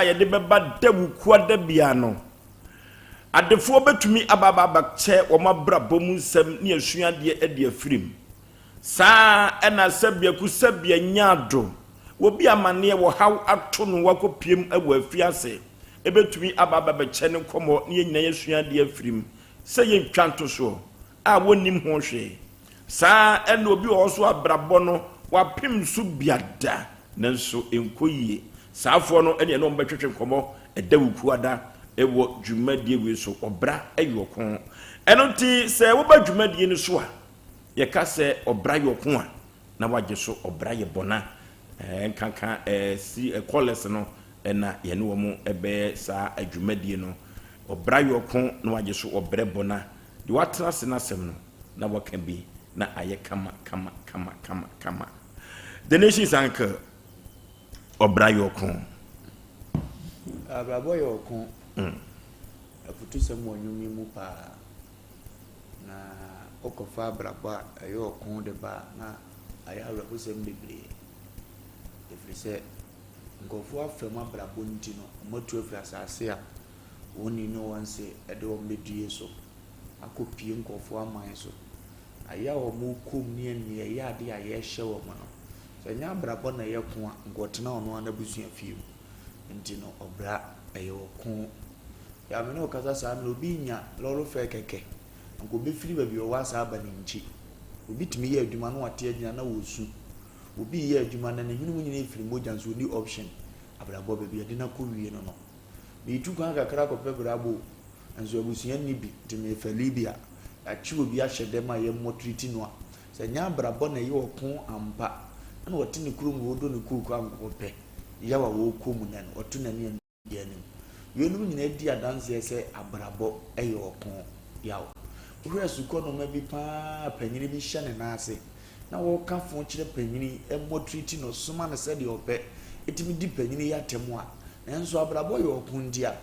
ye de beba da wukua da bia no adefo betumi ababa bakche wo mabrabɔ mu nsɛm ne asuade ade afirim saa ɛna sabia ku sabia nyaado wo bi amane wo haw ato no wakopiem awu afiase ebetumi ababa bakche ne komo ne nyina asuade afirim sɛ ye twanto so a wonim ho hwe saa ɛna obi wo so abrabɔ no wapem so biada nanso enkoyie saafo no ɛne no mbɛtwetwe komo ɛdawukuada ewo dwumadie we so obra ayoko eno ti se wo ba dwumadie ni so a ye ka se obra yoko a na wagye so obra ye bona nkanka si college no na ye ne wo mu ebe sa adwumadie no obra yoko na wagye so obra bona de watra se na sem no na waka bi na aye kama the nation sanka obra yoko abrabo yoko afutu se mo nyumi mu pa na okofa braba ayo kon de ba na aya abrabo se mbebre efrise ngofo afema brabo nti no motu afi asase a woni no wanse ede o medue so akopie ngofo aman so aya o mu kom ne ne ya de aye hye wo mo no so nya brabo na ye ko ngotena ono anabusu afie nti no obra ayo kon ya me no kasa sa me obi nya lolo fe keke nko be firi ba bi o wa sa ba ni nchi obi timi ye adwuma no wate agina na wosu obi ye adwuma na nyinu mu nyina firi moja nso ni option abrabo be bi de na ko wie no no bi tu kan kakra ko pe brabo nso abusuan ni bi timi fa libya a chi obi a hyede ma ye motriti no a se nya abrabo na ye okon ampa na wote ni kurum wo do ni kuku amko pe yawa wo komu na no otu na ne ya ni yenu nyina di adanse se abrabo eyo okon yawo wo suko no ma bi pa panyini bi hye ne na ase na wo ka fo kire panyini emotriti no soma na se de ope etimi di panyini ya temu a nanso abrabo yo okon dia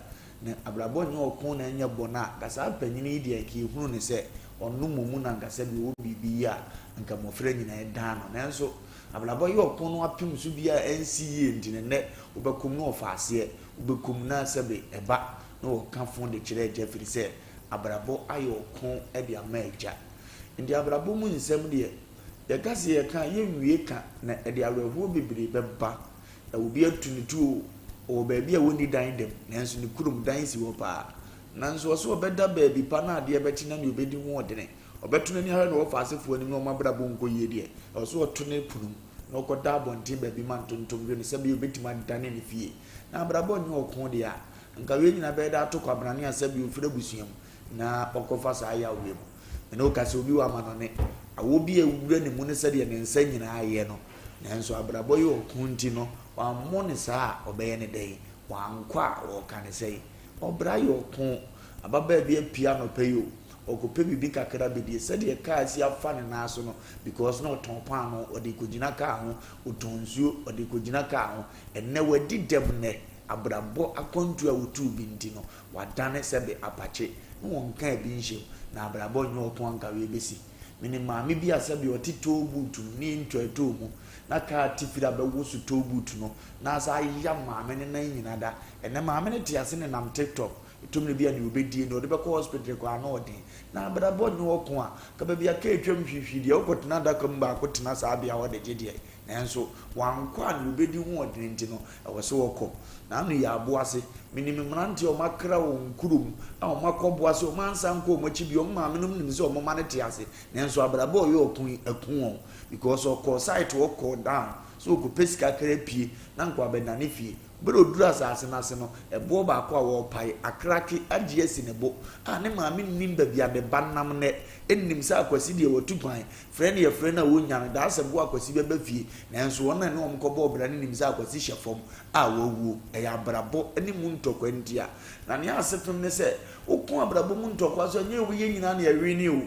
na abrabo nye okon na nya bona kasa panyini di aki hunu ne se onu mumu na nkasa bi wo bibi ya nka mofre nyina e dan no nanso abrabo yo okon no apem so bia NCA ndine ne obekum no ofaase obekum na sebe eba na o kan fon de kire Jeffrey se abrabo ayo okon e dia maagya ndi abrabo mu nsem de ye gase ye kan ye wie ka na e dia awerho bebre beba na obi atunitu o ba bia woni dan dem nanso ni kurum dan si wo pa nanso so obeda ba bi pa na ade beti na ne obedi ho odene obetuna ni hare na ofaase fo anim no mabrabo nko ye de so otune punum no ko da bonti ba bi man tontom we ni se bi obetima dane ni fie na abrabo nyi okon de a nka we nyina be da to kwabrane asa bi ofira busuam na okofa sa ya we mu na o ka se obi wa manone awo bi ewura ne mu ne se de ne nsa nyina aye no nanso abrabo ye okon ti no wa mo ne sa obeye ne dai wa nkwa o ka ne sei obra ye okon ababa bi apia no peyo okope bibi kakra bidie se de ka si afa ne na so no because no ton pan no odi kogina ka ho otonsuo odi kogina ka ho enne wadi dem ne abrabo akontu a wutu bi nti no wadane sebe apache no wonka bi nhye na abrabo nyo to anka we besi mini maami bi asabi oti tobutu ni ntweto mu na ka tifira be wosu tobutu no na sa ya maami ne nan nyina da enne maami ne tiase ne nam TikTok tumne bia ni obedie no de be ko hospital ko ana odi na abrabo nyo ko a ka be bia ka etwam hwihwidi o kotena da kam ba kotena sa bia wo de gede nanso wankwa ni obedi hu odi nti no e wo so woko na anu ya aboase minimi mranti o makra wo nkurum a o makoboase o mansa nko o machi bi o maame no nim se o mama ne tiase nanso abrabo yo okun akun because o ko site o ko down so ko pesika kra pie na nkwa be na ne fie bero dura asase na se no ebo ba ko a wo pai akraki agye si ne bo a ne maame nim ba bia de banam ne ennim sa akwasi de wo tupan friend ye friend na wo nya da asem bo akwasi be ba fie nanso wona ne om ko bo obra ne nim sa akwasi hyefom a wo wu e ya brabo eni mu ntokwa ntia na ne asefem ne se okun abrabo mu ntokwa so nye wo ye nyina na yawe ni o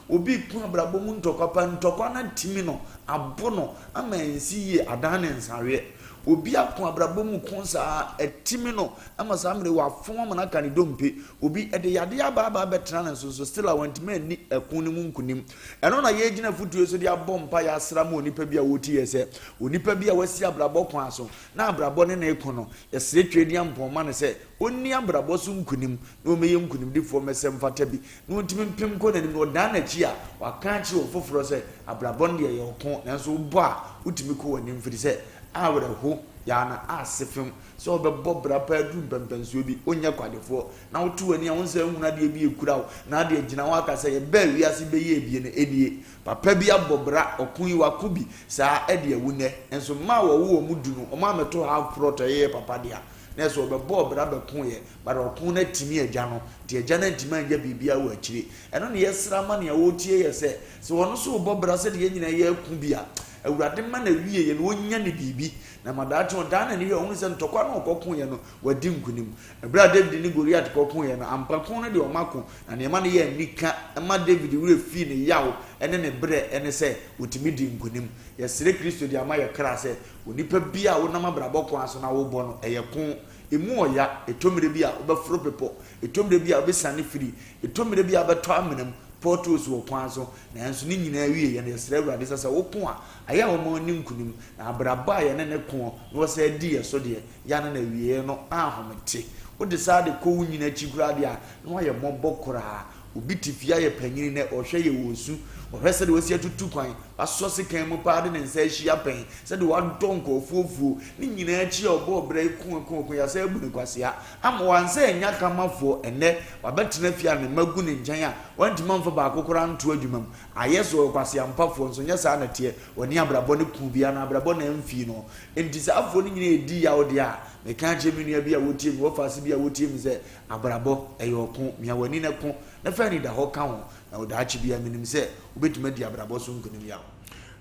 obi kun abrabo mu ntokwa pa ntokwa na timi no abo no ama ensi ye adane nsawe obi akon abrabɔ mu kon saa etimi no ama saa mre wa fon amana kan dompe obi ede yade aba betra na so still a want man ni ekun ni mu nkunim eno na ye gina futuo so de abompa ya asra ma onipa bi a woti yese onipa bi a wasi abrabɔ kon aso na abrabɔ ne na ekon no yesre twedi ampoma ne se onni abrabɔ so nkunim na o meye nkunim difo mesem fata bi na ontimi mpem ko na ni odan na chi a waka chi ofoforo se abrabɔ ne ye okon na so bo a utimi ko wani mfiri se awere ho ya na asefem so obebɔ brapa adu mpempensuo bi onya kwadefo na wotu ani a wonse ehuna de bi ekura wo na de agina wo aka se ye ba wiase be ye ebie ne enie papa bi abobra okun yi wakubi saa ede awune enso ma wo mu du no o ma meto half prot ye papa dia na so obebɔ bra be kun ye ba okun na timi agya no de agya na timi anya bibia wo akire eno ne yesra ma ne wotie ye se so wono so obɔ bra se de ye nyina ye ku bia awurade ma na wie ye no onya ne bibi na madacho dana ni ohun se ntokwa na okokun ye no wadi nkunim ebra David ni Goliath kokun ye no ampakun na de omako na ne ma ne ye nika ma David wure fi ne yawo ene ne bre ene se otimi di nkunim ye sire Kristo di ama ye kra se onipa bia wo na mabrabɔ kon aso na wo bɔ no eye kun emu oya etomire bia obefro pepo etomire bia obesane firi etomire bia beto amenam portos wo kwan so na enso ni nyina wie ye na yesre awurade sasa wo kon a aya wo ma ni nkunim na abraba ye ne kon wo se di ye so de ya na wie no ahomete wo de sa de ko nyina chigura de a no ye mobɔ kora obi tifia ye panyini ne ohwe ye wosu ohwe de wosi atutu kwan aso se kan mu pa de ne nsa ahia pen se de wadon ko ofuofuo ni nyina achi obɔ obra ikun ya se abu ne kwasea ama wanse enya kamafo ene wabetena fia ne magu ne njan a wantima mfa ba akokora nto adwumam ayeso kwasea mpafo nso nya sa na tie woni abrabɔ ne ku bia na abrabɔ na mfi no enti sa afo ni nyina edi ya ode a me kan che menua bia wotie mi wo fase bia wotie mi se abrabɔ eyoko mia wani ne ko na fa ni da ho ka ho na wo da achi bia minim se obetuma di abrabɔ so nkunim ya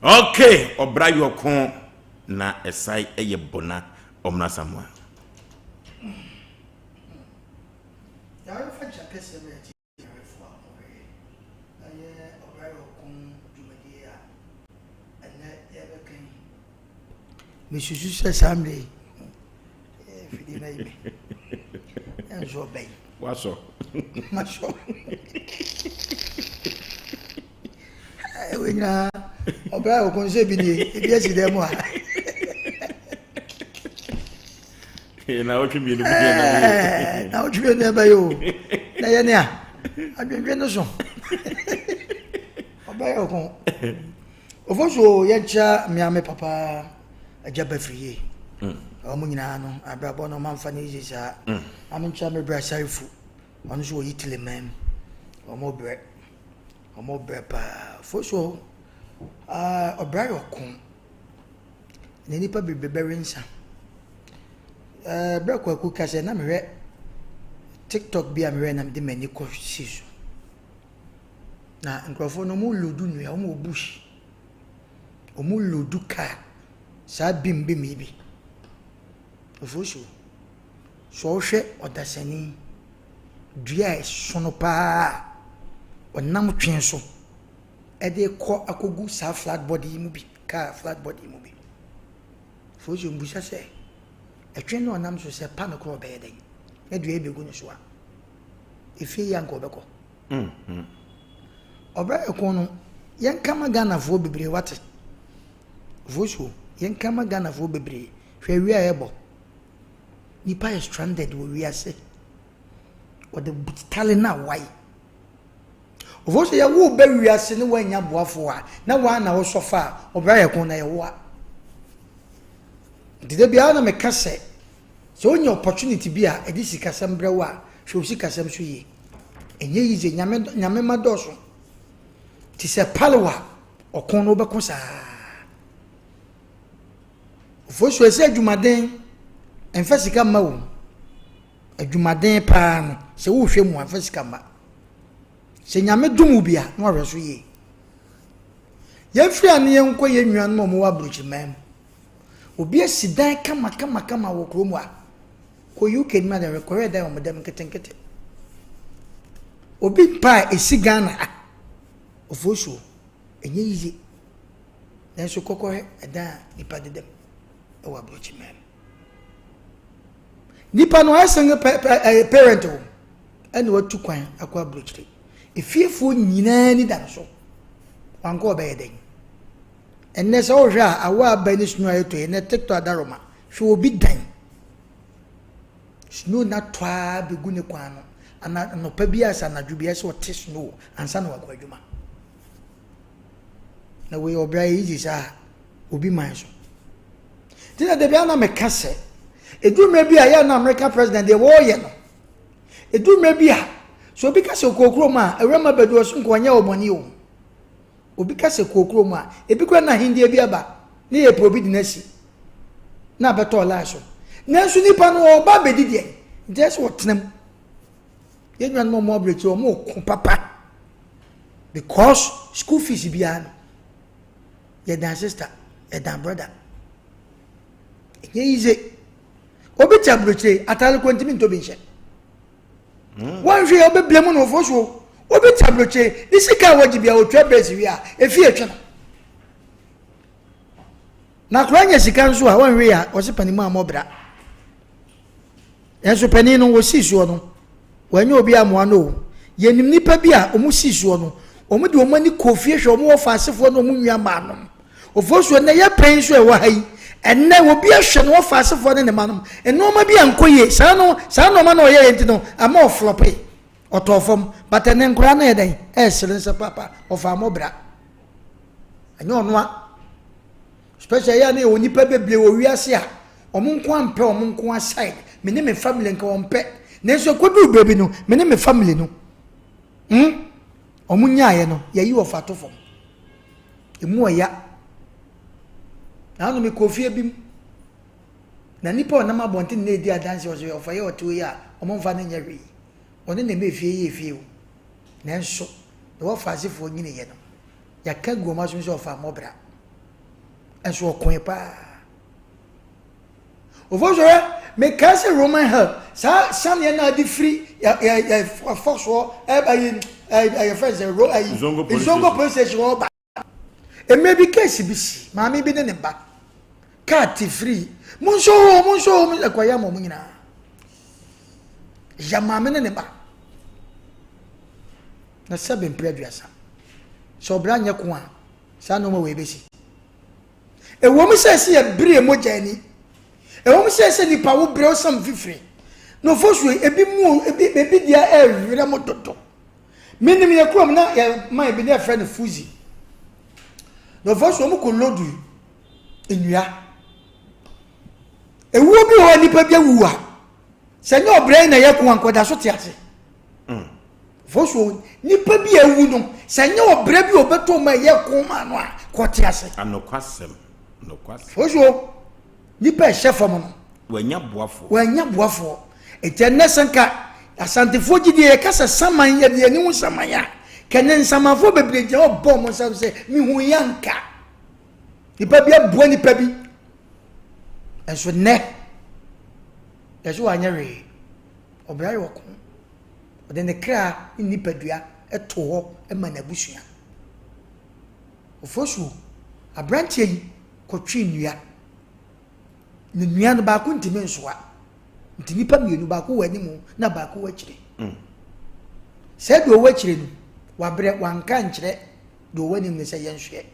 okay Obra yoko na esai eye bona omna Samuel ya fa chakese me ti refo amore aye Obra yoko djumadi ya ene ebe kan me susu se samle fidi na ibe enzo bay waso macho wenya Obra yoko nse bi ni ebi esi dem a na o twimi no bi na na o twimi no ba yo na ye ne a adwenwe no so Obra yoko ofosho ye cha miame papa ajaba friye omo nyina no abrabɔ no manfa ne yisa amincha me bra sharifu ono so yitile mem omo bre pa fosho Obra yoko ne nipa bebere nsa bra kwaku kase na mehwe TikTok bia mehwe na de mani ko siso na nkrofo no mu lodu nua omo bush omo lodu ka sa bimbi mibi ofosho so hwe odasani dua sono pa onam twen so ede ko akogu sa flat body mu bi ka flat body mu bi ofosho mbusa se etwen no onam so se pa me ko be den e dua ebegu no so a efi ya nko beko Obra yoko no yen kama Ghana fo bebre wate ofosho yen kama Ghana fo bebre hwe wi a ebo nipa is stranded wo wi ase o de butale na wai ofosho ya wo be wi ase ne wanya boafo a na wa na wo sofa Obra yoko na ye wo a dide bia na me kase so onye opportunity bia e di sikasem brewo a hwe sikasem so yi enye yize nyame madoso ti se palewa okon no be ko sa ofosho ese adwumaden enfasika ma wo adwumaden pa no se wo hwe mu enfasika ma se nyame dumu bia no hwe so yi ye firi ane ye nko ye nwan no mo wa brochimam obi asidan kama wo kromu a ko UK ma da record da mo dem ketenkete obi pa esi Ghana ofosho enye yize na so kokore eda nipa dedem e wa brochimam nipa no aseng parent o ene watu kwan akwa brochire efiefo nyina ni dan so wanko obeye den enne se o hwa awa ba ni sunu ayeto ene TikTok adaroma hwe obi dan sunu na twa begu ne kwan no ana no pa bia sa na dwubia se o te sunu ansa na wakwa adwuma na we Obra yi sa obi man so tina de bia na meka se edurme bia ya na American president de wo ye no edurme bia so obi ka se kokro ma ewrema bedu so nkonya omoni o obi ka se kokro ma ebi kwa na hindi bia ba ne ye probi dinasi na beto la so na so nipa no oba bedidie just wotnem ye nwan mo break o mo ko papa because school fees bia no ye dan sister ye dan brother ye ize obi tabroche atale kwantimi ntobi nche wan hwe obi blemu no foso obi tabroche isika wajibia otwa brezi wi a efi etwe no na kranya sika nso a wan hwe a osepanimu amobra enso pani no wo sisuo no wanya obi amoa no yenim nipa bi a omu sisuo no omu de omani kofie hwe omu ofa asefo no omu nwia ma no ofoso na ye pen so e wa hai enne obi ahwe no ofa asefo ne manom enoma bi ankoye sa no ma no ye enti no ama oflope otofom but enne nkura na ye den esere nse papa ofa amobra anyo no a special ya na onipa beble wo wiase a omu nko ampe omu nko aside me ne me family nka ompe nenso kodu bebi no me ne me family no omu nyaaye no ye yi ofa tofom emu oya na no me kofie bim na nipa na mabonte na edi adanse o ofa ye oto ya omo mfa na nyari one na me fie ye fie o nenso de wo fa sefo nyine ye no ya ka goma so so ofa mobra enso okon pa ovojore me kase Roman help sa ne na di free ya force o friends zongo police station ba e maybe case bisi maami bi ne ba cat free munso akwaya mo nyina ya maami ne ba na sabe mpreduasa so Obra nya ko a sa no ma we besi e wo mi se ya bire mo jani e wo mi se ni pa wo bre o sam fifiri no fosu ebi mu ebi dia evire mo toto minim ye krom na ya mai bi na friend fuzi no fosu mo ko lodu enua ewu bi ho nipa bi awuwa se nya Obra na ye ko ankoda so te ase fosu nipa bi awu no se nya Obra bi obeto ma ye ko ma no a ko te ase anokwasem fosu nipa chefo mo wanya boafo etenne sanka asantefo gidie kasa saman ye de ni samanya kenen samafo bebreje obo mo se mi hu yanka nipa bi abuo nipa bi enso ne yeso anyare Obra yo ko ode ne kra nipa dua eto ho ema na busua ofosu abrantie yi ko twi nnua ne nua no ba ko ntime nsoa ntini pa mienu ba ko wani mu na ba ko wachire se do wachire no wabre wanka nkyere do wani mu se yenhwe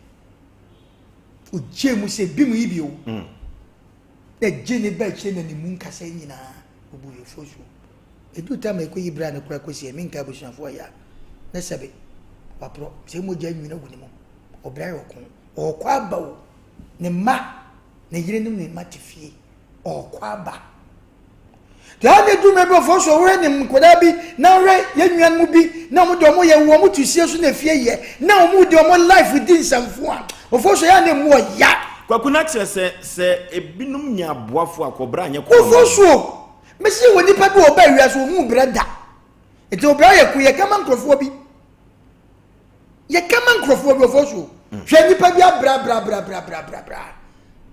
ojemu se bimu yibi o e jeni ba chire na ni mu nkasa nyina obu yefosu edu tama ko yibra na kura ko se mi nka busuafo ya na sebe wapro se mo ja nwina guni mu Obra yo ko okwa ba o ne ma na yirenim ne matifie okwaba da ne du me be fo so wore ne mkoda bi na wore yenwan mu bi na mu do mo ye wo mu tusie so na fie ye na mu do mo life within samfo a ofo so ya ne mu ya kwakuna kire se ebinum nya boafo akobra anya ko ofo so me si woni pa bi oba wi aso mu brada ete Obra ye ku ye kama nkrofo bi ofo so hwe nipa bi abra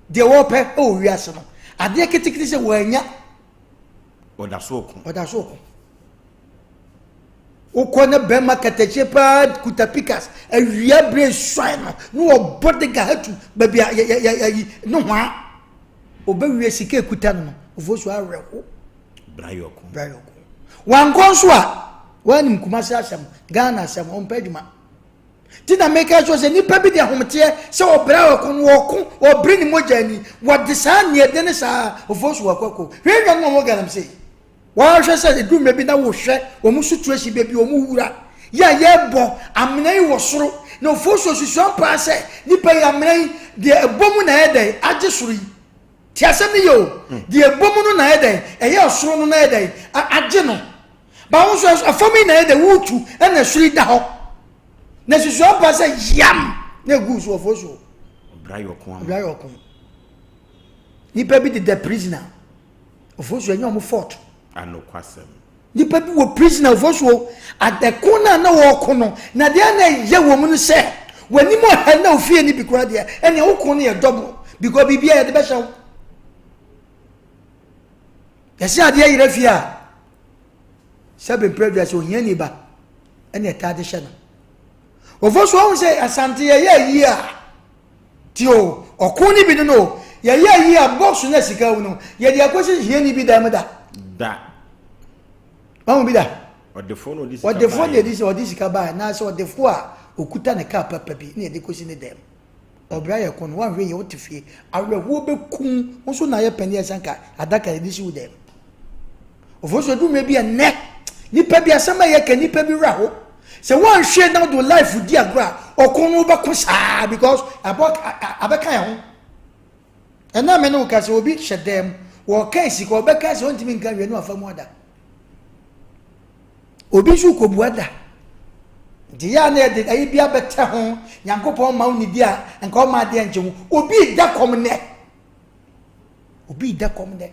de wo pe o wiase no ade ketekete se wanya odasoko ukona be makatache pa kutapikas awia bre swan no obodega hatu baby no hwa obawie sike kuta no ofosu awereko Brayoko. One consua, one Kumasa Sam, Ghana Sam on Pedima. Did I make us any baby the home tear, so Brayoko walk or bring more journey? What the son near Dennis of Oswako? Here don't know what I'm saying. While I said it do maybe that will share or Musu Tracy baby or Mura. Yeah, bo, I'm nay was through. No force was Sompa say, Nipa Yamray, the abomin head, I just read. Tiasemi yo, the abomin head, a year thrown on head, a general. But also a family head, the wood and a street down. Nessus Sompa say, Yam, no goose of Osho. Brayoko. Nipa be the prisoner of Osho and your fort. And no question. The people were prisoner of Osho at the corner no corner. Now they are young woman say when you had no fear any because there and you corner a double because be at the best. Yes, I dear refia. Seven previous on Yaniba and a tradition. Of Osho say Asante yeah. Tio or Coney be no. Yeah, box Nessica no. Yeah, the question here be damada. That. Wọ́n bí da. What the phone or this? What the phone is or this kaba na so the four okuta ne ka papa bi na de kosi ne dem. Obra ye kon wan hwe ye wotifie. Awe wo be kun nso na ye pani asanka adaka ye disi wo dem. Ofo du me bi ene. Nipa bi asama ye ka nipa bi ra ho. Se wan hwe na do life di agora okon no be ko saa because abeka ye ho. Ena me no ka se obi hye dem wo kan sika obeka se ontimi nka hwe no afamu ada. Obi su ko buada dia na de ayi bia bete ho Nyankopon ma uni dia nka o ma de nche obi da kom ne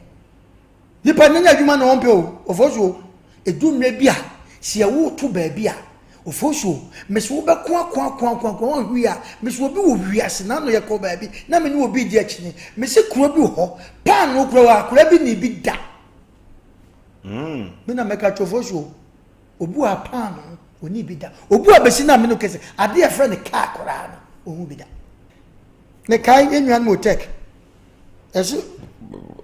nipa nanya adwuma na wonpe o ofosu edu nwe bia se ya wo to ba bia ofosu meso be kwa hwi a meso obi wo hwi ase na no ye ko ba bi na me ni obi di achi ni me se kuro bi ho pan no kuro wa kuro bi ni bi da me na meka chofosu obu apano oni bida obu abesi na me no kese ade ya friend ka akora no ohu bida ne kai enwan mo tek eso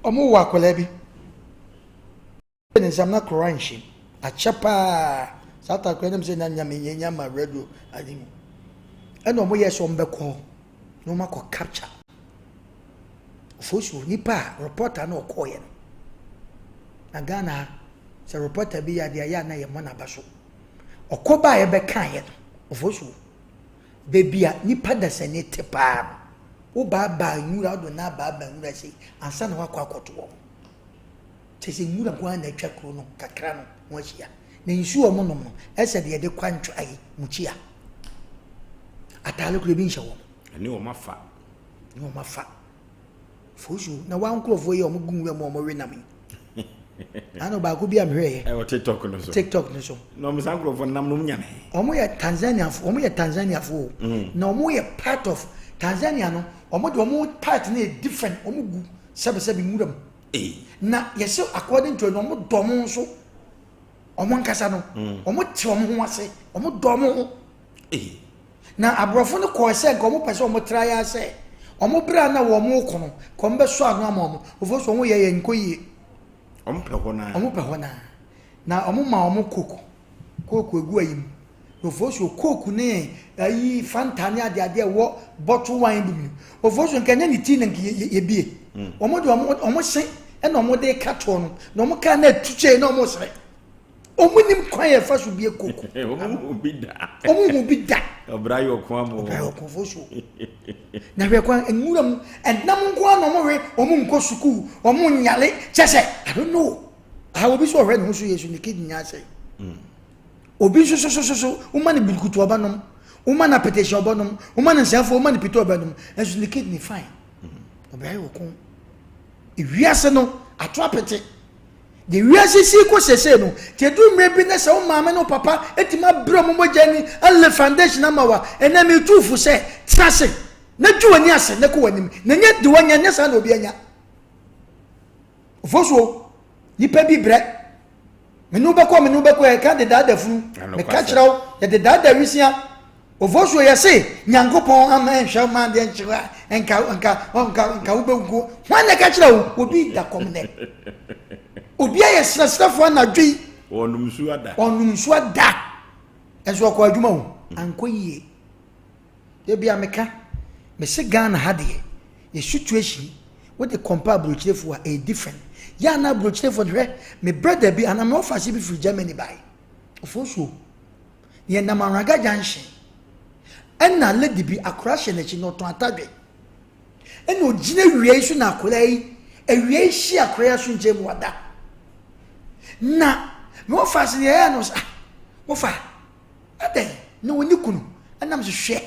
omo wa akola bi ne samna koranshi achapa sata ko nem se na nyama ma radio adimu eno mo yeso mbeko no mako capture fosu nipa reporter na okoye na Ghana se reporter bi ya dia ya na ye mona baso okoba ye be kan ye ofosu bebia nipa da se ne tepa wo ba nyura do na ba nyura se ansa na wakwa akoto wo se nyura kwa na twa kro no kakra no wo hia na nsu o mo no ese de kwantwa ai muchia atale kro bi nhyɛ wo ani o mafa fosu na wankrofo ye o mo gunwe mo we na me ano ba ko bi amhwe e o TikTok no so no me sankro for nam no nyame omo ye Tanzania fo na omo ye part of Tanzania no omo de omo part na different omo gu sebe muram na yesi according to no omo domo so omo nkasa no omo te omo ho ase omo domo ho na abrofo no ko se ga omo pese omo try ase omo bra na wo omo kono ko mbe so anu ama omo ofo so omo ye nkoyi omo pe hona na omo ma omo koko egu ayim ofo so koko ne ayi fanta ne ade wo bottle wine bi ofo so nkanya ni tea na ye bie omo de omo sen e na omo de kato no na omo ka na tuche na omo sere omo nim kwan ye fa so bie koko omo bi da obra yo kwa mo ofo so na hwe kwan enwuram enam nko na omo hwe omo nko suku omo nyale chese I don't know how obi so hwe no so yesu ni kidney nya say obi so umani bilkutu obanom umana petition obanom umana nsafo umani pito obanom yesu ni kidney fine obra yo kon iwiase no atwapete de wiase si ko sese no te du mrebi na se o maame no papa etima bro mo mogani alle foundation amawa ena me tufu se trase na juwani ase na ko wanim na nya de wanya nya sa na obi anya foso nipa bi bre menu be ko e ka de dada funu me ka kirawo ye de dada wisia ofoso ye se Nyankopon ama enhwa ma de nchira enka wo be go wan na ka kirawo obi da komne obi aye srasrafo na dwi onumsu ada enso ko adwuma wo anko yie e bia meka me se Ghana ha de ye situation with the comparable chefo a different ya na bro chefo de me brother bi ana me offer bi free Germany buy ofosuo ye na maraga junction enna lady bi akrashe na chi no to atadwe ena ogina wiei so na akola yi ewiei shi akoya so nje mu wada na me offer se ye no sa offer ade no woni kunu enam se hwe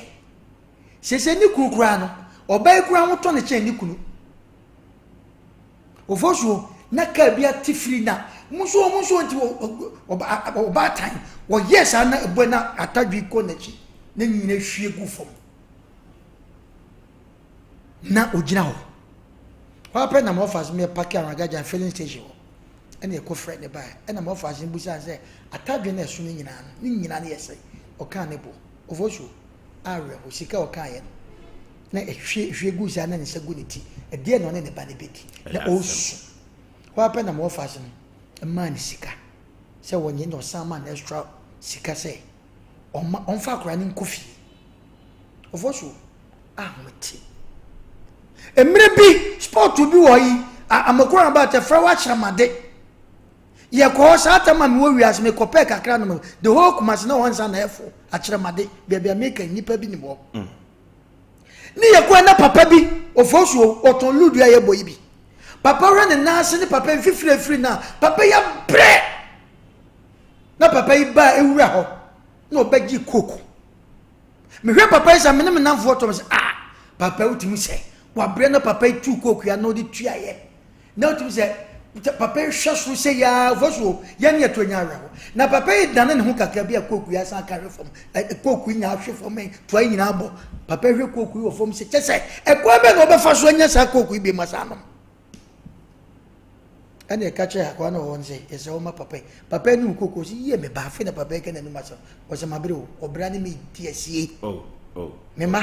sese ni kunu kura no obai kura ho to ne che ni kunu ofosuo na ka bia tifiri na muso nti oba time wo yes ana ebo na atadwi ko na chi na nyina hwie gu fom na ogina ho wa pe na mo offers me pack aragaja filling station ene ko friend ne ba ena mo offers busa say atadwi na eso ni nyina na yese o kan ne bo ofosuo awe o sika o kan ye na hwie gu sa na ne se gu ne ti e de no ne ba ne beti na osu wa pe na mo offers no man sika se wonye no sama na extra sika se on fa kora ni kofi ofosuo ahmeti emre bi sport bi wo yi amakora ba te fra wa chramade ye ko sa atama me wo wiase me kopɛ kakra no the whole kumasi na wonsa na efo achramade bia make nipa bi ni bo ni ye ko na papa bi ofosuo oton ludu ya boyi bi papa ran na ase ni papa fifiri na papa ya bre na papa yi ba ewura ho na obagi koko me hwe papa isa me ne namfo to me papa utimi se wa bre na papa tu koko ya no di tuaye na utimi se papa hweso se ya voso ya ne to nya ara ho na papa yi dane ne ho kakra bi koko ya san kare fom koko nya hwe fom to ayi nyina abo papa hwe koko yi fom se chese e ko be no obefa so nya sa koko yi be masano ane kache akwa na wonse ese o ma papa ni ukoko si ye me ba fe na papa ke na mi maso o se mabere Obra ni me tiesie me ma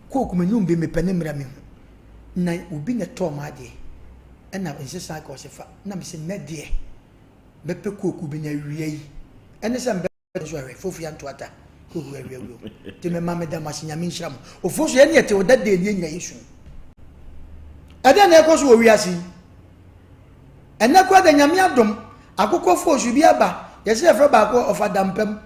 koko me nyum be me pane mra me na ubi ne to ma de ena nse sa ka o se fa na me se na de be pe koko bi na wiei ene se mbe so awe fofu ya ntoata koko awe te me ma me da masinya mi nhram o fofu ye ne te o da de ni nya yesu ade na e ko so o wiasi ena kwa da nyame adom akokɔ fosu bi aba yɛse efra ba ko of adampam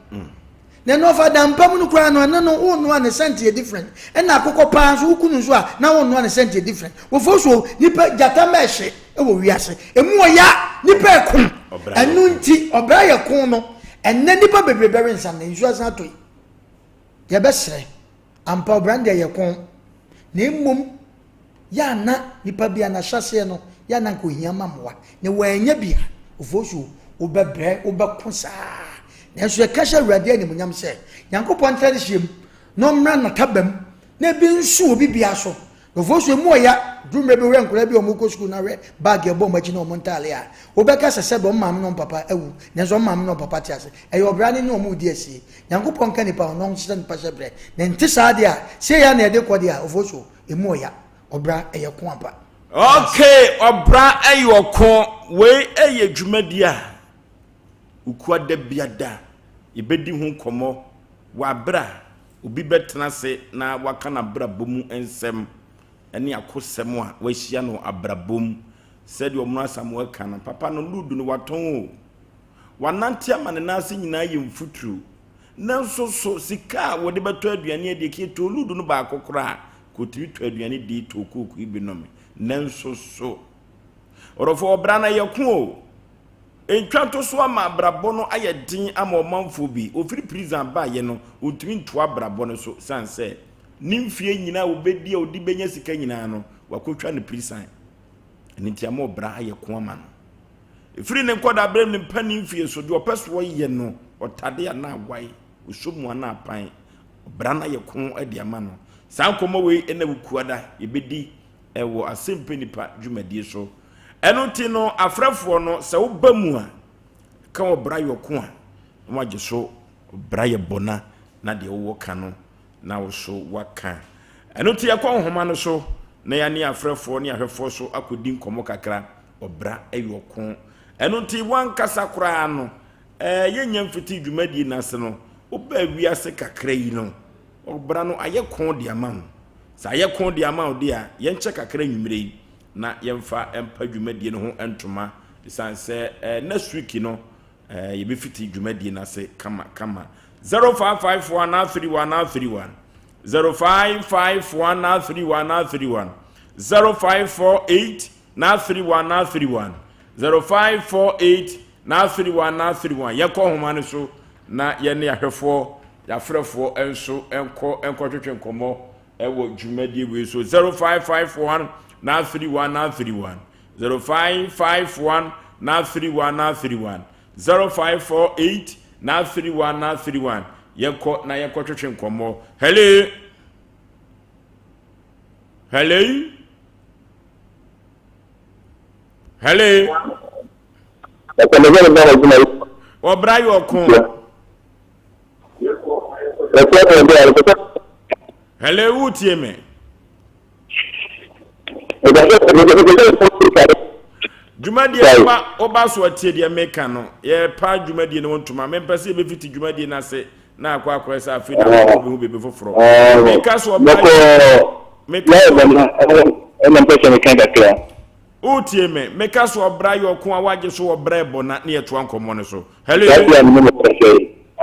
na no of adampam no kura no no wonu an senti different ena akokɔ pa so ukunu so a na wonu an senti different wo fosu nipa jata mehye e wo wiase emu oya nipa ekun enu nti Obra yɛ kun no enne nipa bebrebe nsam na nsu asan toyi ye besere ampa Obra nde yɛ kun na mmom ya na nipa bia na hyase no ya na ko hiama moa ne wanya bia ofosu obebre obekosa na so kasha urade ani munyam se yankopon tare hiem no mra na tabam na bi nsu obi bia so ofosu mu oya dumre be wenkora bi omuko school na we bag ebo machi na omontale a obeka sese bo mam no papa ewu na so mam no papa tiase e Obra ni no mu di asi yankopon ka nipa no nhyira nipa shebre na nti saade a se ya na ede kode a ofosu emu oya Obra eye ko apa. Okay, Obra ayo ko we eye dwumadi a ukuada biada ibedi hu komo wa bra obi betena se na waka na bra bomu ensem ene akosem a wahia no abrabom said your mra Samuel kana papa no ludu no waton o wanante amane na ase nyina ye mfuturu nanso so sika wo de beto aduane e de ke to ludu no ba akokora kotiri to aduane de to koku ibi no me nanso so orofo Obra na yakun o entwanto so ama abrabo no ayedin ama omanfo bi ofiri prison ba ye no otumi nto abrabo no so sanse nimfie nyina obedi a odi benya sika nyina no wakotwa ne prison enti ama Obra ayekun ama no efiri ne nkoda abrem ne pani mfie so de opeso ye no otade ya na agwai osomu na apan Obra na yekun adi ama no sankomo we ena bukuada ebedi ewo Asem Mpe Nipa dwumadi so eno ti no afrafo no se wo bamu a ka Obra yoko a wagye so Obra ye bona na de wo ka no na wo so waka eno ti yakwa homa no so na ya ni afrafo ni ahwefo so akodi nkomo kakra Obra eyoko eno nti wan kasa kura no yenya mfiti dwumadi na se no oba wiase kakra yi no Obra no ayekon de ama no sa ayekon de ama odi a yenche kakra nwumire yi na yemfa empa dwumadi no ho entoma bisanse next week no ye be fiti dwumadi na se kama 05513131 05513131 0548 na 31 0548 na 31 yeko homa ne so na ye ne ahwefo ya frefo enso enko twetwe nkomo ewo dwumadi we so 0551 na 31 0551 na 31 0548 na 31 yeko na yeko twetwe nkomo hello Obra yoko hello utie me Jumadi oba so atie de meka no ye pa jumadi no ntuma me pese be fiti jumadi na se na akwa akwesa afi na be be foforo meka so oba meka na pese me kan da clear utie me meka so Obra yoko awagye so Obra ebo na ne yeto ankomo ne so hello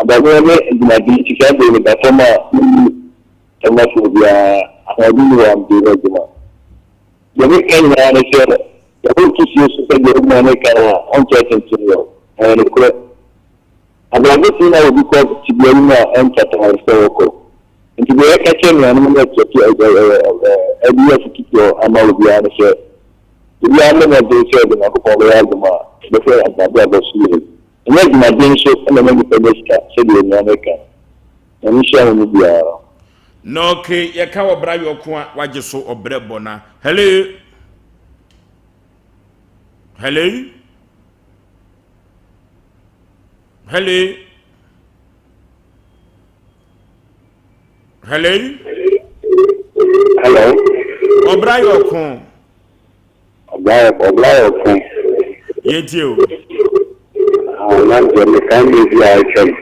abago me jumadi ti ka be da forma tama so dia awadi wa mbi juma yemi kenya ne shere ya ko si so pe de mo ne ka on check yo ne ko abago ti na obi ko ti bi na en chat ha so ko nti be ka chen ya no mo check ebi ya fikito ama obi ya ne shere ibi ya me na de shere na ko ya juma be fe abago so ne juma din so na me pe de se de na ne ka ni sha mo bi ya no okay ye ka Obra yoko wagye so Obra bona hello Obra yoko yetio na je kan bi ya chen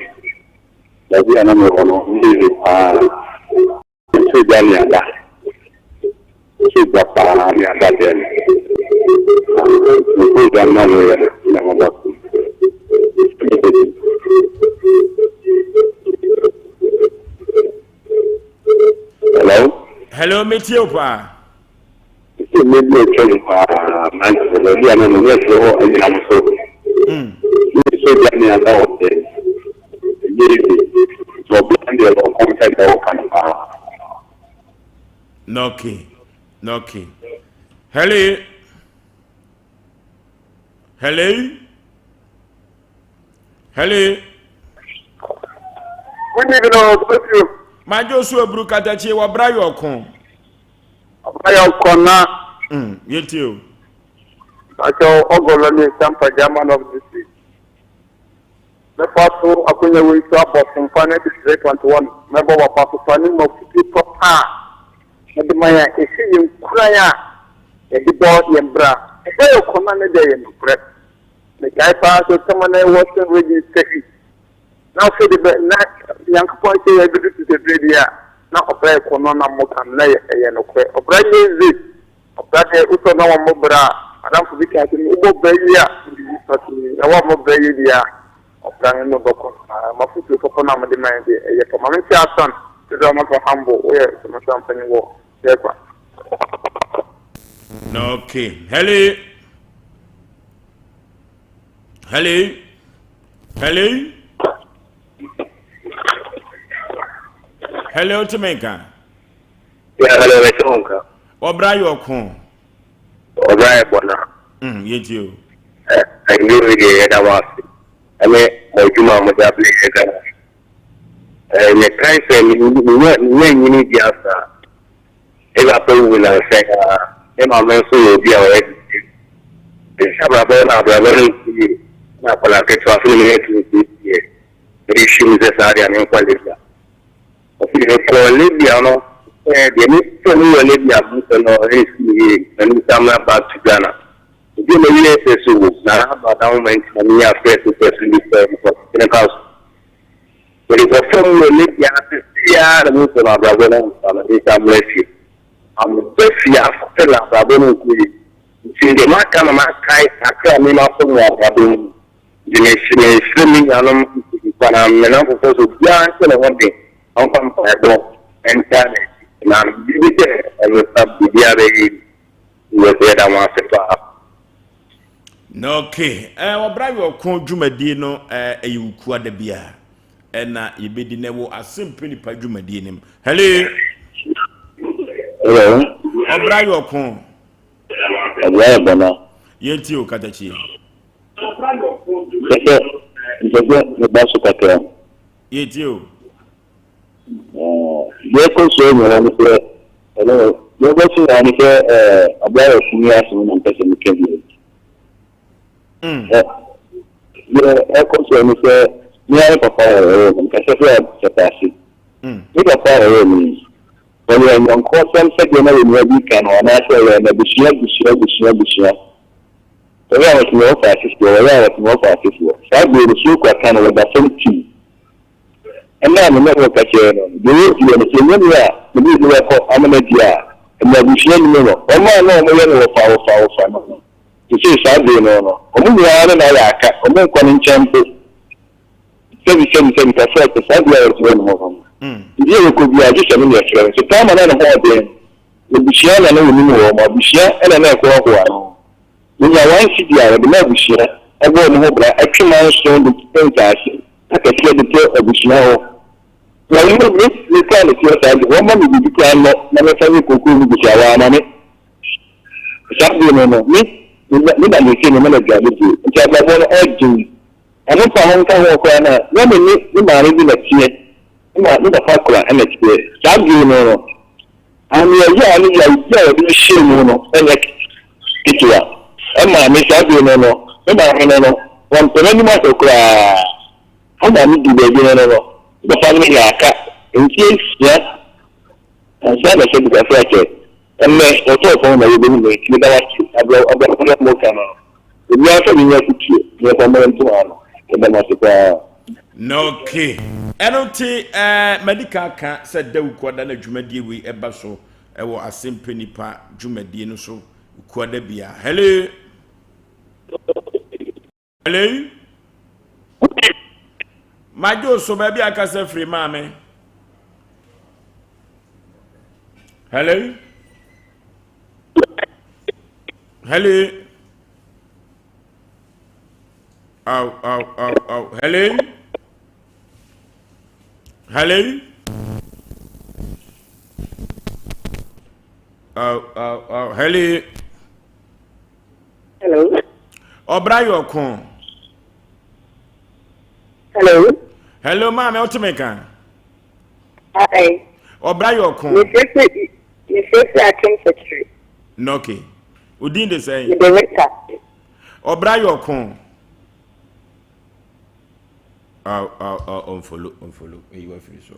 da bi ana mo kono ndi so jani ada so bapa ni ada den ko dan na no ya na mo ba hello metio pa me me chen pa man so dia na no ya so ina mo so so jani ada o den so blend your content okay hello we need to know majo so ebru katachi Obra yoko na yetio acho ogolo ni Sompa German of the city the paso akunya we so about Sompa 21 member wa paso fani mo fiti papa de maya esi yinkura ya e di bo yembra e yo koma na de yembra me kai pa so tama na Western register now so the na yankpo se ya bi to the radio na Obra kono na mo kan na ye no kwe Obra nzi Obra de uto na mo bra adam fu bika ti ubo bayi ya na wa mo bayi dia Obra no boko ma futu ko na mo de ma ye to ma nti asan to do ma ko hambo we so ma san pani wo ye kwa okay hello Temeka hello Metonka Obra yoko Obra bona yetio ndio ile ya wasi ame mojuma moja blishe kana ne kaise ni nyini biasa ela pe wila se ema menso yo bia o e sabra bona ni na pala ke twa fili ni tu ni shimize sari ni kwa lisa o fili ko libia no de ni to ni libia bu no esi ni samna ba tugana do no year so na about government and me affair to person in the house. But if a firm will make ya the most of our brother and bless you. I'm bless you after la brother. See the mark on my kite, I can't mean off from what I'm the swimming along when I'm an uncle to John one day. I'm from and I'm there and with the other was there that wants to far. No, okay. Obra yo kon dwumadi no eyukua da bia. Na yebedi na wo Asem Mpe Nipa dwumadi nim. Hello. Hello. Obra yo kon. Obra bana. Yenti o katachi. Ne basu katra. Yenti o. Ye ko so mo na se. Hello. Yo go si na ni ke Obra yo funi asu na mpese mi kebi. Yeah, so me say me I papa because I say me papa me when you on call some say you know we can on I say na bushia so I was no practice so I go to school can with that team and now me no catch you know you do work am na dia and na bushia no o ma no mo ye no fa you see Saturday no. Omu ya na aka. Omu kwa nchempo. Sebi perfect. Saturday ya tuwe mo. Ndiye ko bi aje sami ya friend. So kama na ho de. Le bishia na no ni mo ma bishia ena na ko ho ano. Ni ya wan si dia de na bishia. Ego mo Obra atwema so de tentaasi. Aka tie de to bishia ho. Ya ni ni ka le tie sa de. Wo ma mi bi ka no na me fa ni kokuru ni bishia wa na me. Saturday no ni na leke ni mana gari ji nti agbabo no ejin anu pa hon ka ho kwa na na me ni ma re bi na tie ni da fakura na tie sabi no ani ya bi shemu no ene kitwa ma me sabi no me ba hono no won to ni ma so kura ama mi di be no da fa ni ya ka nti ya asa na se bi ka fa emme oto ko na yebe ni ki da wati abra mo kana ni afa ni ya kutie ni ko mo ntu ano ke da ma se kwa no okay enoti medical ka se da ukoda na dwumadi we eba so wo Asem Mpe Nipa dwumadi no so ukoda bia hello majo so ba bia ka se free mame hello Hello. Hello. Hello. Hello. Hello. Obra yo kon. Hello. Hello, mama, what to make? Hi. Obra yo kon. You say Akim Secretary. No, okay. Udin de say. The director. Obra yo kon. Unfollow. You are free so.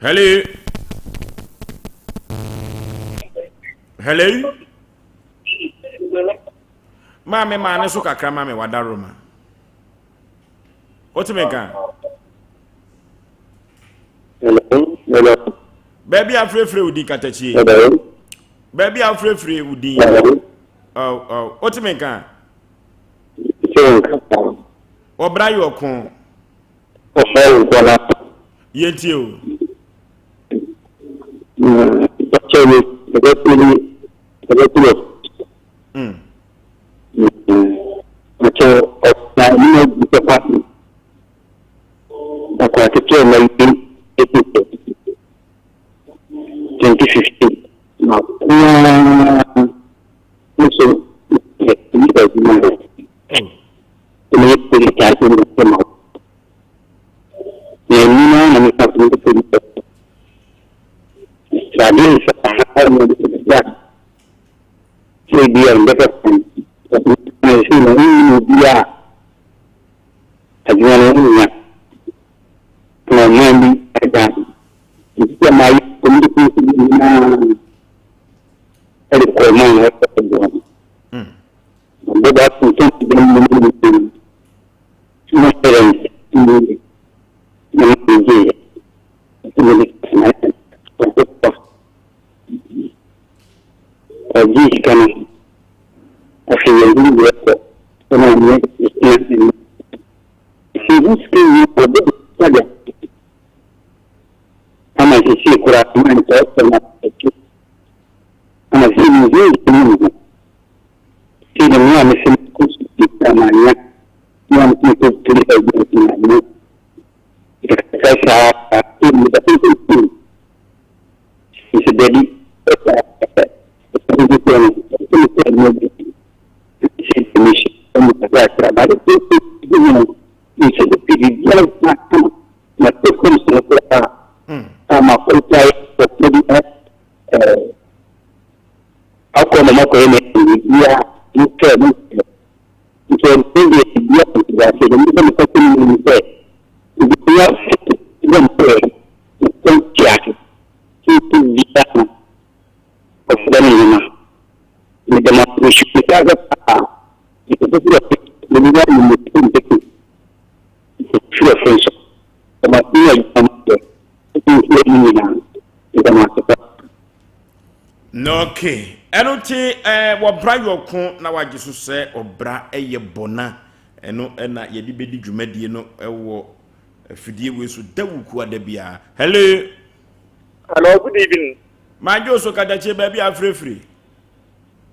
Hello. Hello. Mama, man, so kakra mama wadaroma. What to make? Hello. Baby, I'm free udi katachi. Hello. Baby, I'm free udi. What to make? Obra yo kon. Yenti o. Okay, enuti Obra yokun na wagye so se Obra eye bona eno na yedi bedi dwumadie no ewo afidie we so dawuku adabia. Hello. Hello, good evening. Majo so kadache baby afrefre.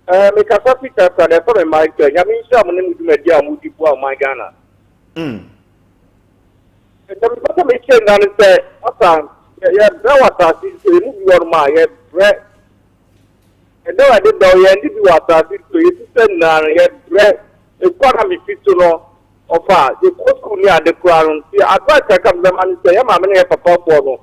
Me kasa Peter Sade for my nyame nsia mo ne dwumadie amudi po my Ghana. The person me chen na say asa ya drawata si se mu bi wor ma ya bre. And then I did know you did what I did to you send a economy fit to know of the coast near the crown. See, I try to come them and say, I'm a papa for them. More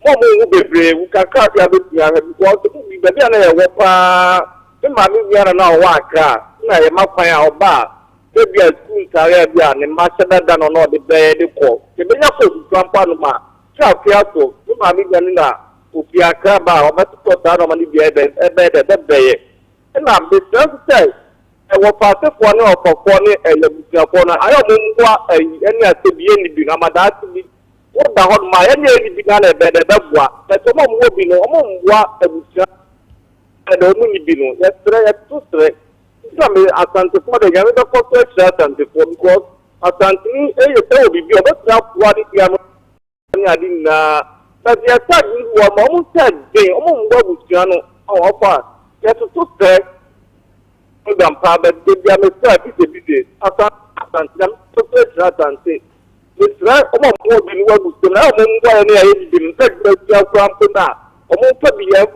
will be brave, we can cut your bit because we be a weapon. The mammy we are now one car. I am up by our bar. Maybe a school career and master than on all the bed the call. The Benaco Grandpa, Child Piazzo, the mammy Ganina. Upia Kraba, or Master Money be a bed that day. And I'm the first say, I will pass a corner of a corner and the corner. I don't know any as to be any Binamada to be what the hot my any began a bed at that. But some will be no what and only be no. That's too straight. Some are Santa for the young for certain because a Santini, a will be about what I didn't. But the attack was almost said, they almost Piano or offer. Yes, to say, but they are mistake, it's a bit. I can't say, it's right almost more than what was the only been said, almost be a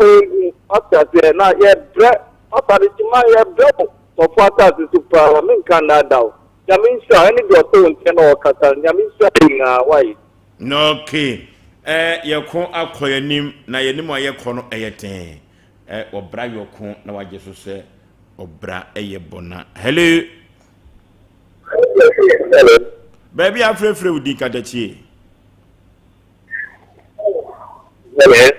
after they are not yet bread, after the Maya Bill of what is to Parliament Canada. Yamin sure any daughter can or Catan, Yamin sure why. Okay. Yekon akoyanim na yenim ayekon no eyeten Obra yokon na wagye so se Obra eye bona. Hello. Hello. Baby afrefre udi kadachi. Hello.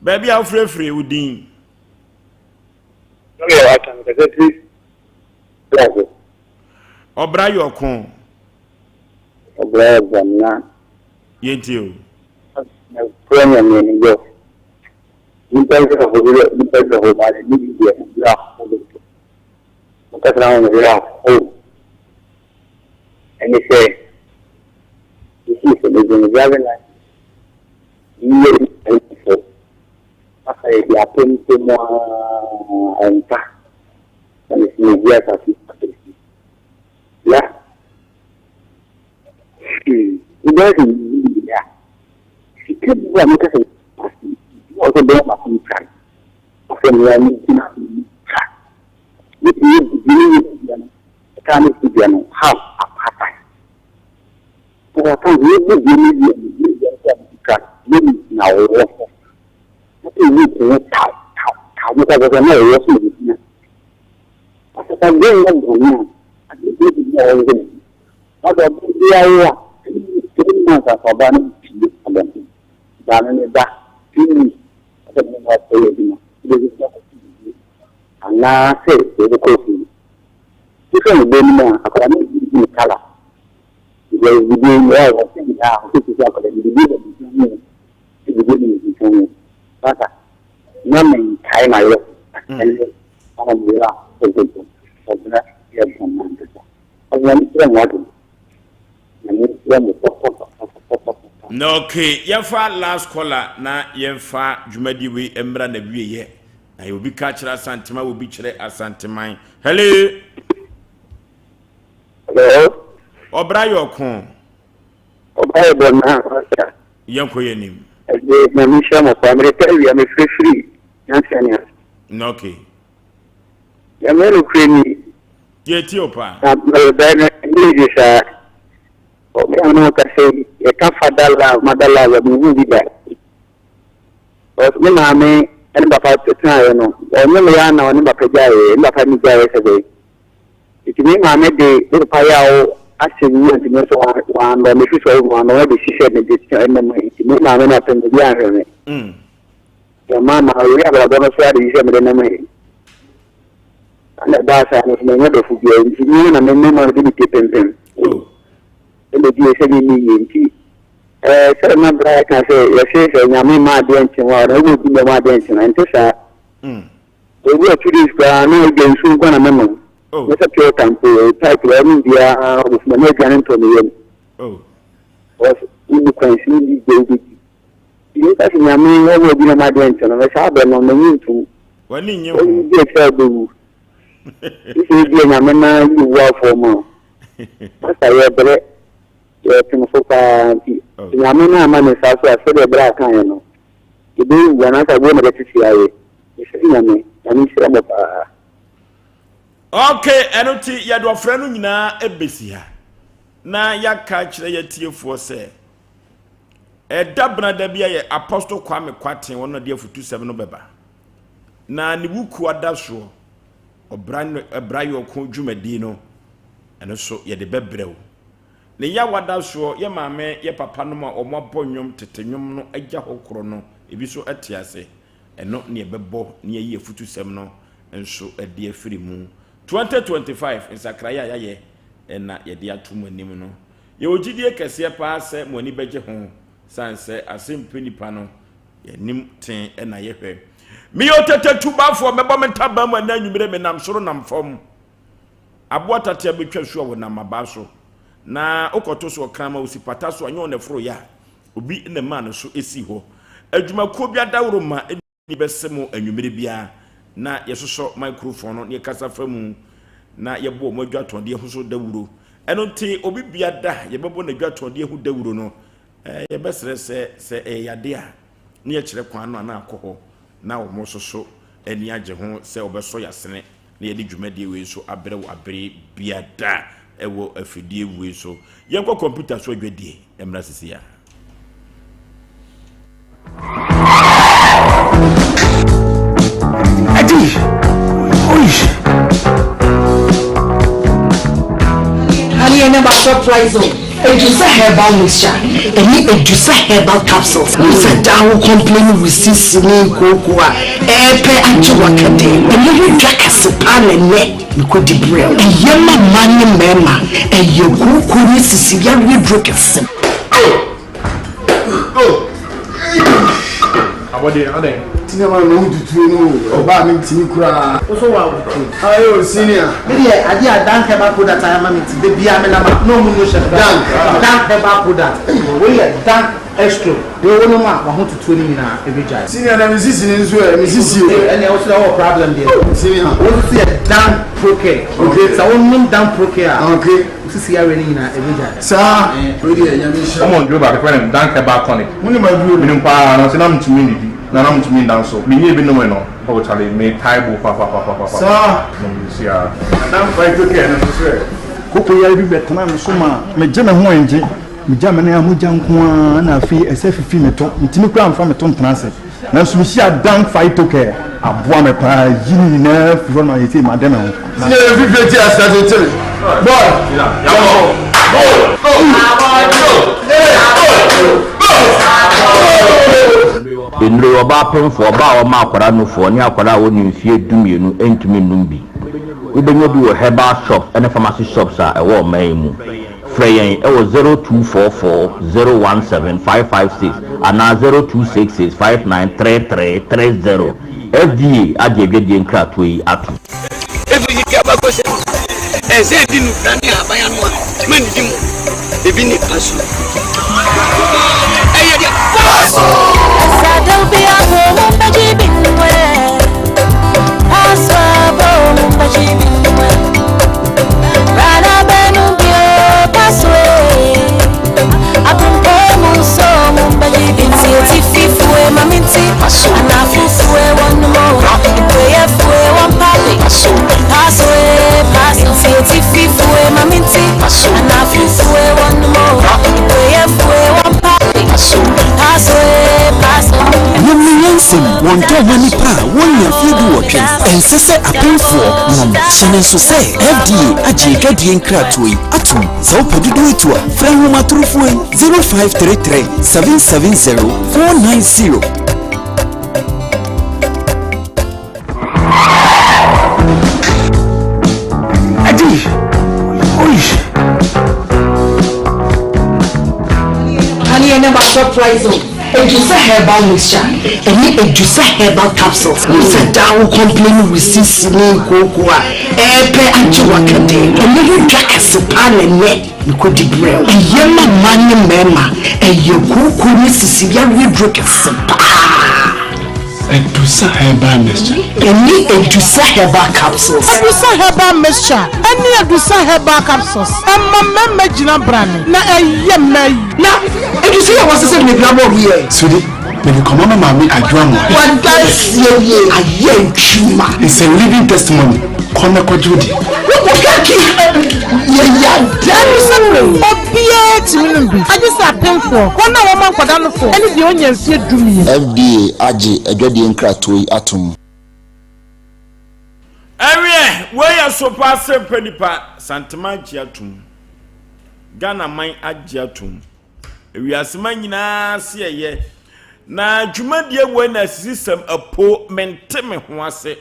Baby afrefre udi. No, I can get it. Obra yokon. Obra bona. Yentio. Premier Minister, in terms of the body, because now we are home. And they say, this is the driving line. After they are paying to more and it's media as yeah. It doesn't. Also, don't have to try. Often, we are making a try. If you can't see them half a part. So, I can't really believe you now. What you need to know how because I know what's in it. But I'm going on, I didn't know anything. Other than the area, 3 months of banning. That ini ada yang anak saya itu kopi. Kita ni benda apa ni kalah. we do well, I think now, this is what we but nothing time I look and we are no, okay, Yafa last caller, na Yafa Jumadi we embra na ye. I will be catcher Santima will be chere Asantimine. Hello. Hello. Obra your con. Obra, young Koyanim. My mission of family, I am free. No, okay. I'm very creamy. Yetiopa. I know what I say. A Kafadala, Madala, will be back. But when I may end up at the time, or Miliana, or Nipajay, and Napani today. It means I made the little Payao asking you to know one, or if you saw one, or she said this time, it means I went up in the Yarn. Your mamma, we have a bonus Friday, you said, and the boss was my mother for you, and you and I remember to be keeping. The DSA so my brother can say, yes, I'm in my dancing, or I will be my dancing, and this we were to this no against who gonna remember. What's a pure temple, type of India with my American to me. Was in the country, baby. You got me, I mean, I will be my dancing, and I saw them on the moon too. When you get trouble, this is the man you work for more. What's I read? Yamina man is also a federal black kind. You do when I go to the CIA. Okay, enoti ya do frenu nyina ebesia. Na ya ka kire ya tiefo se. Dabna da bia ye apostle Kwame Kwaten wono de afutu 7 no beba. Na ne wuku adaso Obra yo ko dwumadi no. Eno so ye de bebrew. Ne ya wada so ye maame ye papa no ma omabɔ nwom tetenwom no agya hokoro no ebi so atiase eno ne bebɔ ne yi afutusɛm no enso ade afiri mu 2025 insakraya yaye na ye de atom anim no ye ogidie kese pa sɛ mo ani begye ho sanse Asem Mpe Nipa no ye nim ten na ye hwɛ mi yo tetetu bafo mebɔ mentaba mu na nwumire me nam soro nam fam aboatata betwa so wo nam abaso na okoto so krama osipata so anyo ne foro ya obi ne ma no so esi ho adwumako bia dawro ma ni besemo anwumire bia na yesoso microphone no ne kasa famu na yebo mo adwatonde ho so dawuro eno nti obi bia da yebebo na adwatonde ho dawuro no yebesere se yade a ne ye kire kwan no na akọ na wo mo so ani agye ho se obeso yasene na yedi dwumade we so abere wo abere bia da ewo afidie we so yenko computer so adwadie emra sisi ya adi oish ali ene ba surprise Ejusa herbal mixture, any Ejusa herbal capsules. We said down complaining with Sicily, Cocoa, Epe and Chuakade, and you drink a sipan and net, you could debrill. A yama money mema, and you could Sicilia, we drink a sim. What are they? Never know to train about me to cry. Also, I senior. I did dank about that I am the Biamela, no motion. Dank about that. We are dank extra. They will know I want to train in every child. Senior, I'm resisting Mrs. And also our problem there. Senior, what is it? Dank procare. Okay, so I want dank procare. Okay. See every child. Sir, come on, do about the friend, dank about tonic. When my view, minimum power, and I am to me. Nana mtu mimi danso binye bi no no o chale me taibo papa sa no see a dan fight okay na so koko ya bi betana no so ma me je me ho enje me ja me na amugya nko na afi esefifi me to ntimi kura amfa me to ntanase na so me sia dan fight okay aboa me pa yini na fi na yeti ma de me ho ne fi feti asate tele boy ya Ndro oba pemfo oba o ma akwara no fo ni akwara wo ni mfie dumienu entumi numbi ubenyo bi wo herbal shop and pharmacy shops a ewo man mu Freyen, 0244-017-556 and 0266-593330. FDA Adiagye Nkratwe Atu. If you care about question, and say didn't Franny Abayanwa, many dim, if you need passion. One time when one year feed watching and Sese Apple Shannon so say FDA Adiagye Nkratwe Atu so podudu itu friend woman through 0533 770 490. Surprise Ejusa herbal mixture and Ejusa herbal capsules. Who said down complaining with Sicily cocoa? Epe antiwakade. And you track a sepan and net. You could degrade. A yellow money mema. And you could Sicilian redrook a sepa. Ejusa herbal mixture. Any Ejusa herbal capsules. Ejusa herbal mixture. Any Ejusa herbal capsules. And my member brand. Na a yemay. Now, and you see, I was saying, we grab over here. Sweetie, when you come on, mommy, I drum. What does a year chima? It's a living testimony. Come on, Judy. I just attend for one woman for down for any the onions here do me. FDA Adiagye Nkratwe Atum. Where you so pass Asem Nipa Santama Jiatum. Ghana mine Ajiatum. We are Simana see na dwumadie we na system apo menteme ho ase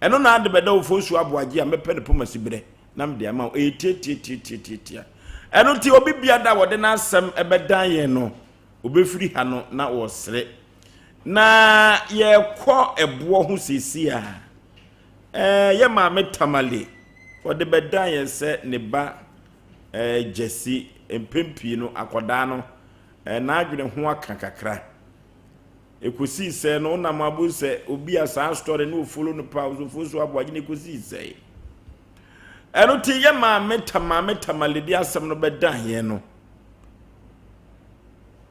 eno na ade beda Osei Aboagye amepe ne pomasi bere na mde ama etietietietitia eno ti obi bia da wode na asem ebedan ye no obefiri ha no na wo sere na ye kɔ ebo ho sisi a ye ma metamale wode bedan ye se ne ba Jesse empempi no akoda no na adwene ho aka kakra ekosi se no na mabu se obi asa story no follow no pa Osei Aboagye ne ekosi se eno ti ye ma metamale di asem no bedan ye no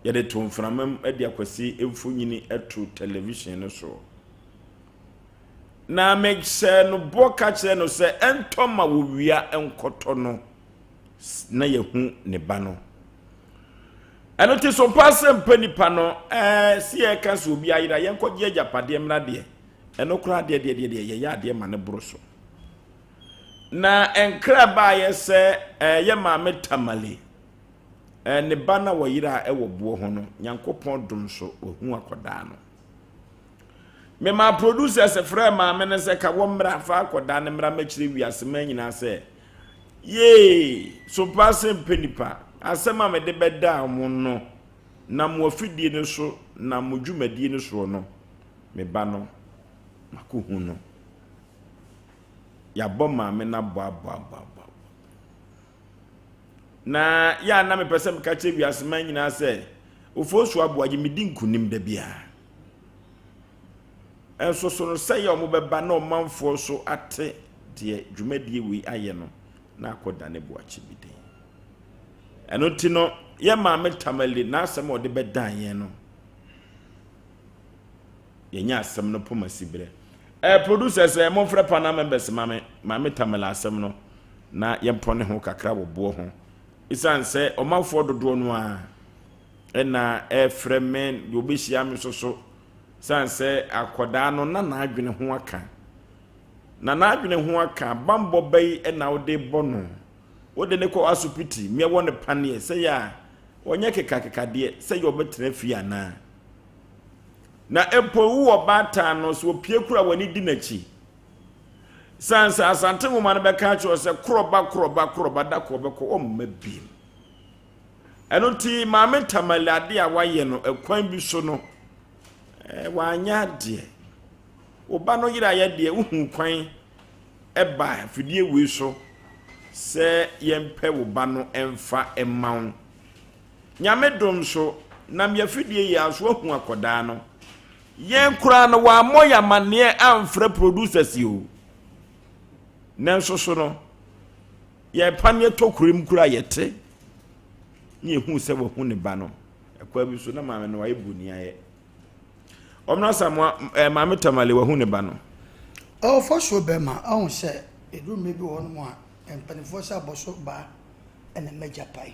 ye de to mframam ade akwasi emfonyini eto television no so na make se no boka kire no se entoma wo wia enkoto no na yehu ne ba no eno ti so Asem Mpe Nipa no si e ka so obi ayira yenkogye agapade mrade eno kura de ye ya de ma ne broso na enkra ba ye se ye ma metamale ne ba na wayira e wo bo ho no Nyankopon dum so ohu akoda no me ma producer se frɛ ma me ne se ka wo mra fa akoda ne mra machiri wiase manyina se ye so Asem Mpe Nipa asema me de beda mo no na mo afidie ne so na mo dwumadie ne so no me ba no makohu no ya boma me na bo na ya na me pese me ka che wiase man nyina se Osei Aboagye me di nkunim da bia enso so no se ya mo beba na o manfo so ate de dwumadie wi aye no na akoda ne bo achi bide eno ti no ye ma metamale na asem ode bedan ye no ye nya asem no pomasi bere producers mo frɛ pana members ma metamale asem no na ye mpone ho kakra bobo ho isan se omafo dodo no a na frɛ men yo behia me so san se akoda no na adwene ho aka na adwene ho aka bambo bai na ode bono wode ne ko asupiti me won pane se ya onye keka de se yo betre fi ana na empo wo bata no so pie kura wani di nachi sansa asante mo man be ka cho se kroba da ko be ko o mabim enoti maame tamalade a waye no ekwan bi so no wanya de oba no yira ye de uhu kwan eba fidie we so se yempe oba no emfa emaun nyame dom so nam ya fidie ya so hu akoda no yen kura no wa moya mane amfra producers yo nanso so no ye panye tokurim kura yete ni hu se wo hu ne ba no ekwa bi so na maame no wa ibuni aye omna samwa maame tamale wa hu ne ba no oh for sure be ma on say edu me bi won mo a empanifo sa boso ba ena meja pai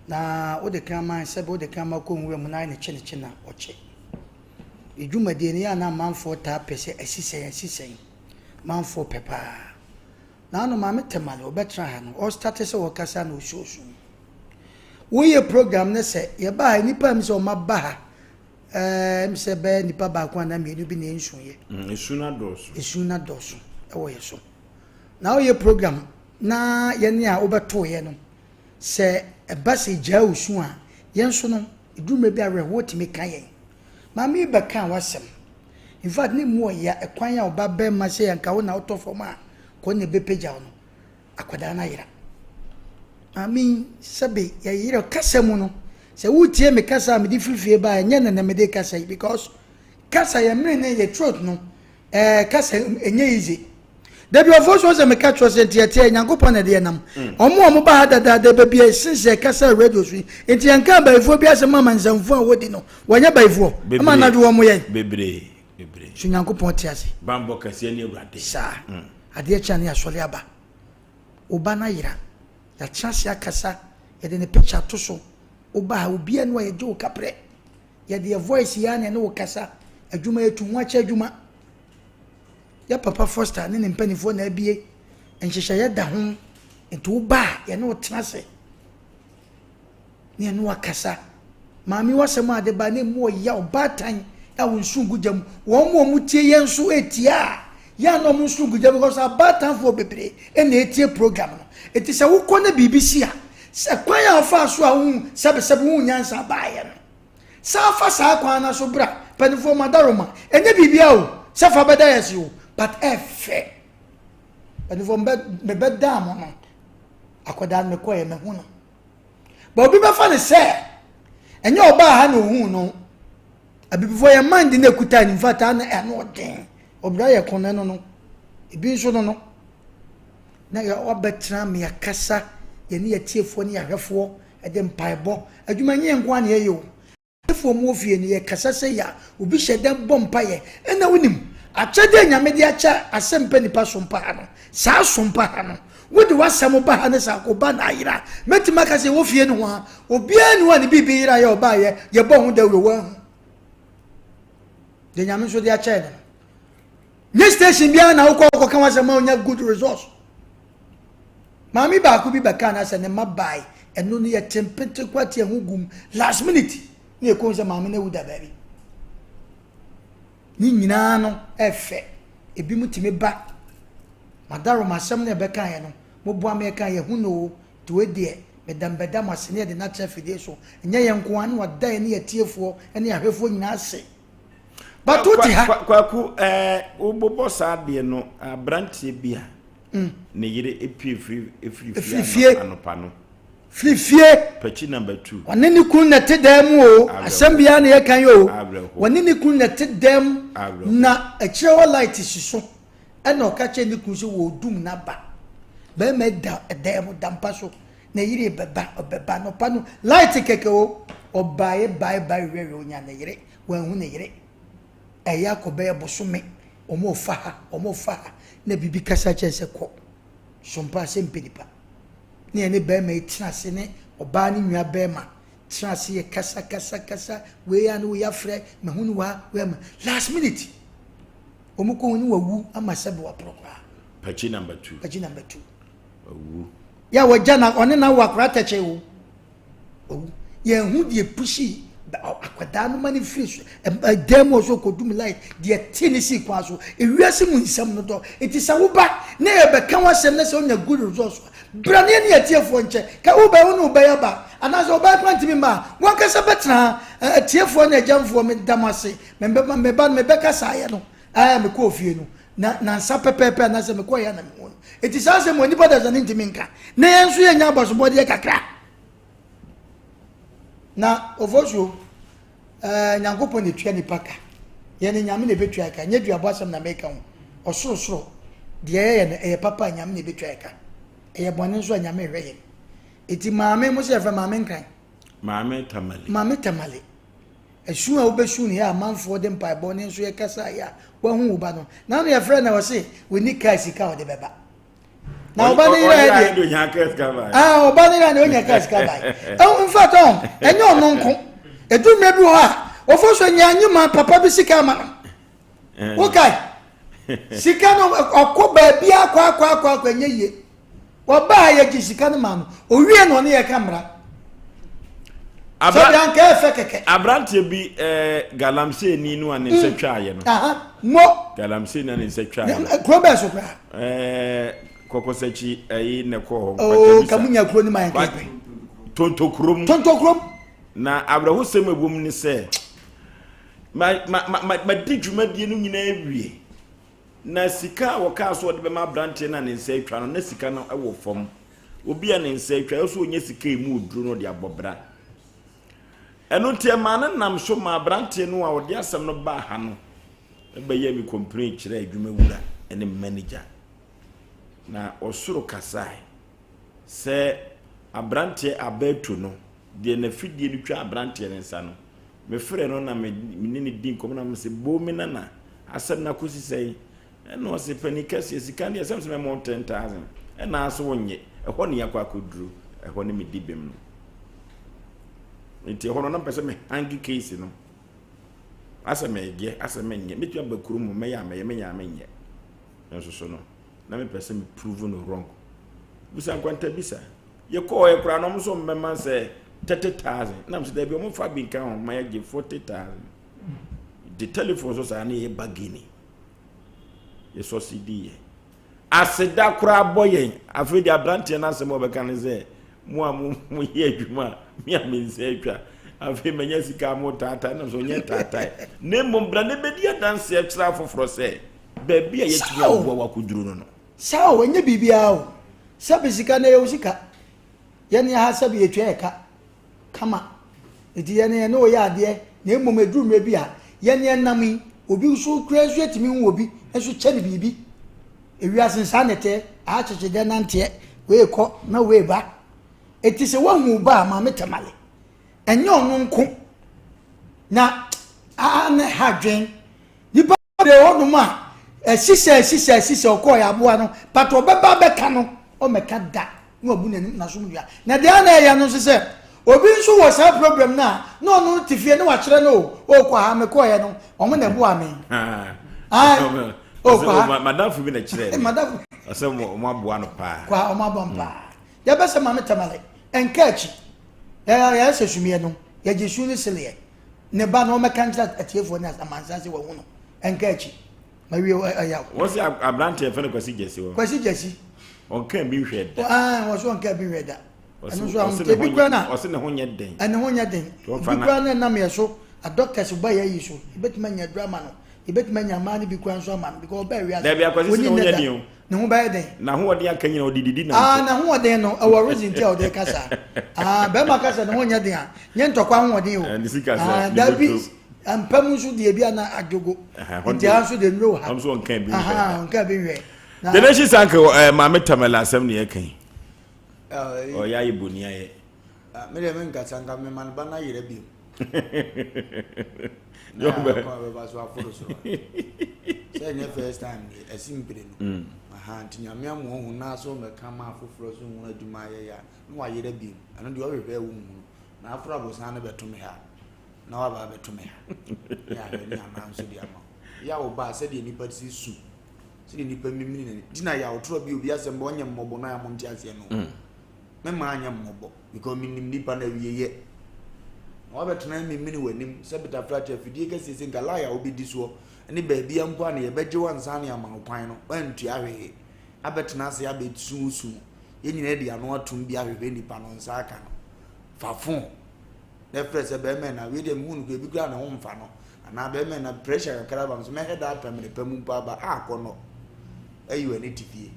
na o de kama se bo de kama ko nwe mu na ne chene na oche edwumade ne ya na manfo ta pese asisen manfo pepa na no maame tamale obetra ha no o start se wo kasa na oshosu wo ye program ne se ye ba nipa mi se o ma ba ha mse be nipa ba kwa na mienu bi ne nsuye esuna doso ewo ye so na o ye program na ye ne a obeto ye no se eba se ja osu a ye nso no edwuma bi awe wo timi kan ye mami be kan wasem in fact ni mu ya ekwan ya oba be ma se yanka wo na otofo ma ko ne be peja no akwada na yira ami sabe ya yira kasemu no se wutie me kasa me di frifie ba nya na me de kasa because kasa ya me ne ye truth no kasa enye easy debi of so se me ka trust enti nyankopon na de nam omo ba dada de be bia since kasa radio so enti yanka ba ifo bia se mama nsamfo a wodi no wonya ba ifo ama na do omo ye bebre so nyankopon ti ase bambo kase ni urade sa ade cha ne asole aba oba na yira ya chance akasa ye de ne picture to so oba obi anu ye jo kapre ye de voice ya ne no kasa adwuma etu ho acha adwuma ya papa foster ne mpanifo na abie enhyehyɛ ya da ho etu oba ye no tenase ne no akasa maami wasɛm ade ba ne mo ya obatan ya wonsungu jam wo mo tie ye nso etia ya no mo nsungu jam because abatan fo bebre e na etie program no eti sɛ wo kɔ na BBC a se kwan ya fa so a hu sebe hu nyansa baaye no sa fa sa kwan na so bra panifo madaroma enye bibia o se fa beda yes o but efe panifo me beda mo no akoda me koye me hu no ba obi be fa ne se enye oba ha na hu no abibifo ye mind na ekuta ni fata na e no den obra ye kono no ebi so no na ya obetra me akasa ye ne yetiefo ne yahwefo ede mpaebo adwuma nye nko na ye o efo mo fie ne ye kasa se ya obi hyeden bompa ye ena wonim achede nyame de acha Asem Mpe Nipa Sompa ha no sa Sompa ha no wodi wasam ba ha ne sa ko ba na yira metima ka se wo fie ne ho a obi anu ani bibi yira ye oba ye bo hu da wewa de nyame so de acha ne ne station bia na wo ko kan wasam onya good resource mami ba ku bi baka na se ne mabai eno ne ye tempete kwati ehugum last minute ne ko se mami na wuda baby ni nyina no efe ebi mutime ba madaro masem ne beka ye no mo bo ameka ye hu no to edie medambeda masene de na trafide so nya ye nko an wada ne ye tiefo ne ahwefo nyina ase batuti ha kwaku obobo sa de no abrantie bia ne yire efrifie anopa no frifie pachi number 2 wani ni kun na tedem o asembia na ye kan yo wani ni kun na tedem na echewa light siso ena okache ni kun so wo dum na ba be me da dem dampa so na yire beba no pa no light keke o obaye bye we onya na yire wan hu na yire eya ko be bosome omo fa na bibi kasa chense ko Sompa Asem Mpe Nipa ne be ma itinase ne oba ne nwa be ma tinase ye kasa we ya no ya frɛ me hunu wa we ma last minute omuko ni wawu ama sebe wa prokra pachi number 2 wawu ya wajana one na wa kra tache wo wawu ye hu die pushi akwadaa no mani free demo so kodum light de tinisi kwa so ewiase mu nsam no do enti sa wo ba na ye be kan wasem na se onya good results brane ne atiefo nche ka wo ba wo no ba ya ba anaso wo ba plant mi ma won ka se betra atiefo na jamfo me damase me ba me be ka sa ye no me ko ofie no na nsa pepepe na se me ko ya na me won enti sa se mo ni boda za ntimi nka na yenso ye nya aboso de kakra na Oforisuo nyankopon ne tua nipa ka ye ne nyame ne betua ka nya duabo asem na meka ho osoro de ye papa nyame ne betua ka ye bone so nyame hweye eti maame mo se fa maame nkran maame tamale esu a obesu ne ya manfo de mpa bone nso ye kasa ya wa hu uba no na no ye friend na wo se we ni ka sika o de beba na oba ne ira de oba ne ira ne onya ka sika bai in fact enye ono nko edu mebi ho a Oforisuo nyanyuma papa bi sika ma no okay sika no okoba bia kwa nyeye oba ya ji sika no ma no owie no ne ye kamera abran ka efe keke abrantie bi galamse ni no ane setwa aye no mo galamse na ne setwa aye krobe so kwa kokosachi ayi ne ko ho kamunya kro ni man kepe tontokrom na abraho sem ebom ni se ma dijuma die no nyina ewie na sika woka so de be ma branche na ne nsa atwa no na sika no ewo fom obi a ne nsa atwa so onye sika emu duro no de abobra eno tie ma na nam so ma branche no a ode asem no ba ha no be ye mi complain kire adwuma wura ene manager na osoro kasai se abranche abetu no de na fidie ni twa abranche ne nsa no me frɛ no na me ni din kom na me se bo me na asem na kosi sei eno se panikasi sika ne asem se me mo 10,000 ena aso wonye ɛhɔ ne yakwa koduru ɛhɔ ne me dibem no nti ɛhɔ no na pese me hangi case no asem ege asem nye me twa bakuru mu me ya me nye nso so no na me pese me prove no wrong bisa kwanta bisa ye ko e kura no so mmema se 30,000 na mse da bi o mo fa bi kan ho ma ye 40,000 the telephone so sa na ye bagini ye so cd aseda kura boyen afedi abrante na se mo be kan ze mo ye adwuma mi a me nse atwa afi menya sika mo tata na so nye tata ne mo bra ne be dia dance e kira foforo se be bia ye tumi awo wa kuduru no sa o nye bibia o sabi sika na ye sika ye ne ha sabi etwa eka kama eti ye ne no ya ade na emom eduru me bia ye ne nam obi so kura so etimi hu obi enso che ne bibi ewi asensa nete a cheche de nante we ko na we ba eti se wa hu ba ma metamale enye onu nko na ne hadwen nipa de onu ma sise okoya aboa no pato beba beka no o meka da no abu na so nua na de ana ya no se obi nso wo sa problem na no no tifie ne wa kire no o kwa ha me koya no o mo na bu ame o kwa madam fu bi na kire madam asem mo aboa no pa kwa o mo abompa ya be se ma metamale enkachi ya se sumie no ya jesu ni sele ne ba no meka ntra atiefo na amansa se wo hu no enkachi mawie aya what's abrante e fene kwasi jesi wo kwasi jesi on kan bi hweda wo so on kan bi hweda anu so am te bi kwa na o se ne ho nye den ane ho nye den bi kwa na na me so a doctors ba ya yi so ibetuma nya drama no ibetuma nya ma ni bi kwa so ma because ba wi da bi akwasi ne ho nye den o ne ho ba den na ho odi akanyina odididi na na ho den no our reason tell de kasa ba ma kasa ne ho nye den a nye ntokwa ho den o ni sikasa da bi ampam so de bia na agogo nti aso de no ha am so on kan bi on kan bi we the nation sank ma metamela asem ne yakan o ya ibunia ye me de men katanga me man bana yire bi yo be ba so aforo so say ne first time Asem Mpe no ntinya me amu na so me kama afoforo so hu aduma ye ya no wa yire bi ano de o hwehwe wu mu na aforo abosan ne beto me ha na wa ba beto me ha ya ni ama so di ama ya wo ba se de nipa ti su se de nipa mimini ne dina ya otro bi obi asem bo onye mmobo na ya mo nti ase no me ma anya mmobo because minim nipa na wiye wa betena mimi wanim se beta frata fidie kesi se ngala ya obedi so ne baabi ampo na ye beje wansa ne amanokwan no wantu ahwe abetena se abetusu ye nyina de ano atum bi ahwe nipa no nsa aka no fafon na frese be me na we de munu ko bi kura na ho mfa no ana be me na pressure kakra ba so me head up me de pamu pa ba akono ayi wani tifie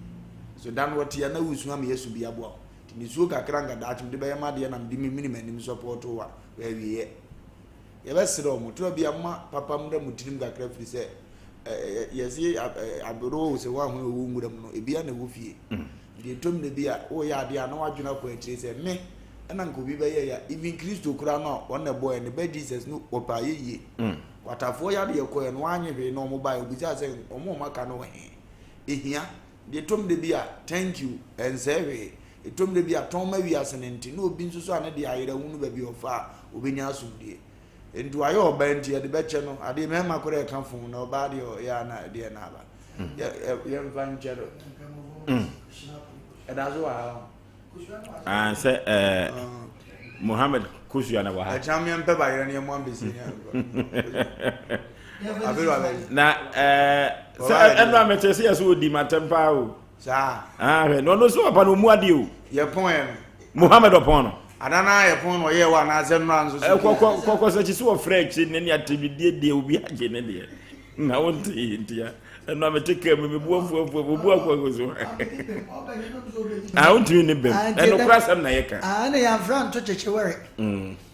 so dan what ya na wusu am yesu bi abo ni zuo kakra nga daachim de be ma de na mdi mini manim support wa we ye be sere o moto bi amma papa mda mutinim kakra firi se yesi abro se wa ho wo nguram no ebia na wo fie de tom ne bia o ya de na wadwuna ko atire se me na nko bi be ya even Kristo kura no on na boy ne be Jesus no opa ye watafo ya de ko no anyewe no mo ba obi ja se omo maka no he ehia de tom de bia thank you and say etom de bia ton ma wi asenenti no obi nsusu ane de ayira hunu ba bi ofa obenya asumdie endu ayo oba enti de beche no ade me ma kore ka fun na oba de ya na de na ba ya mfan chero edazo wa se Muhammad Kusu na wa ha champion pe ba yira ne mo ambesi na se eno ametese yeso odi matempa o sa no so apa no mu ade o ye pon Muhammad opon no adana ye pon no ye wa na se no anso ko se chi so French ne ne atibidie de obi age ne de na wonti ntia eno ameteke me buafu bu akwa so wonti ne bem eno krasam na ye ka na ya fran to chechewere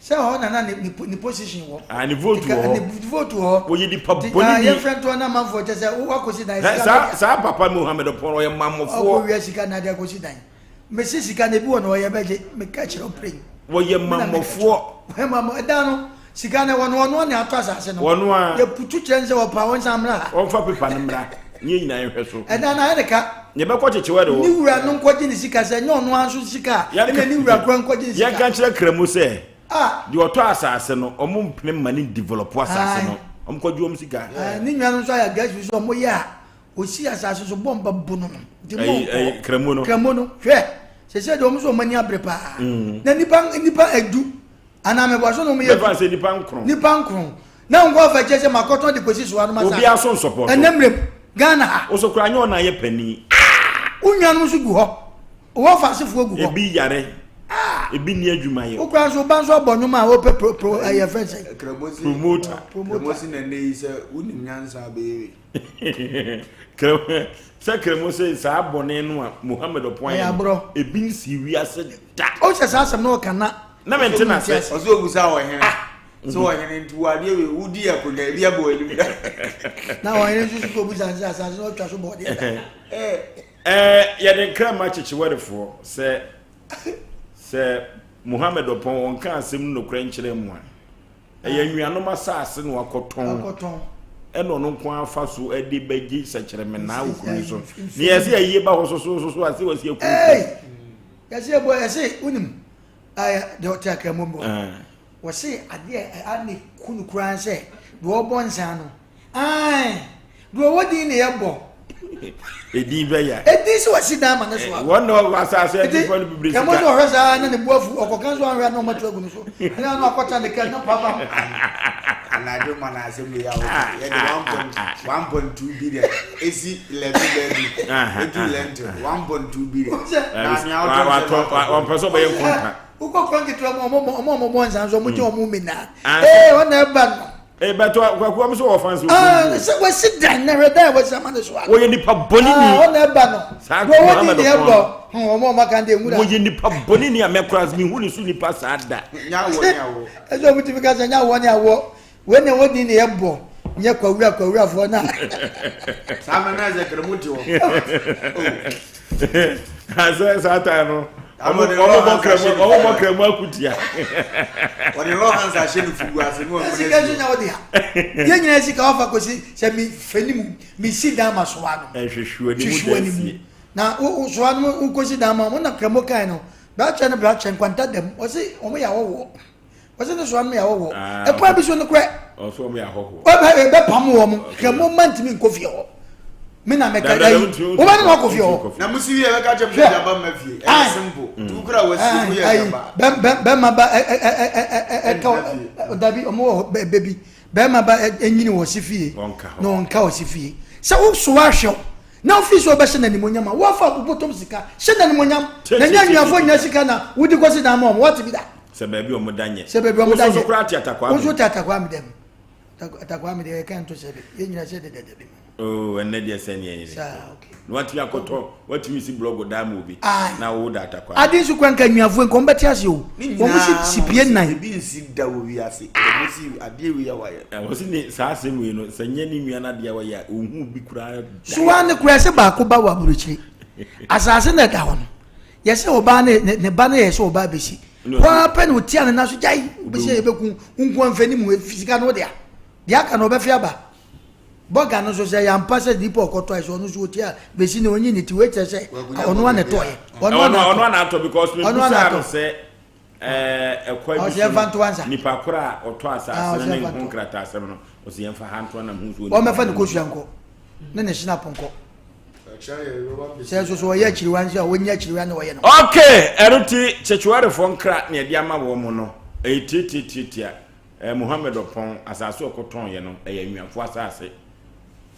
se ho na ni position wo ni vote ho wo ye di paboni ni ya fran to na manfo je se wo akosi dan sa papa Muhammad opon o ye mamofo o wi sika na de akosi dan me sika na bi wo no ye beje me ka chiro pray wo ye mamofo he mamo edano sika na wono ne ato asase no wono a ye putu chenze wo pa won samra won fa pepa ne mra nye nyina ye hweso edana ye ka ye be ko chechewe de wo ni wura no nkoje ni sika se nye onu anso sika e ni wura kro nkoje ni sika ye kan kire kremu se di oto asase no omo mpene mani develop asase no omo ko juom sika ni nwa no so ya gas so omo ya osi asase so bomba bunu di mo kremu no hwe se de omo so mani abrepa na nipa edu ana me bo so no mo ye ba se nipa nkron na ngo fa je se makoton de kosi so anu masa obi aso support enemrem Ghana o so kura nyo na ye pani unya no so gu ho wo fa sefo gu ho ebi yare ebi ni adwuma ye o kura so ban so obonwuma wo pe pro aye friends promotion na nei se unim nyansa be se kremosi sa abone no a Muhammad opon ebi nsi wi ase da o se sa asem no kana na mentena se o so ogusa wo hene so wo hene ntu ade we udi akoga bia bo alim na wo hene so ko busa sa no twa so bo de ya de krama chichiwerefo se Muhammad opon won kan asem no kra nkyere mu a ya nnuano masase no akoton eno no nko afa so ade bagi sekere me na okuru so ni yesi ayi ba ho so ase wasi ekuru yesi ebo yesi unim aya de hotel kramombo wasi ade ani kunu kran se do obonsa no do wodi ne yebo edi beya edi so wasi da ma na so won no asase edi fo no bibiri kamo no hwesa na ne buafu okokan so anhwa no matu agu no so na no akota ne kan na papa na do mana asem ya wo ye 1.2 billion esi 11 billion eti lent 1.2 billion na mi auto wa person be konta uko kwangi tu mo bonza so mo je o mu mina wona eba no beto kwaku am so offense se we sit down na reda we sama no so wo ye nipa boni ni wona eba no do wodi ni ebo mo maka nde ngura wo ye nipa boni ni amekras mi hu ni su nipa sada nyawo ezo mutifika sa nyawo ni awo we ne wodi ni ebo nye kwawura fo na sama na ze kremuti wo asa sata no omo kremu akutia woni lo hansa she ni fugu ase no mo sika ju nyawo dia ye nyina sika ofa kosi se mi fenimu mi sida masoa no hwehwe ni mu na o soa no kosi da ma mo na kremu kai no ba chen kwanta dem o si omo ya wo wase no soa no ya wo e pa bi so no kre o so omo ya ho o be pam wo mo kremu manti mi nkofie ho me na me ka dai o ba no akofie ho na musi wi e be ka chem ja ba ma fie e simple tu kura wasi ku ye ba be ma ba dabi omo baby bema ba enyini wo sifie no nka wo sifie se wo so ahwe na office obese na nimonyam wo fa bobotom sika she na nimonyam na nya nnuafo nya sika na wudi kosi na mom what be that se baby omodanye so kura ti atakwa wo so ti atakwa mi dem atakwa mi dem kan to se be enyina se de oh and dey say ni okay what you akoto what you see blog da mo bi na wo da atakwa adin su kwanka nnuafo nko mbeti ase o wo si sipie nan bi nsi da wo wi ase wo si ade wi ya wa ya wo si ni sa asem wi no sanye ni nua na de wa ya ohu bi kura so wan kura se ba ko ba wa buruchi asase na da hono yese oba ne ba na yese oba besi wa pen utia na so jai besi ebeku nko amfani mu fisika no dia aka no be fia ba boga no so se ya mpase dipo okoto eso no so tia besi ne onyi ni ti we chese ono wa ne toye ono na ato because me no say ekwa bi nipa kora oto asase na ne konkrata asem no o se yemfa hanto na hu so o mefa ne kosu anko ne shina ponko se so ye chiri wanzi a wonya chiri wan wo ye no okay eruti chechuare fonkra ne dia ma wo mu no etititia Muhammad opon asase okoton ye no eyanwafo asase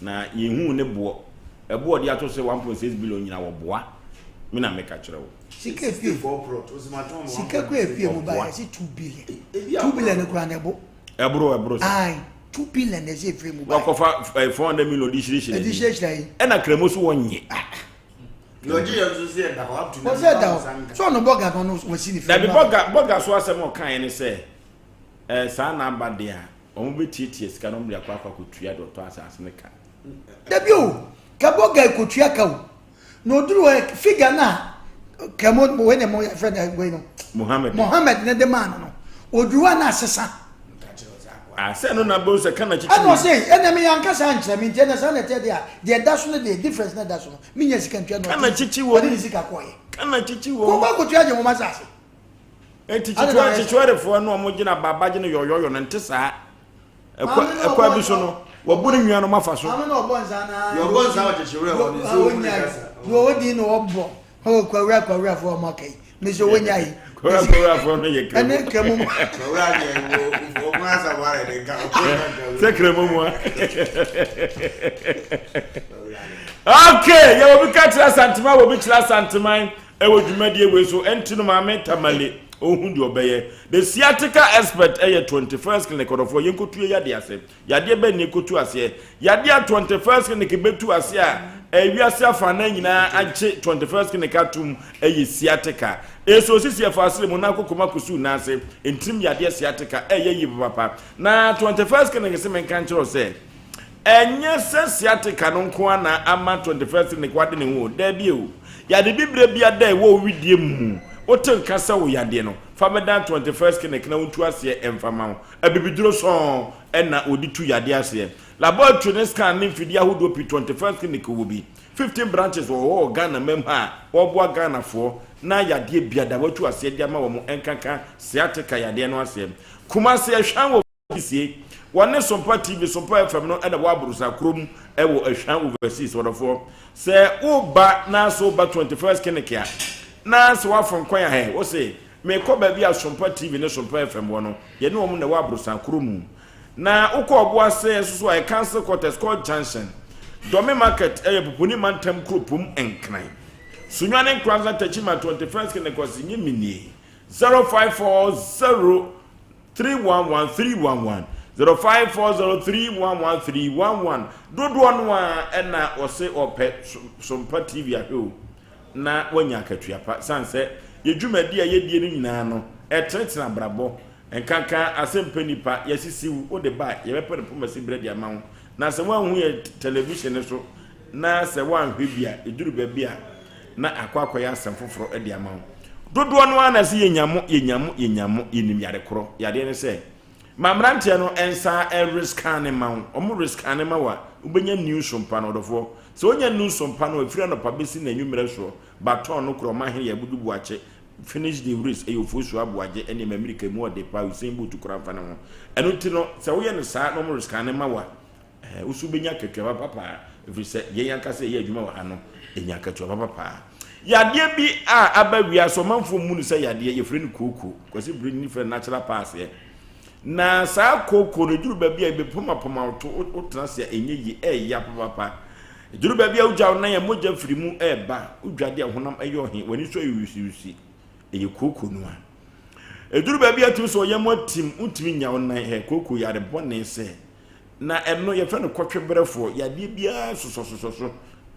na yehu ne bo ebo odi ato se 1.6 billion nyina wo boa me na meka kire wo sika fie 4 prot osimaton sika ko efie mo ba ya si 2 billion 2 billion ko na ebo ebro ai 2 billion na je free mo ba ko fa 400 million di shiri e na kremo so wonye loji yanzu se da up to so no boga no wo si ni da bi boga so asem o kan ne se sa na aba de a omo betietie sika no mri akwa ko tuya do to asase ne ka dabio kaboga ikotua ka wo no duru figure na kamo wene mo ya friend we no Muhammad ne de man no oduwa na asesa ase no na bo se kana chichi ano say ene me yanka sa nkyere me ntia na sa na te dia de daso no de difference na daso no me nya sika ntua no kana chichi wo ni sika koye kana chichi wo ko ba ko tua je mo masase enti chichi fo no mo gina baba gina yoyoyo na ntesa ekwa bi so no waburi nwa no mafa so ama no bonza na yo bonza wa chechire ho ni so woni kasa yo di no obo ho kwawra fo mo kai me so wonya yi kwawra fo no ye kremo ene kremo kwawra ni wo masa ware de ka se kremo mo okay ya obi ka tira santima obi tira santima e wo dwumadi ewe so entino ma metamale ohun di obeye the sciatica expert 21st clinic for yenkotu yade ase yade be ne kotu ase yade 21st clinic betu ase a ewiase afana nyina agye 21st clinic atum sciatica eso sisi afasire mu na kokoma kusu na ase entim yade sciatica yi papa na 21st clinic se menka nchiro se enye se sciatica no nko na ama 21st clinic wade ne ho da bi o yade bibre bia da wo widie mu oten kasa wo yade no fameda 21st clinic na untu ase emfama ho abibiduro so na oditu yade ase laboratory scan ni fidi ahodo pi 21st clinic wo bi 15 branches wo Ghana mem ha wo boa Ghana fo na yade biada watu ase dia ma wo mo enkanka sciatica yade no ase kuma se ehwan wo bisie wone Sompa TV Sompa FM no na wo aburusa krom wo ehwan overseas wodofo se wo ba na so ba 21st clinic ya na se wa fon kwan ha wo se me ko ba bia Sompa TV ne Sompa FM wo no ye ne wo na wo aburusa krom na uko obo se so I cancel quarters called Junction Dome Market popuni mantem kropum enkran sunwane nkranza tachima 21st clinic was nyi minie 0540311311 0540311311 dodo no a na ose ope Sompa TV ahwo na wanya akatuapa sanse yedwumadi a yedie ni nyina no etretina brabo enkanka Asem Mpe Nipa yasisiwu o de ba yebepere pomasi bredi amawo na se wanhu ye television so na se wanhwe bia eduru ba bia na akwakwa ya asem foforo edi amawo dodo no na se yenyamo yenim yare koro yade ne se mamrante no ensa risk ane mawo omo risk ane mawa ubenya new Sompa no dofo se onya new Sompa no afira no pabesi na nwumere so baton no kro mahe ya budubu ache finish the race Oforisuo Aboagye ene America mu ode pa Usain Bolt kura mfana ho eno ti no se wo ye no saa no mo risk ane mawa usu benya ketwa papa every say ye yanka say ye adwuma wa no enya ketwa papa yade bi a abawia so manfo mu no say yade ye frɛ no koko kwase bring ni frɛ natural pass ye na saa koko no duru ba bia be poma to utena se enye yi ya papa duru ba bia ugya na ya moja firi mu ba udwade honam eyo he wani so yusi eye koko no a eduru ba bia tu so yemo tim untimi nya won nan he koko yare bone se na eno ye fe no kotwe berefo yade bia sosososo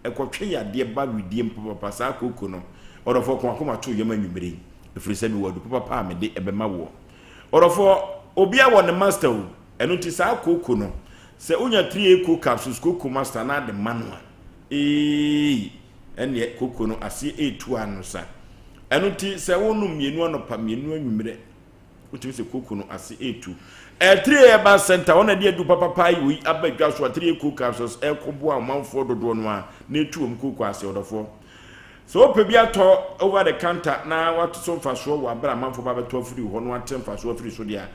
ekotwe yade ba widie papa saa koko no orofo ko akoma to yema nwumere efiri se mi wadu papa me de ebema wo orofo obia won master wo eno ti saa koko no se unya 3 eco capsules koko master na de manual ene koko no ase A2 anu sa eno ti se wonu mienu anopa mienu anwumere utimi se koko no ase A2 3 eba center wona de edu papa yi abadwa so 3 eco capsules ekobo amanfo dodo no a na etuom koko ase odofo so opebi ato over the counter na watu so faso wa bra amanfo ba beto afiri ho no atem faso afiri so dia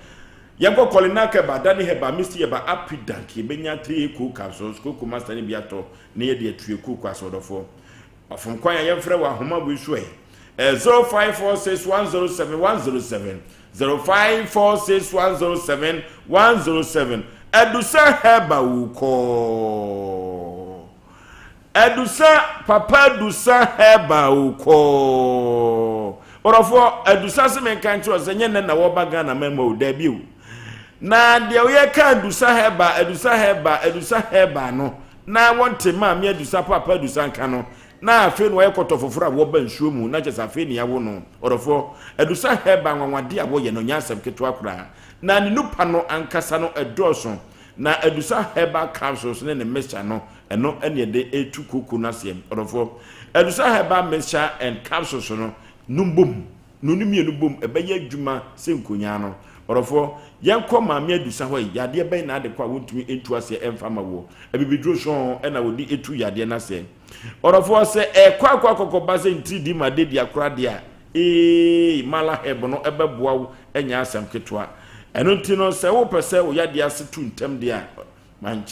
yego kolinaka ba dani heba misti heba apidank benya 3 eco capsules koko master ni biato na ye de atu eco kwasodofo afum kwan ya yemfre wa homa bu so 0546107107 0546107107 edusa heba uko edusa papa edusa heba uko orofo edusa se menkanti o senye na wo baga na memo da biu na de o ye ka edusa heba no na wonte ma me edusa papa edusa nka no na afi no ye kotofoforo a wo ba nsuo mu na chesa afi ne yawo no orofo edusa heba nwanwade a wo ye no nyasem keto akura na ne nupa no ankasa no edoso na edusa heba capsules ne mixture no eno ene de etu koko na sem orofo edusa heba mixture and capsules no numbum nunumie bom ebeye adwuma se nkonya no orofo yenko maame edusa ho yade ben na ade kwa wontumi etu ase emfama wo ebibidro so ena wodi etu yade na se orofo se kwa kokkoba se ntidi made dia kora dia mala hebo no ebeboa wo enya asem ketwa eno ntino se wo pese wo yade ase tu ntem dia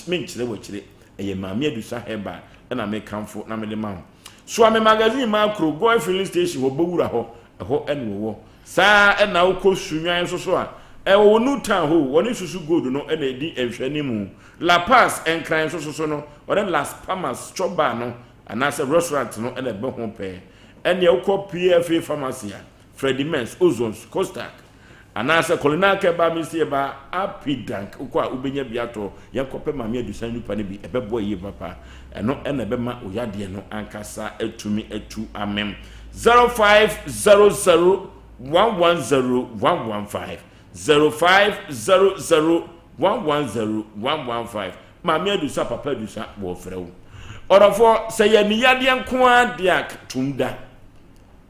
menchire wo chire eye maame edusa heba ena me kamfo na me de ma so ame magazine ma kro go filling station wo bowura ho ho eno wo saa ena wo ko sunwan so a wo nu tan ho woni susu gold no ena edi ehwani mu La Paz enkran so no ore Las Palmas choba no anase restaurant no ena be ho pe ena wo ko PFA pharmacy Freddy Mens Ozons Costac anase kolinaka ba misie ba apidank uko a ubenya biato yakope mame adusan nupa ne bi ebebo yi papa eno ena be ma oyade no ankasa etumi etu amem 0500110115 0500110115 mame adusa papa adusa bo frewo orofo se ye ni yade nko ade tumda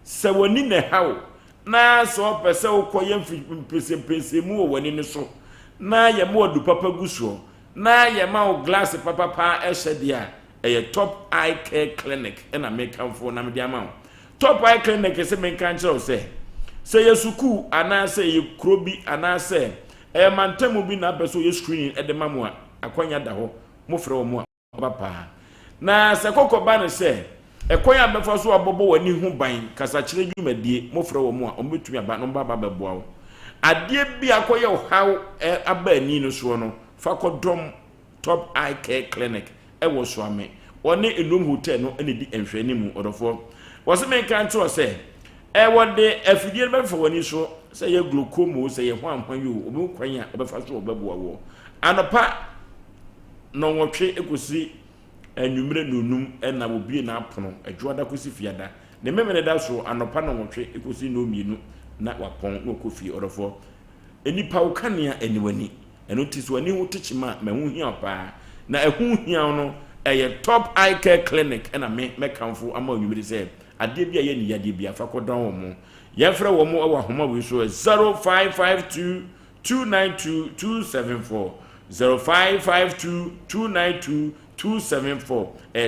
se woni ne hawo na so pese ukoye mpese mu woni ne so na ye mo du papa guso na ye ma o glass papa pa ehye dia Top Eye Care Clinic na make am for na me dia ma Top Eye Clinic se me kan kire o se yesuku ana se ye krobi ana se mantemu bi na beso ye screening de mamu a akwanya da ho mo frɛ wo mu a papa na se kokoba ne se ekoya befa so abobo wani hu ban kasa kire dwumadie mo frɛ wo mu a ombetumi aba no baba beboa wo ade bi akoye haw aba ani no so no fakodom Top Eye Care Clinic wo so ame woni enum hotel no ene di enhwani mu odofo wo se men kan to se wode afidie be fa wani so se ye glaucoma se ye hwanhwan yo obi kwan a obefa so obeboa wo anopa no wotwe ekosi enwumre nunum na obi na apono adwoada kosi fiada ne memene da so anopa no wotwe ekosi no mienu na wapon no kofi odofo enipa ukania eniwani eno tiso wani ho tichima mahu hia pa na ehu hia no Top Eye Care Clinic na me kamfo ama onwumre se ade bia ye ni yade bia fakodon wo mu ye frɛ wo mu awa homa we so 0552292274 0552292274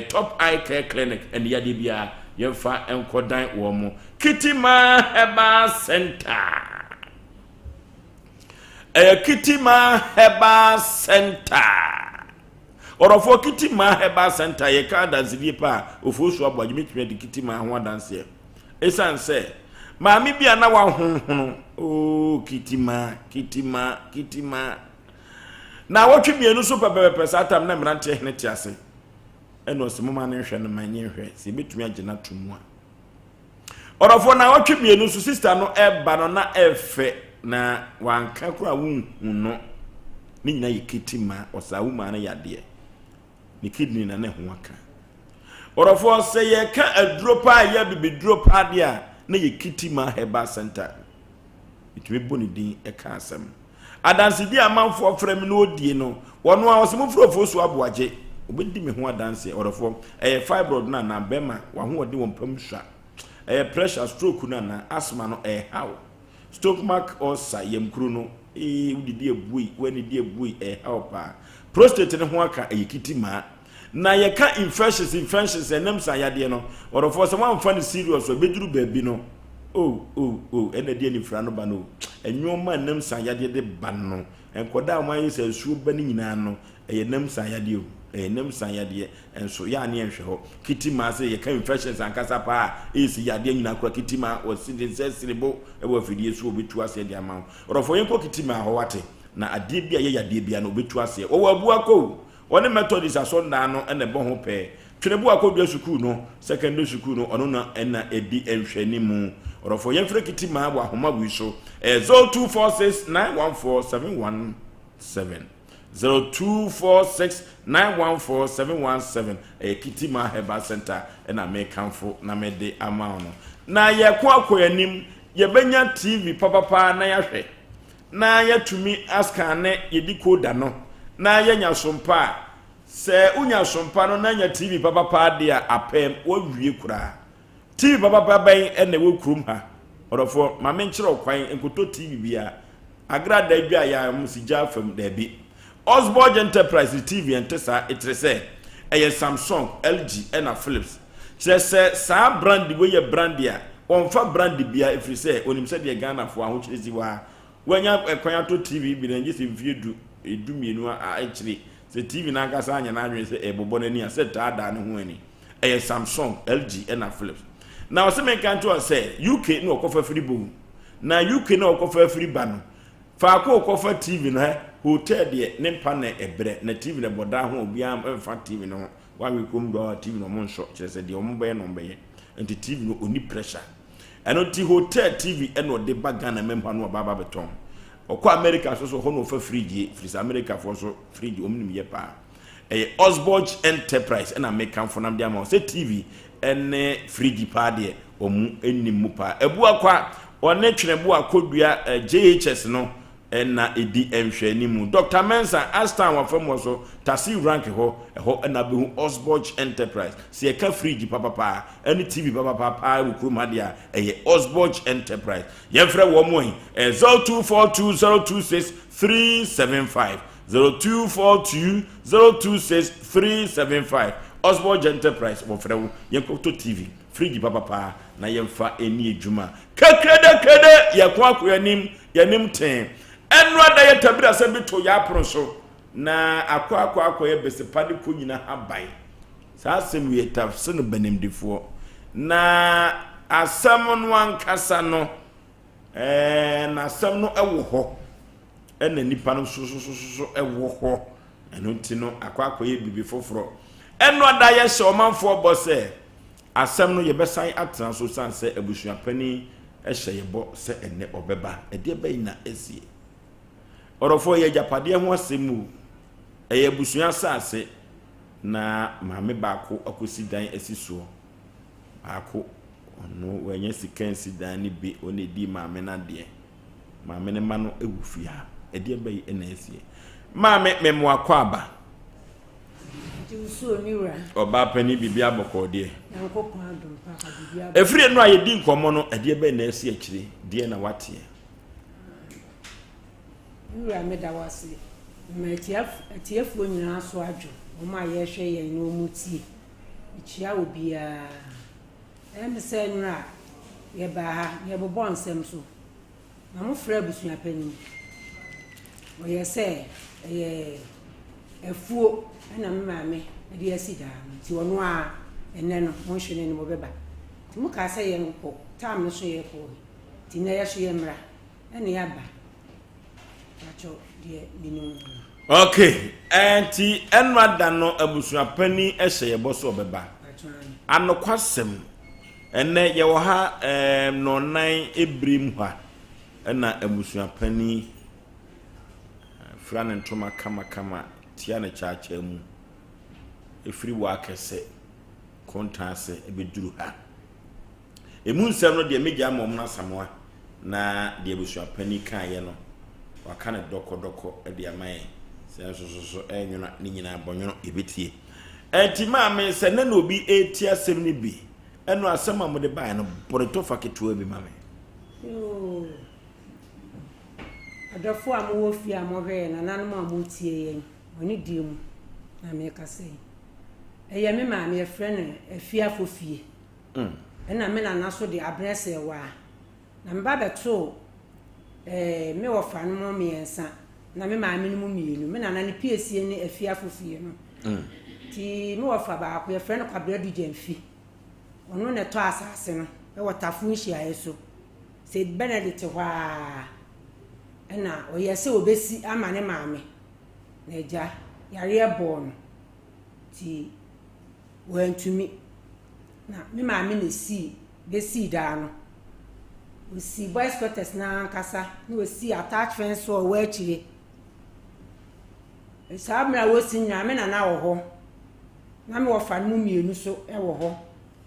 Top Eye Care Clinic and yade bia ye fa enkodan wo mu Kitima Heba Center Kitima Heba Center orofo Kitima Heba Center ye ka danzidie pa Oforisuo Aboagye metumi de Kitima ho danse esan se maami bia na wa honhono oh kitima na wotwe mienu so pepepe satam na mrante hene tiase eno se moma ne hwe no manye hwe se betumi agena tumu a orofo na wotwe mienu so sister no eba no na efe na wanka kura wunhu no ni nyina yikitima osawu ma na yade ni kidney na ne ho aka orofo se ye ka adropa ya bibidropa de a na yikitima heba center itwe boni din e ka asem adanse di amanfo frem no odie no wono a osem frofo so aboagye obedi me ho adanse orofo fibroid na bema wa ho ode won pam swa pressure stroke na asthma no how stomach ulcer yemkru no udidi ebui wani di ebui help prostate ne ho aka yikitima na ye ka infections enam sa yade no orofo so wan fa ne serious obeduru baabi no ena die ni fra no ba no enwoma nam sa yade de ba no enkoda aman se suo ba ni nyina no nam sa yade o nam sa yade enso ya ne enhwe ho kitima se ye ka infections ankasa pa esi yade nyina kura kitima o sidin siribo e wo fidie so obetu ase de aman orofo yenko kitima ho wate na ade bia ye yade bia no obetu ase wo wabu akọ woni methodist asonda no ene bo ho pe twenebu akọ school no secondary school no ono na ena edi enhwani mu orofo yemfre kitima wa homa wi so 0246914717 0246914717 kitima heba center ena me kanfo na me de amount no na ye ko akoyanim ye benya TV papa na yahwe na yatumi askane ye decoder no na yenya sompa se unya sompa no na nya TV papa de apem wawie kura TV papa ban ene wo krum ha orofo ma menkyere okwan enkoto TV bia agrada bia ya musija fam da bi Osborne Enterprise TV entesa etrese eye Samsung LG ena Philips kyerese sa brand we ye brand ya onfa brand bia efrise onim se de Ghana fo ahokyerezi wa wanya kwan to TV bi na ngi se mfie edu mienu a ekyire se TV na aka sa anya na adwen se ebobo na ni a se ta da ne ho ani eye Samsung LG ena Philips na o se men kan to say UK no okofa free bo na UK no okofa free ba no fa ko okofa TV no hotel de ne mpa na ebre na TV le boda ho obi am fa TV no wa we kom do TV no mo nso kyerese de o mo be no be enti TV no oni pressure eno ti hotel TV eno de baga na mempa no baba beton okwa America so ho no fa fridge America for so fridge omnim ye pa Osborne Enterprise ena make for nam dia ma say TV ene fridge pa de omu ennimu pa ebu akwa one twenebu akodua JHS no ena edi enhwani mu Dr. Mensa Astan wa fam so tasi rank ho ena be Osborne Enterprise se ka fridge papa ene TV papa wo kroma dia Osborne Enterprise yefre wo mo 0242026375 0242026375 Osborne Enterprise wo fre wo yenkoto TV fridge papa na yemfa eni ejuma kakrede yakwa koyanim yanim ten enwada ye tabira se bito ya pronso na akwa ye besepade ko nyina habai sa asem ye tafse no benimdifo na asam no ankasa no na asam no ewo ho ena nipa no so ewo ho eno ti no akwa ye bibi foforo enwada ye hye omanfo bose asam no ye besan atran so sanse abusua pani ehye ye bo se ene obeba ede be na esie orofo ye japade ho asemu eye busua sase na maame baako akosi dan asisuo baako ono wenye sikan sidan ni bi onedi maame na de maame ne ma no ewufia ede be na esie maame memwa kwa aba Juso niwa oba pani bibia abokode yankopon adom papa bibia efire no ayedi nkomo no ede be na esie akire de na wate niwa medawase atiafu nyina so adwo oma ye hwe ye no mutie ichia obia emse nwura ye ba ha ye bobo nsem so na mo fra busua pani o ye se efuo ana mmame ade asida ti wono a ene no mo hwene ni mo beba ti mo ka se ye nko tam no so ye ko tina ya hwe mra ene ya ba acho de binu okay enti enwada no abusuapani ehye yeboso obeba anokwasem ene ye wo ha no nan ebrim ha ena abusuapani frane ntoma kama tia na chacha mu efiri wa kese kontase ebeduru ha emu nsem no de meja amom na samoa na de abusuapani kan ye no waka ne doko e de amaye so enwona ni nyina abonwono ebetie enti maame se na obi eti asem ni bi eno asem amode bae no boreto faketo bi maame yo adafo amwo fi amore na nanom amutie yen oni diemu na me ka sei eye me maame e frene afia fofie ena me na naso de abrese wa na mba beto me wo fa no mo miensa na me maame no mu mienu me na ne piesie ne afia fofie no ti me wo fa ba ko e frene kwabra du jamfi ono ne to asase no e wo tafu nhia yeso se benedict wa ena oyese obesi ama ne maame na eja yare ebon ti wantumi na me maame ne si besi da no we see boys quarters na nkasa na we see attachments so we chire esamra we si nya me na wo ho na me wo fa no mienu so e wo ho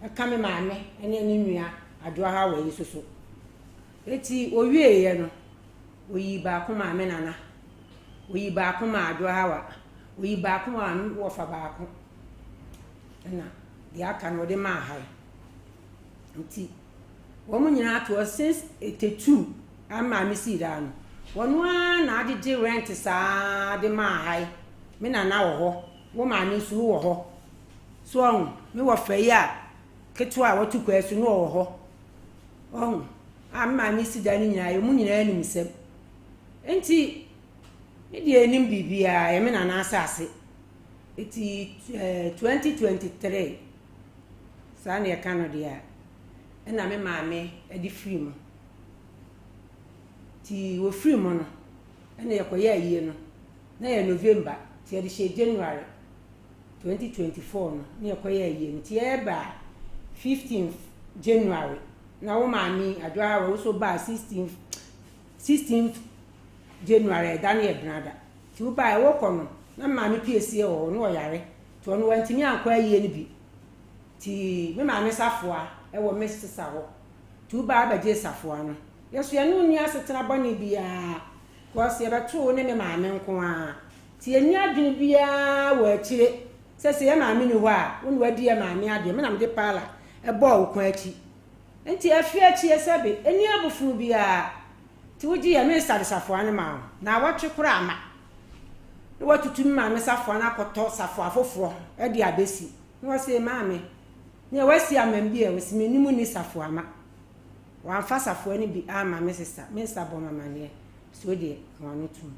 e ka me maame ene ne nua adoa ha we so eti owie ye no oyi ba ko maame nana oyi ba ko ma adoa ha wa oyi ba ko ma wo fa ba ko na dia aka no de ma ha enti womu nyina to since 82 ama mi si da no wonu na adije rent saa de ma hai me na na wo ho wo ma mi su wo ho so on mi wo fa ya ketu a wotu kwa su no wo ho on ama mi si da ni nyina yo mu nyina anim sem enti mi de enim bibia ye me na na asase eti 2023 sa na ka no dia ena me maame edi free mo ti wo free mo no ena yekoye aye no na ye November ti edi she January 2024 no na yekoye aye no ti e ba 15th January na wo maame adwa wo so ba 16th January dan ye brada ti wo ba e wo kono na maame piesie wo no yare to no wantimi akwa aye no bi ti me maame safoa ewo mesisa ho tu ba abaje safoa no yeso ye no ni asetena boni bia ko se beto ne me maame nko a ti eni adwene bia wo akire se ye maame ni ho a wonu wadi ye maame ade me na me de pala e bo wo kwa achi enti afia achi esebe eni abufunu bia ti woji ye me sade safoa ne ma na watwe kura ama no watutu maame safoa na akoto safoa foforo e de abesi no se maame ne wasi amambia wasi menimu ni safo ama wamfa safo ni bi ama me sister bo mama ne so de wonu tu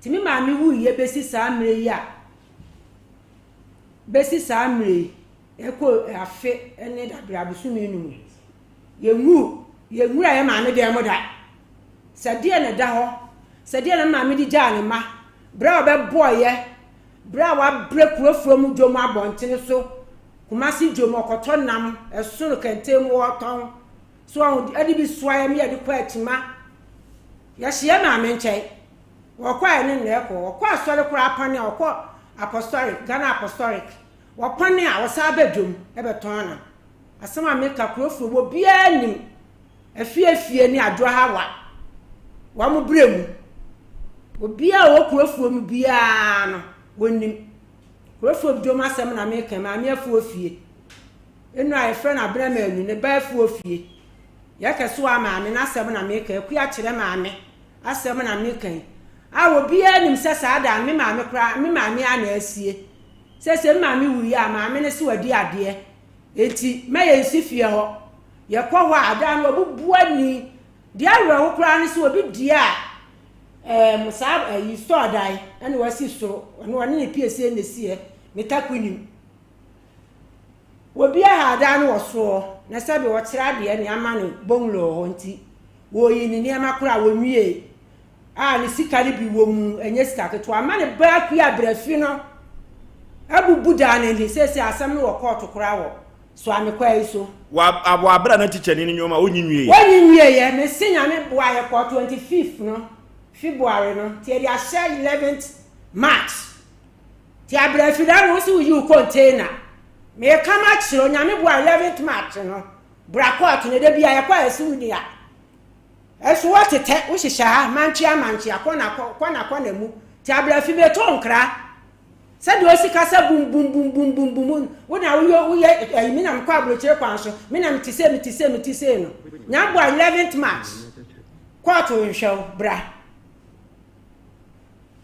timi maami wu ye besi sa amre ya besi sa amre eko afe ene da bra busu menu ye nwura ye maami de moda sadie ne da ho sadie na maami di ja ne ma bra obe boye bra wa break from dwomu abontene so kumasi jomo koto nam esoro kentem woton so adi bi soa me adi kwa atima ya hye na me nkyai wokwa ene ne ko wokwa asore kura apane wokwa apostolic Ghana apostolic wopane a wosa abedum ebeton na asema me ka kurofo bo bia nim afie ni adwo hawa wa mu bremu obia wo kurofo mu bia no wonim kurofo bidom asem na me kan ma me afu ofie enu aye frɛ na bra manu ne ba afu ofie ya keso ama me na asem na me kan ku ya kyerɛ ma me asem na me kan a wo bia nim sɛ saa da me ma me kra me ma me ana asie sɛ ma me wuri a ma me ne se wadi ade enti me ye nsi fie ho ye kɔ hɔ ada no obubu ani dia awura wo kra ne se obi dia musa yi store dai ene wasi so no wane ne piesie ne sie metakunim obi a ada no wo so na sabe wo kyerɛ ade ne ama ne bonlo ho nti wo yi ni amakura wo nwie ni sika ni bi wo mu enye sika keto ama ne ba ku ya brafi no abubu da ne ni sese asem no wo court kura wo so amekwa iso wa abra na teacher ni nyoma onyinwie ye me sinya me boa ye court 25th no February no ti dia share 11th March ti abrafi da no so you container me kama chiro nyame boa 11th March no bra court ne da bia ye kwa esu dia esu watete wo hihya manchi akona mu ti abrafi be to nkra se de osika sa bum wo na wo ye mi na mkwa abrochire kwanso mi na mtise no nya boa 11th March court nshow bra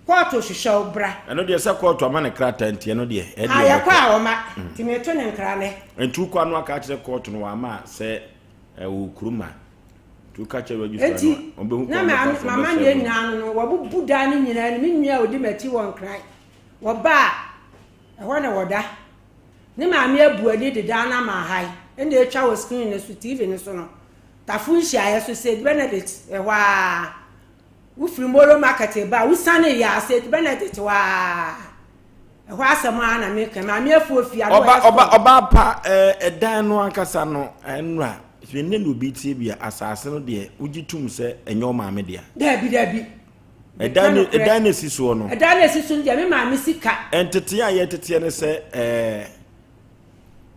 court show bra eno de se court ama ne krata ntie no de e de ya kwa o ma ti me to ne nkra ne entu kwa no aka kire court no wa ma se wo kuruma tu ka kire register no obehu na mama ne nyina no wo bubu da ne nyina ne minua odi mati won kran wo ba ehwo ne woda ne maame abu ani de da na ma hai ende etwa wo screen ne su TV ne so no tafu nhia ya so se Benedict ehwa ufrimolo market ba usane ya se Benedict wa ehwa asem ana me kan maame afu ofia oba pa edan no ankasa no enra ne no bi tie bia asase no de ugitum se enyo maame de dabi edan ne siso no edan ne siso de me maame sika entete a ye tete ne se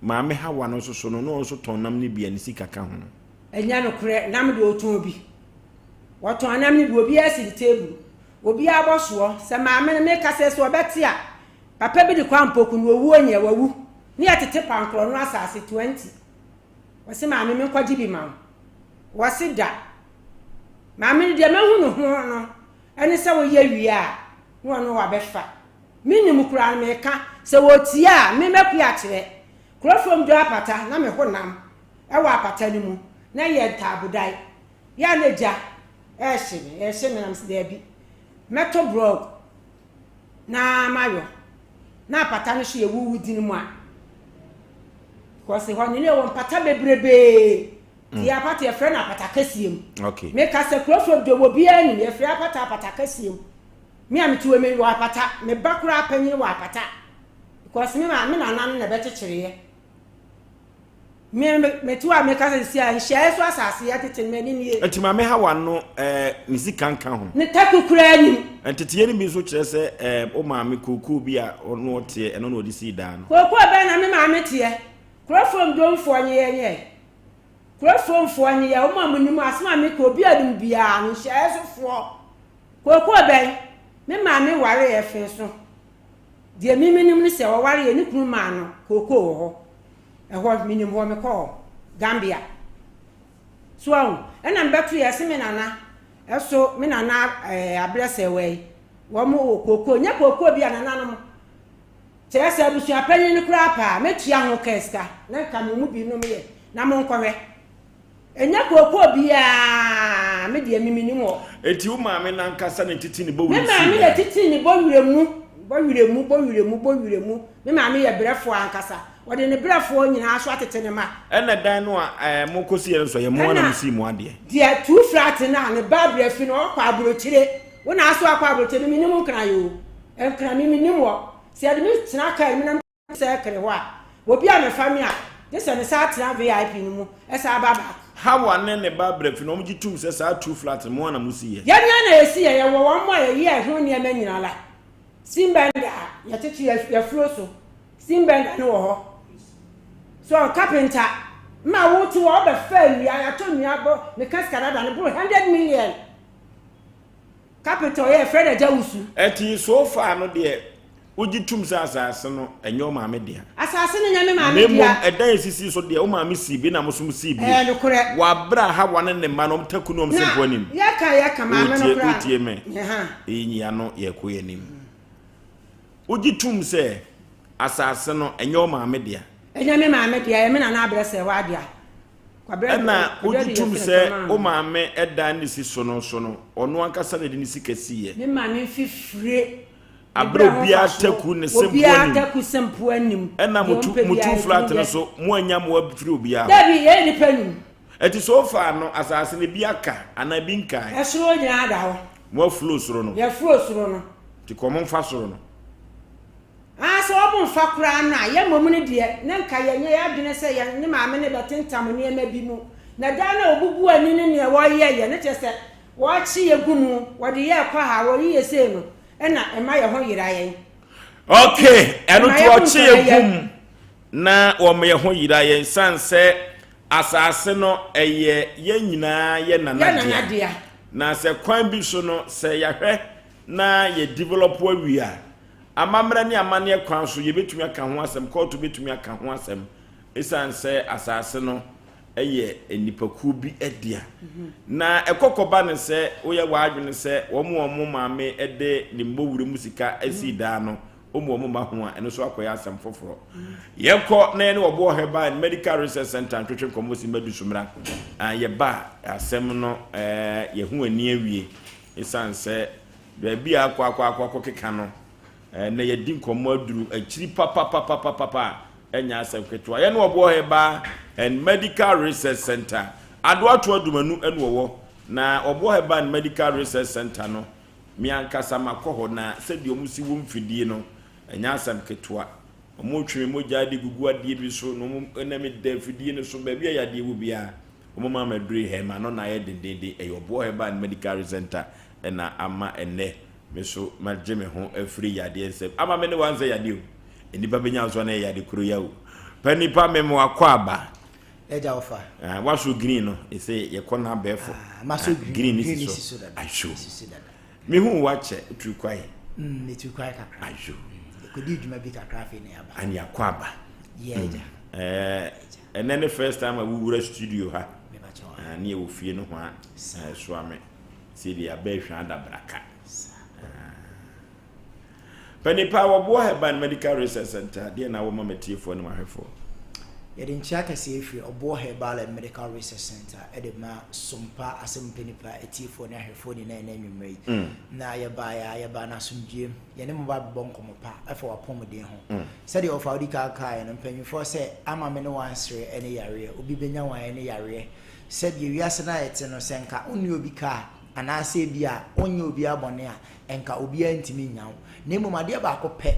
maame hawa no so no so tonam ne bia ne sika ka ho enya no kure nam de otun obi woton anam ne bi obi asi table obi aboso se maame me ka se so obeti a papa bi de kwampoku no owu onye wawu ne yetete pankro no asase 20 wase maame me kwaji bi ma wase da maame de mahu no ho no ene se wo ye wi a no wa befa minim kura me ka se wo tie a me meku ya kire kuro from do apata na me honam e wa apata ni mu na ye tabudai ya leja ehye nam se da bi meto blog na mayo na apata no hye wuwu din mu a ko se ho ni won pata bebrebe ti apata ye friend apata kasiem okay me ka se kuro from do obi ani ye friend apata kasiem me am tuwe me wa apata me bakura apanyi wa apata ko se me na nan na bekyekere ye me tuwa me kasa si a hye so asase ya tete me ni nie enti ma me hawa no ni sikanka ho ne takukura ani enti ye ni bi so kire se o ma me koku bi a ono ote eno no odi si da no koku ba na me ma me tie krofom domfo nye krofom fo nye o ma munim asema me ko bi adum bia no hye so fo koku ba me ma me ware ye fe so de mi minim ni se wo ware ye ni kunu ma no koku ho ehwa minim ho me ko Gambia so ena mbetu ye se me nana eso me nana abrese we wo mo koko nya koko bia nana no che se abusu apanyi ni kura pa metua ho keska na ka me mu bi no me ye na mo nkɔhwe enya koko bia me de minim ho eti wo ma me nankasa ne titi ni bo wuri me ma me de titi ni bo wure mu me ma me ye brefo ankasa wode ne brafo nyina so atete ne ma ena dan no a mo kosi ye so ye mo na msi mo ade dia two flat na ne ba brafi no kwa abrochire wo na aso akwa abrochire minim kran yo enkran minim wo se ade mi tena kai mi na se kre ho a obi a me fami a de se ne sa tena VIP ni mu esa baba hawa ne ba brafi no mo gitum se sa two flat mo na musi ye ya nya na esi ye wo won mo ye ye ho ne ma nyina la simbenda ya tete ya floso simbenda no ho so carpenter ma wo to wo be fail ya to nuabo me kas Canada ne bro 100 million carpenter ye friend ajawusu eti so far no de ugitum sa asase no enyo ma me de asase no nyame ma me dia edan sisi so de o ma me si bi na mo so si bi no kore wa bra ha wane ne ma no mtaku no msempo anim ya ka ma me no kora utie me enyi ano ye ko yanim ugitum se asase no enyo ma me de enya me maame dia me na na abrese wa dia kwa bre na ugitum se o maame edan ne si so no ono ankasa na de ne sikasi ye me maame fifire abro bia taku ne sempo anim bia taku sempo anim ena mutu flat ne so mo anya mo abfiri obia dabi ye ni panim Eti so far no asase ne bi aka ana bi nkai. Esoro nyina da ho. Mo flow soro no. Ye flow soro no. Ti komo mfa soro no. So obu mfa kura na ye momu ne de ne nka ye nye ya dwene se ye ne maame ne betentam ne ema bi mu. Na da na obubu ani ne ne wo ye ne che se wo chi ye gumu wo de ye kwa ha wo ye se no. Na ema ye ho yira yen. Okay, enu to chi ye gum na wo me ye ho yira yen sanse asase no eye ye nyina ye nanadia na se kwan bi so no se yahwe na ye develop awia amamra ni amane kwan so ye betumi aka ho asem court betumi aka ho asem esanse asase no eye enipaku bi edia na ekokoba ne se wo ye wadwene se wo mo maame ede ni mbowure musika asida no omo ma ho a eno so akoya asem foforo yekọ na ene obo heba medical research center twetwe komosi madusumra ye ba asem no ye hu ani awie esanse ba bi akwa keka no na ye din komo aduru akiri papa enya asem kweto ye no obo heba and medical research center adwato adumanu ene wo na obo heba medical research center no mi ankasa makoho na sedi omusi wo mfidie no enya asem ketwa omo tweme mogya de gugu ade bi so no na me da fidie no so ba bia ya de wo bia omo ma maduri he ma no na ye dendende eyobo heba medical center na ama ene me so magye me ho afri yade ensem ama me ne wanze yade o eni ba benya so na yade kuro ya o pani pa me mo akwaba eja ofa waso green no e say ye kona befo maso green is so aisho me hu wache tu kwai ne tu kwai ka aisho kodi djuma bi kakra afi ne aba ani akwaba yeja and then the first time I we were studio ha me ba cho ani e wo fie no ho a so ame see dia ba hwa da braka Penipa wo heba medical research center dia na wo ma metiefo no mahwefo yɛde nkyia kɛse efiri Obo Herbal Medical Research Center ɛde ma Sompa Asem Mpe Nipa etifo ne ahwefo ni na enwumre yi na yɛba na somdiem yɛne mo ba bonkomo pa afa wapɔmden ho sɛde ofa odi kaka no mpanyifo sɛ ama me ne wansere ene yare obi benya wan ene yare sɛde wiase na yɛte no sɛnka onni obi ka anaasɛ bi a onye obi abɔne a enka obi antimi nyawo na mmomade ba akɔpɛ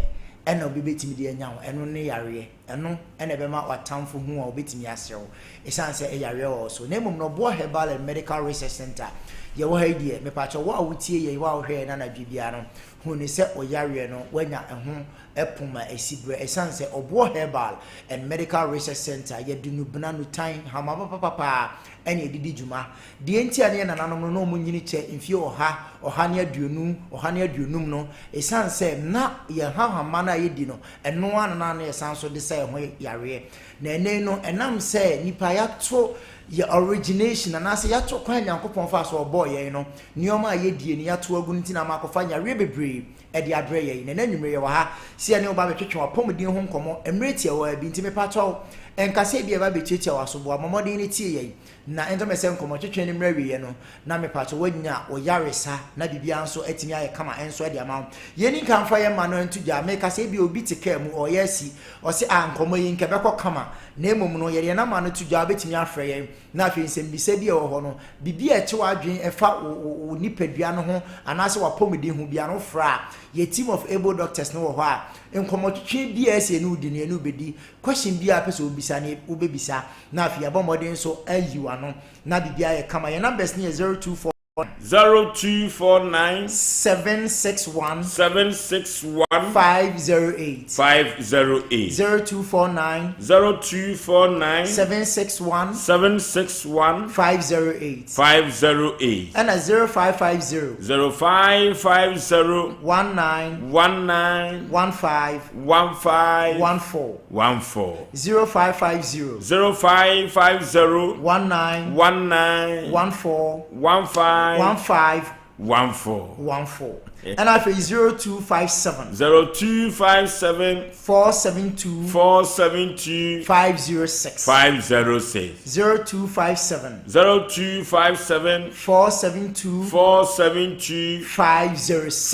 ena obi betimi de anyawo eno ne yare eno ena be ma watamfo hu a obetimi asew esanse e yare wo so na mmom no Obo Herbal Medical Research Center ye wo ha die me pa cho wo a wotie ye wo a hwe na na bibia no hu ni se o yare no wanya eho epuma esibre esanse Obo Herbal and Medical Research Center ye dunu bna no tan hama papa ene edidi djuma de entia ne nananom no mo nyini che mfie oha ne aduonum no esanse na ye hama na ye di no eno anana na esanso de se ho yare na ene no enam se nipa ya to ye origination na se ya to kwan Nyankopon fa so obo ye no nioma ye die ni ya to agu ntina makofa yare bebre e de adre ye na nanwumre ye wa ha se ne oba betwetwe wapomdin ho nkomo emreti e wa bi ntime pato enkase bi e ba betwetwe wasobo amomodin ne tie ye na entomese nkomo twetwe ne mrawi ye no na me pato wanya oyaresa na bibia nso atimi aye kama enso de ama ye ni kanfa ye ma no ntugya me kase bi obi teka mu oyasi o se ankomo yi nke bekọ kama na emom no ye na ma no tugya betimi afre ye na afi nsem bi se bi e wo ho no bibia eche wadwen efa nipadua no ho anase wapomdin ho bia no fra ye team of able doctors no wo ho a nkomo twetwe bia ese ne udi ne bedi question bia pese obisa ne obebisa na afi abomodin so ayiwa no na bibia ye kama ye numbers ne 024 0249 761 508 508 0249 761 508 and a 0550 19 15 14 0550 19 15 14 1514 And I feel 0257 0257 472 506 0257 472 506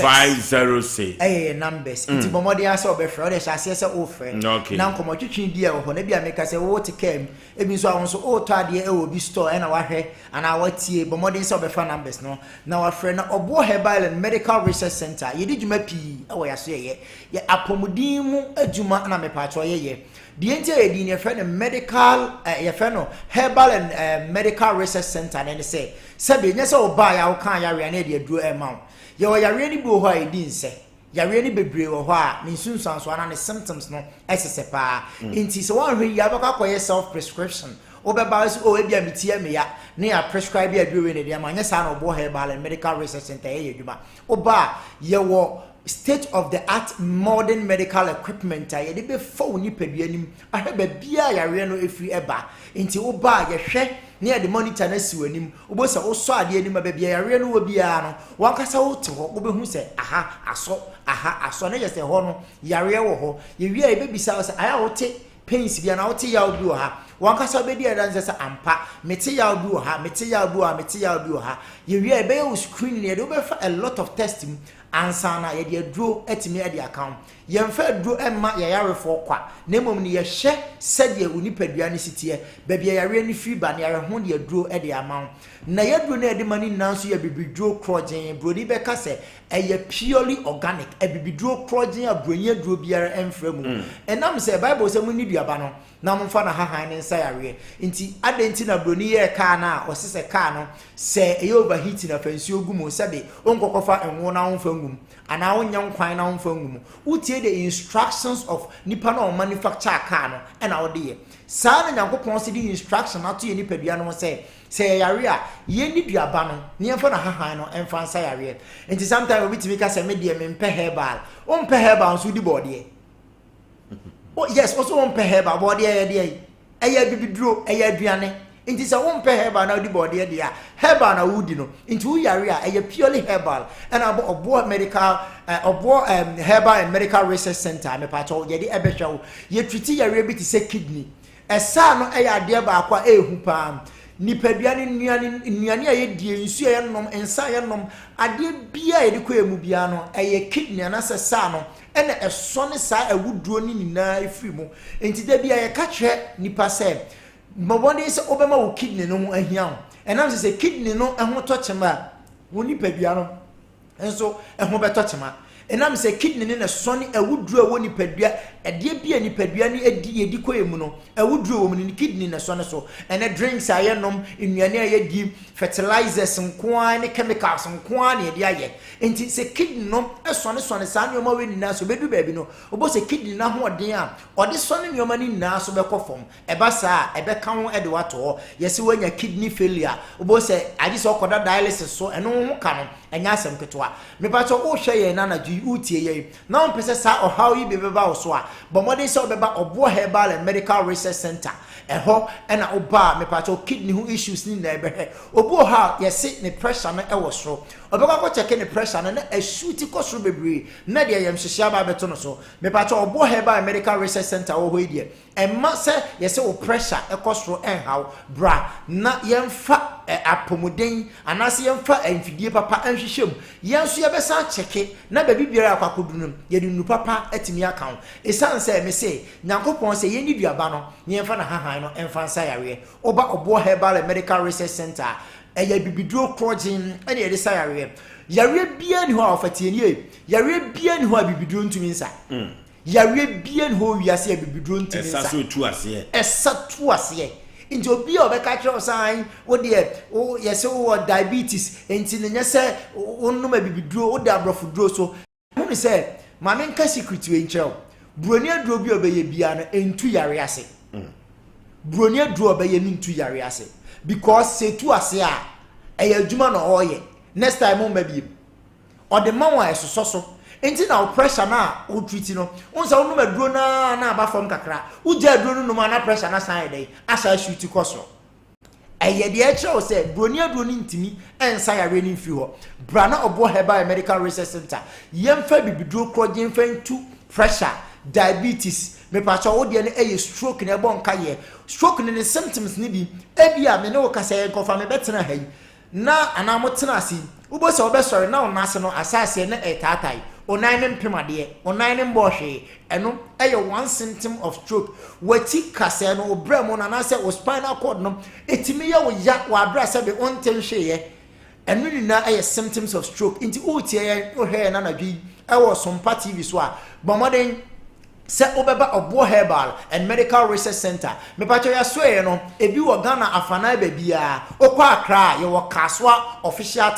numbers. It's Bomodi aso be friend as say o friend. Now come twitwin dia wo na bia make say wo te kam e bi so awon so o to ade e obi store na wa hwe and awatie Bomodi so be fa numbers no na wa friend na Obo Herbal and Medical Research Center yedi djuma pi e wo ya so ye apomudin mu adwuma na me pa cho ye the entire yedi ne friend medical ye friend no Herbal and Medical Research Center and say be nya so ba ya wo kan ya re na de aduro e ma ye wo ya re ni bi ho a yedi nse yare ni bebre wo ho a ni sunsanso ana ne symptoms no esese pa inti so wan hwe ya baka koye self prescription obeba so o ebia metie me ya na ya prescribe ya aduro ne de ma nya sa na Obo Herbal and Medical Research Center ye dwuma oba ye wo state of the art modern medical equipment ye de be fo ni paduanim aheba bia yare no efiri eba inti oba ye hwe near the monitor na si wanim obosa oso ade anim ba bia yare no obia no wankasa wote ho obehu se aha aso na yese ho no yare wo ho ye wi a bebisa se aya wote pains bia na wote ya obi wo ha wankasa be dia dan se ampa mete ya obi wo ha mete ya obi wo ha ye wi a be yo screen ne de obefa a lot of testing ansana ye de aduro etimi ade account ye mfa aduro emma ye yarefo kwa nemom ne ye hye sede unipadua ne sitie ba bia yare ne fiba ne yare ho de aduro ade amount na ye aduro na ade mani nanso ye bibiduro krogen brodi be ka se eye purely organic e bibiduro krogen abronye aduro biara emfra mu enam se bible se mu ni duaba no na mfa na hahan ne nsa yare nti adenti na broni ye ka na osese ka no se eye overheat na fansi ogumo sebe onkokofa enwo na onfa ngum ana wonya nkwan na onfa ngum utie the instructions of nipa na manufacture car no na wo de ye sa na nyankopon se the instruction ato ye nipa dua no se yare a ye ni duaba no ne emfa na hahan no emfa nsa yare nti sometimes we bitimi ka se me de me mpe herbal o mpe herbal so di body oh yes also on pay herbal body eye bibiduro eye aduane inti se won pay herbal na di body dia herbal na wudi no inti wo yare a eye purely herbal and Obo medical Obo Herbal and Medical Research Center me pa cho ye di ebehwa ye treat yare bi ti se kidney esa no eye ade ba akwa ehu pa nipaduane nnuane a ye die nsu ye nom ensa ye nom ade bia ye de ko emu bia no eye kidney na se sa no ene eso ne sa awuduro ni nyina efiri mu enti da bia ye ka kire nipa se mobone se obema wo kidney no ho ahia ho enam se kidney no eho to chema wo nipadua no enso eho beto chema enam se kidney ne so ne awuduro wo nipadua ede bia nipadua ne edi yedi koyemu no awuduro wo ni kidney ne so ene drinks ayenom nnuane ayedi fertilizers nkoa ne chemicals nkoa ne ede aye enti se kidney no so ne sa ne ma we ni na so bedu baabi no obo se kidney na ho oden a ode so ne nyoma ni na so be kofom eba sa ebe ka ho ede wato yesi wanya kidney failure obo se agi so koda dialysis so eno ho ka no enya asem ketwa me pa cho o hwe ye na na ju utie ye na on pese sa o how yi beba wo so a but modern so beba Obo Herbal and Medical Research Center eho ena oba me pa cho kidney who issues ni na ebe obo ha yesi ne pressure na ewo so obeka ko check ne pressure na ashuti ko so bebre na de yem hyehyia ba beto no so me pa cho Obo Herbal and Medical Research Center wo hoyi de emma se yesi o pressure ekosoro enhaw bra na yemfa apomuden anase yemfa amfidie papa anhwehwem yenso yebesa cheke na ba bibiara akwakodunum yedi nu papa atimi account esanse me se nyankopon se yeni duaba no yemfa na hahan no emfa nsa yare oba Obo Herbal and Medical Research Center eya bibiduro krogen ene yede sa yare bia ni ho afatienie yare bia ni ho abibiduro ntumi nsa yare bia ni ho wiase abibiduro ntumi nsa esa tu ase inti obi obeka kire osan wo de o yese wo diabetes enti ne nyese onum abibiduro wo de abrofuduro so hunu se ma me nka secret we nkyerɛw broni aduro bi obeye bia no entu yare ase broni aduro obeye ni ntu yare ase because se tu ase a eya adwuma no oye next time on baby or the man wa esoso enti na pressure na o treat no unsa onum aduro na aba form kakra uja aduro no ma na pressure na san dey asa shoot koso eye de e kire o se broni adroni ntimi ensa yare ni mfi ho bra na obo herbal medical research center yemfa bibiduro kroje mfa ntu pressure diabetes me pa cho wo de ne eye stroke na ebo nka ye stroke ne symptoms ni bi ebia me ne wo kasa ye kofa me betena hayi na anamotena asi ubo se obesori na onase no asase ne etatai onan ne mpemade onan ne mbohwe eno eye one symptom of stroke wati kasa no obra mu na na se o spinal cord no etimi ye wo ya wa abra se be ontenhwe ye eno ni na eye symptoms of stroke inti otie ye ohwe na na dwi ewo Sompa TV so a bomoden se obeba obo herbal and medical research center me pacho ya so ye no ebi wo Ghana afana ba bia okwa Accra ye wo Kaswa official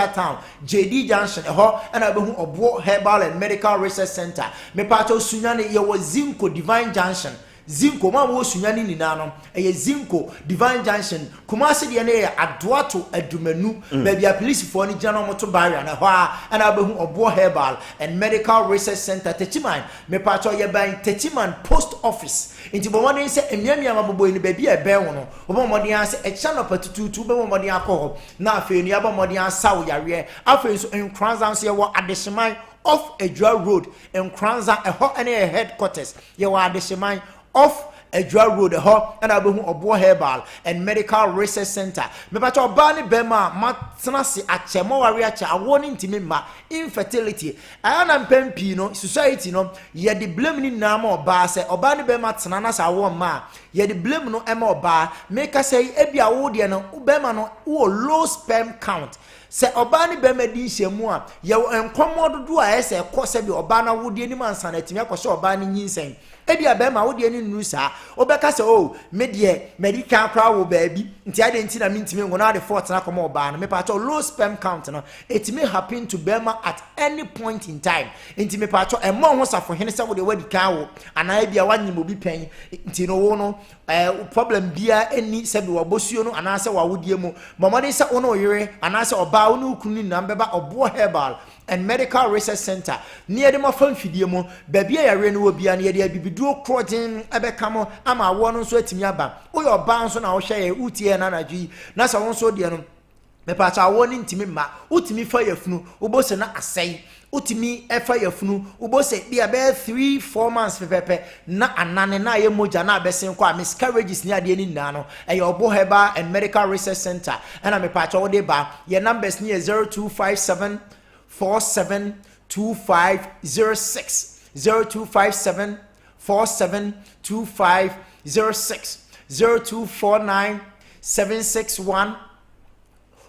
town JD Junction eho na be hu obo herbal and medical research center me pacho sunyane ye wo Zinco Divine Junction Zinco ma wo sunyane ni na no eye Zinco Divine Junction Kumasi de na ye adoato adumanu ba bia police for ni jana moto barrier na ho na be hu obo herbal and medical research center Techiman me pacho ye ban Techiman post office inti bo won se emiamia mabobo ni ba bia be wo no obo modin ase e channel patututu be mo modin akọ na afi ni aba modin asawo yare afi so enkranza so ye wo adeshiman off Edra Road enkranza eho ene headquarters ye wo adeshiman off Edra Road eho na be hu obo herbal and medical research center me pa cho ba ni be ma matena se achemo ware acha awo ni ntimi ma infertility ayana mpempi no society no ye de blame ni na ma oba se oba ni be ma tena na sa wo ma ye de blame no ema oba make say ebia wo de no be ma no wo low sperm count se oba ni be ma di nhemu a ye enkomododo a ese ekose bi oba na wo de ni mansa na timi akose oba ni nyinsen ebia be ma wo de ni nu sa obeka se o me de medical kra wo baabi nti ade nti na mintimi ngo na de fort na komo oba na me pa cho low sperm count no it may happen to Bema at any point in time nti me pa cho emo ho safo hene se wo de wadi kan wo ana ebia wanyim obi pen nti no wo no problem bia eni se bi wo bosuo no ana se wa wodie mu momode se wo no yere ana se oba wo no kunu na mbeba obo herbal and medical research center near the mafan fidie mu babia yare no obia ne de bibiduo krogen ebeka mo ama wo no so atimi aba wo yo ba nso na wo hye utie na nadwi na sa wo nso de no me pa cha wo ni ntimi ma utimi fa yafunu ubose na asai utimi efa yafunu ubose bia be 3-4 months pepepe na anane na ye moja na abesen kwa miscarriages ni ade ni nna no e obo heba and medical research center and me pa cha wo de ba ye numbers ni 0257 472506 0257 472506 0249 761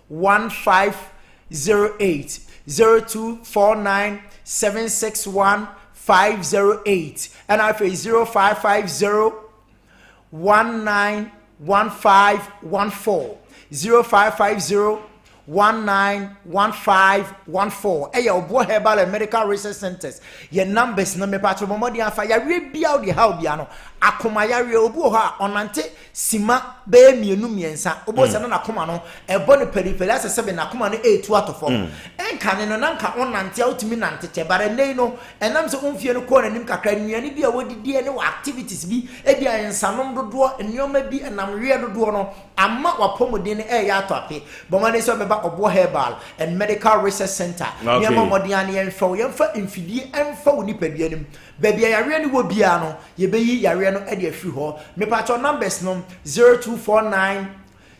1508 0249 761 508 and I say 0550 191514 0550 191514 eya obo herbal and medical research centers ye numbers na me patro momodi afa ya we bia de how bia no akoma ya we obo ha onante sima be mienu miensa obo se na akoma no ebo ne periphery asese na akoma no etu atofo enka ne no nanka onante outimi nante chebare nei no enam se onfie no ko nanim kakra nuane bia wodidie ne activities bi e bia ensanom dodo enioma bi enam we dodo no amma wapomodin eya atope bomane so beba obo herbal and medical research center nyama modiane yemfa infidie emfa woni paduanim babia yare ni wo bia no ye beyi yare no e de afi ho me patcho numbers no 0249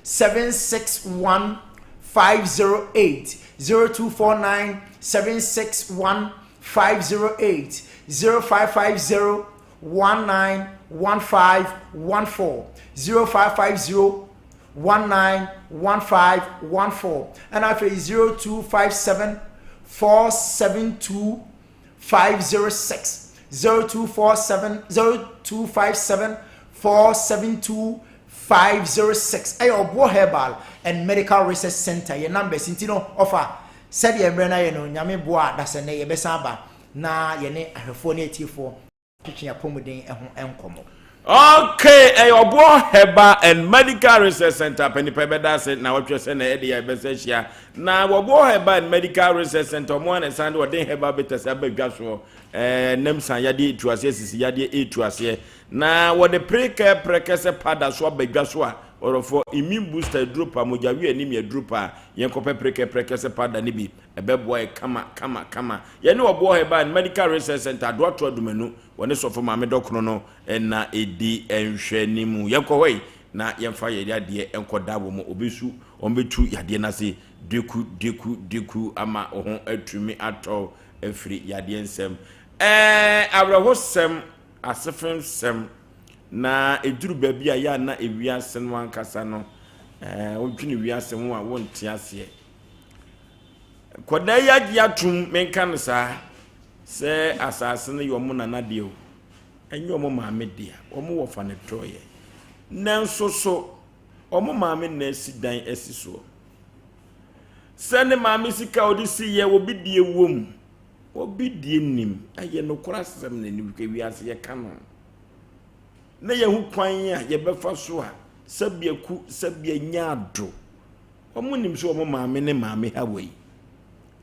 761 508 0249 761 508 0550 191514 0550 191514 and after 0257 472 506 0257 472 506 ayo obo herbal and medical research center your numbers intino offer said ye mre na ye no nyame boa da se ne ye besa ba na ye ne ahwefo ne etifo twetwe apomuden eho enkomo. Okay, Obo Heba and Medical Research Center, Penny Pebeda said, now what you say, Eddie, Bessia. Now, Obo Heba and Medical Research Center, one and Sand, what they have a bit as a big gasro, Nemsan Yadi to us, yes, Yadi to us here. Now, what the precase pada swab big gaswa, orofo immune booster drop mojawi anim ye drop a yenkope preke se pada ni bi ebeboa e kama ye ne obo he ba medical research center do ato adumanu woni sofo ma me dokro no na edi enhwe nimu yenko hoi na yemfa ye ade enkoda wo mo obesu ombetu yade na se deku ama ohon atumi ato afiri yade nsem abrahosem asefem sem na eduru baabi a ya na ewiase no ankasa no odwini wiase ho a wonte ase koda ya gi atum menka no sa se asase no yomo nanade o enye omo maame dia omo wo fa ne toye nanso so omo maame na asidan asiso se ne maame sika odisi ye obi die wom obi die nim aye no korasem na ni wiase ye kano na yehu kwan a ye befa so a sabia nyaado omo nim so omo maame ne maame hawai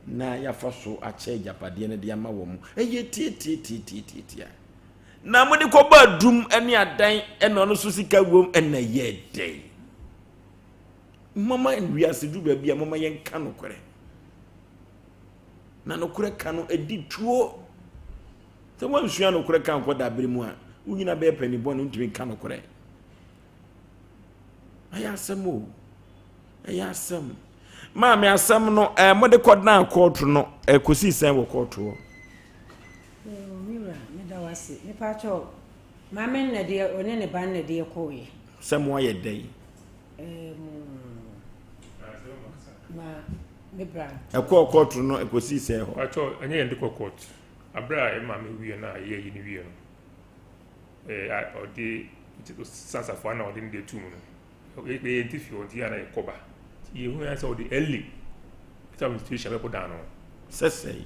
na ya fa so a che japade ne de ama wo mu eye tie na mo de ko ba dum ene adan ene ono so sika wom ene ye dey mama en wiase du ba bia mama yen ka no kore na no kore ka no edi tuo se mo nsua no kore ka nko da bere mu a unyina be pani bon ntumi ka no kore ayasem ma me asem no mo de kod na court no kosi sen wo court wo mira me da wase me pa cho ma men na de one ne ban na de ko ye sem wo ye dai ma me bra court no kosi sen ho acho anya ye de court abra ma me wie na ye yi ni wie no odi sasa fo na odi de tu no e identify odi ana e koba ye hu ya so the early some situation be put down no sesei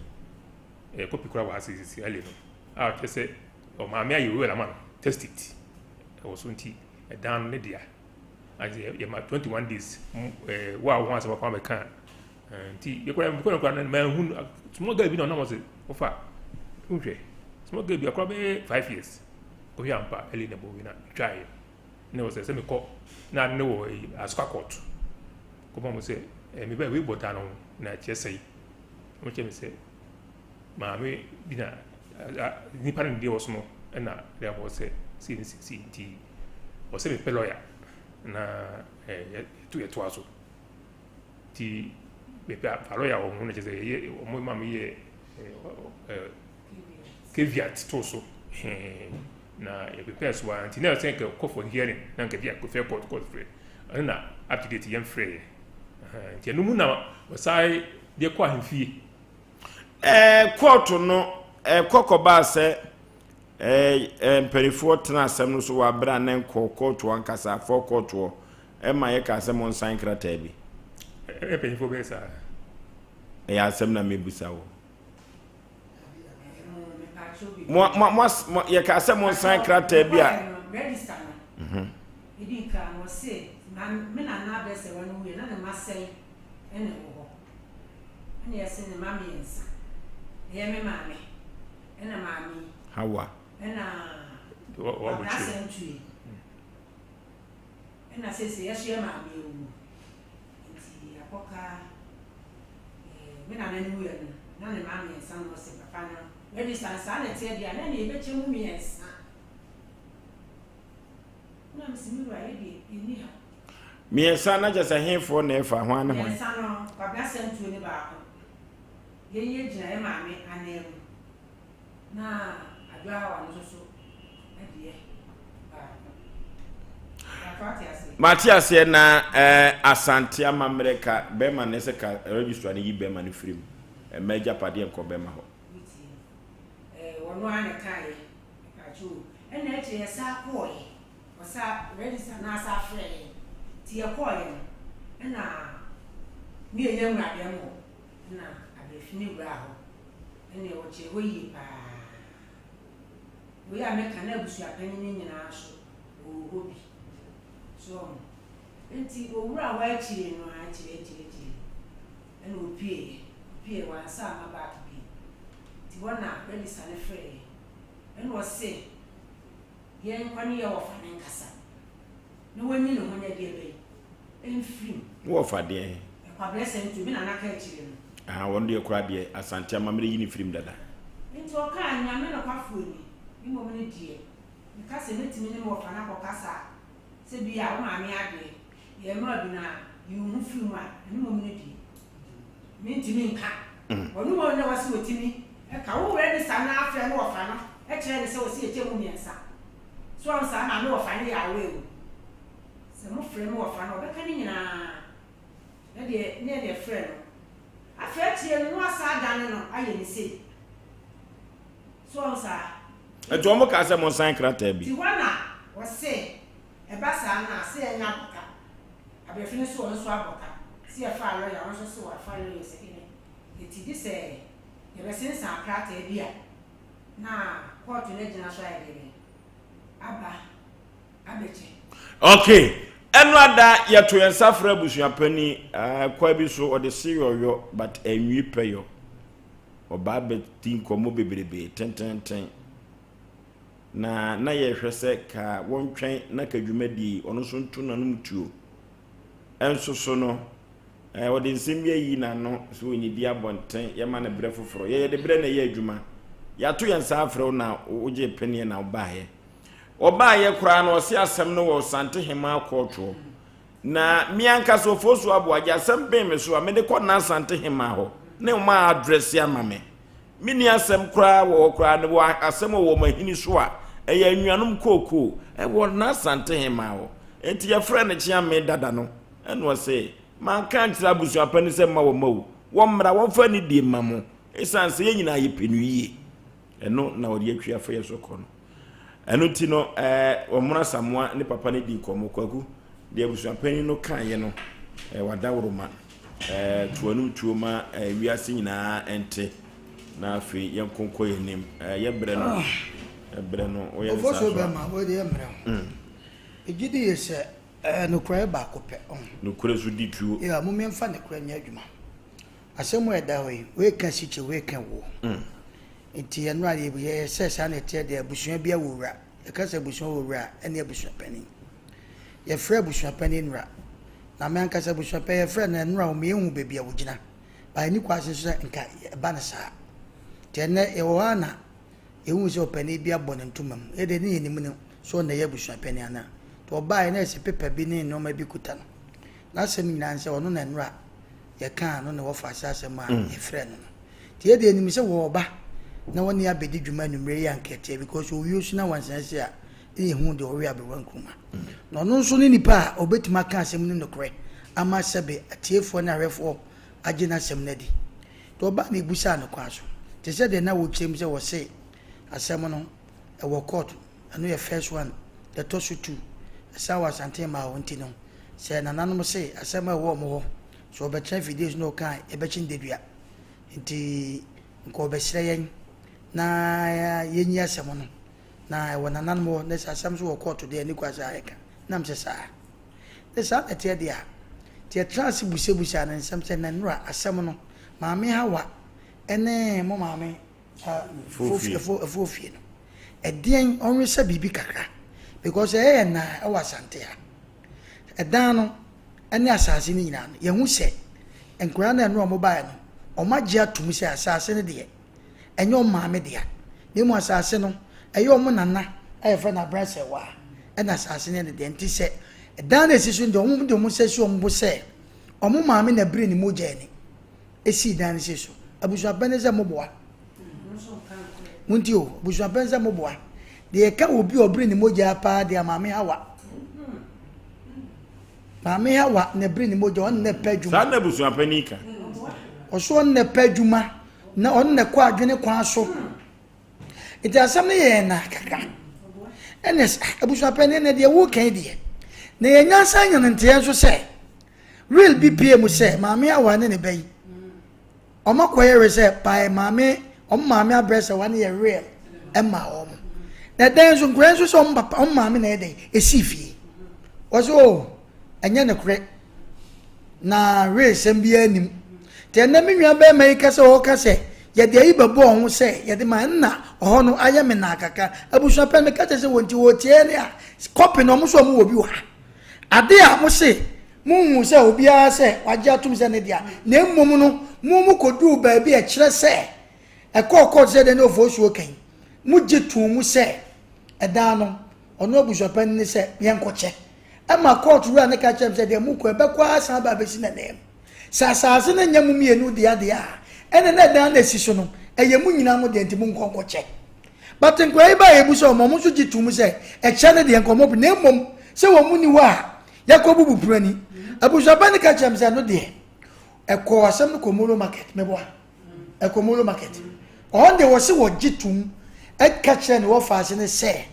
copy kura wa asisi early no a tese o ma me ayi we la man test it e was unti e down ne dia as ye ma 21 days wa wa so kwa me kan nti ye kura na ma hu small girl bi no na mo se ofa unhwe small girl bi akwa be 5 years o ya mpa early ne bo wi na try ne o se me ko na ne wo asuka court ko mo se me ba we bota no na chesei mo che me se ma me bi na ni pa ndi wo so no na le bo se si nti o se me pe lawyer na tu eto aso ti be pa lawyer o mo na chesei ye mo ma me ye caveat to so na e be pes wa nti na se ke ko for hearing na ke bia ko fe court free na up to date yam free nti no mu na wasai de kwa hemfie court no kokoba se perifo tena asem no so wa bra na court wankasa for court wo ma ye ka asem on sign krata bi perifo be sa ya asem na mebusa wo mo ye ka asem on sign krata bi a register no idi ka mo se me na be se wonu we na na masai ene wo ene yesi ne mami ensa ye me mami ene mami hawa ena wa bu chi ena se ye hye mami ewu nti akoka me na na nu ye na ne mami ensa no se papa no ready sansa na tie dia na ne be che mu mi ensa na msimi wa ye di ni ha miensa na jasa henfo na efa ho ane ho miensa no kwabia sentu ni ba ko ye gina e maame anem na adwa wa no so adie Matias na asante amamreka bema nese ka register ni bema ni free major pade enko bema ho wono ane kai achu ene eche yesa koye wasa register na sa free ti yakoye na mi enye nwade mo na abefini bra ho ene woche hoyi pa we ameka na abusu apanyin nyina so obi so enti owura wa achire no achire ene opie wa sa ma back bi ti wona register ne free ene wo se yen kwani ya wo fa ne nkasa no when you know when you in free. What for dear? A blessing to me and I catch you. I want your crab here, as Santia Mammy uniform dada. Into a car, and I'm not a fool. You moment, dear. You can't say to me more for an apple cassa. Say, be our mammy, I ye murder you move through my humanity. Mean to me, or no one knows what to me. A cow already stand after an orphan. A child so see a gentleman, sir. Swan, son, I know finally I will. Some more friend more fun or becoming near their friend. I felt here no sad down I didn't see. Swan, sir. A Jomo Casa Monsan Cratebi. Tiwana was say a bassana, say a naboka. I be finished so on swaboka. See a fire lawyer, also so a fire lawyer saying it is say, ever since I cracked a beer. Now, what to let you know, Abba, okay. Enwada ya to ensafra busuapani kwa bi so o de seriyo but enwi peyo oba betin komo bebrebe tenten na ye hwese ka wontwen na kadwumadi ono so ntu nanum tuo enso so no o de nsemye yi na no so onyi di abonten ye ma na bre foforo ye de bre na ye adwuma ya to ensafra na oje pene na obaye Obaye kura no se asem no wo sante hema akotwo na mianka so fosu Aboagye asem ben me so amede ko na sante hema ho ne ma address ya mame mini asem kura wo kura ne wo asem wo mahini so a eya nnuanum koko e wo na sante hema ho enti ya frɛ ne chia me dada no eno se man kan tira busu apani se ma wo mawo wo mra wo fa ni die mamo esanse ye nyina ye penu yie eno na wo de atwa fa ye so kono eno ti no omuna samwa ne papa ne di nkomo kwaku de abusuapani no kan ye no wadawroma tuanu tuoma wiase nyina ente na afi yenkonko yenim ye bre no o ye sa so be ma wo de emra ejidi ye se no kra ba ko pe no kra so di tuo ya mo memfa ne kra nya adwuma asemu eda hoyi we kan siche we kan wo enti ya no ari bi ye se sa na tie de abusua bia wowura e ka se abusua wowura ene abusua pani ye fra abusua pani nra na me anka se abusua pa ye fra na nra o me hu bebia wogina ba ni kwase so nka ba na sa tene e wo ana e hu se opani bia bɔ ne ntumam e de ni yenim ne so na ye abusua pani ana to ba na se pepa bi ne no ma bi kuta no na se mi na nse ono na nra ye kan no na wo fa sa se ma ye fra no tie de ni mi se wo ba na woni abedi dwuma numre ya nkete because we use na wan sense a e hu de ori abewan kuma no no nso ni nipa obetima kan asem ni nokre ama sebe atiefo na refo agina asem na di to ba na ibusa no kwaso te se de na wo chem se wo se asem no e wo court anu ye first one the tosu 2 sa wa sante ma wonti no se na nanom se asem e wo mo ho so obetra videos no kan e be chin dedua nti nko be sire na yenyi asem no na wona nan mo ne asem so court de ani kwasa ayeka nam se sa de sa etie dia tie trans busebusa na nsem se na nura asem no maame hawa ene mo maame fofi no edien onwe se bibi kakra because na awasante ha edan no ene asase ni nyina ye hu se enkura na no mo bae no o magye atum se asase ne de enyo maame dia ne mu asase no eyo mo nana ayefa na brase wa ena asase ne de enti se edan na esisu de omo de mo se su omo se omo maame na bire ni mo je ni esi dan ne sesu abusu abeneze mo boa munti o abusu abeneze mo boa de ka obi obire ni mo je apa de maame hawa maame hawa na bire ni mo je on na padwuma sa na abusu apanika oso on na padwuma na on na kwa adwene kwa so iti asam ne ye na kaka enes abusua pene ne de wo kan de na ye nyansa nyan nte so se real bpm se maame awa ne ne bai o makoye re se pai maame o maame abrese wa ne ye real e ma o na den so nkran so so o maame na de esifie oso enye ne kure na real sem bia nim te na me nwa ba mai kase o kase ye de yi bebo ho se ye de man na ho no ayeme na akaka abusua pe me kache se wonti wo tie ne a copy no mo so mo obi wa ade a mo se mu se obi a se wagye atum se ne dia na mmom no mu kodu ba bi e kire se e kokko se de ne ofosuo kan mu gitu mu se eda no ono obusuapan ni se yenkoche ama court ru an ka chem se de mu ko e be kwa san ba be si na nem sasase na nyam mienu dia dia ene na dan na si so no eye mu nyina mo de ntimu nkonkoche but nkwa iba ebuso mo mu so gitu mu se e che ne de nkomo na mmom se wo mu ni wa yakobu buprani abusuapan ka chem se no de e ko asem ko molo market mebo e ko molo market on de wo se wo gitu e ka che ne wo fa se ne se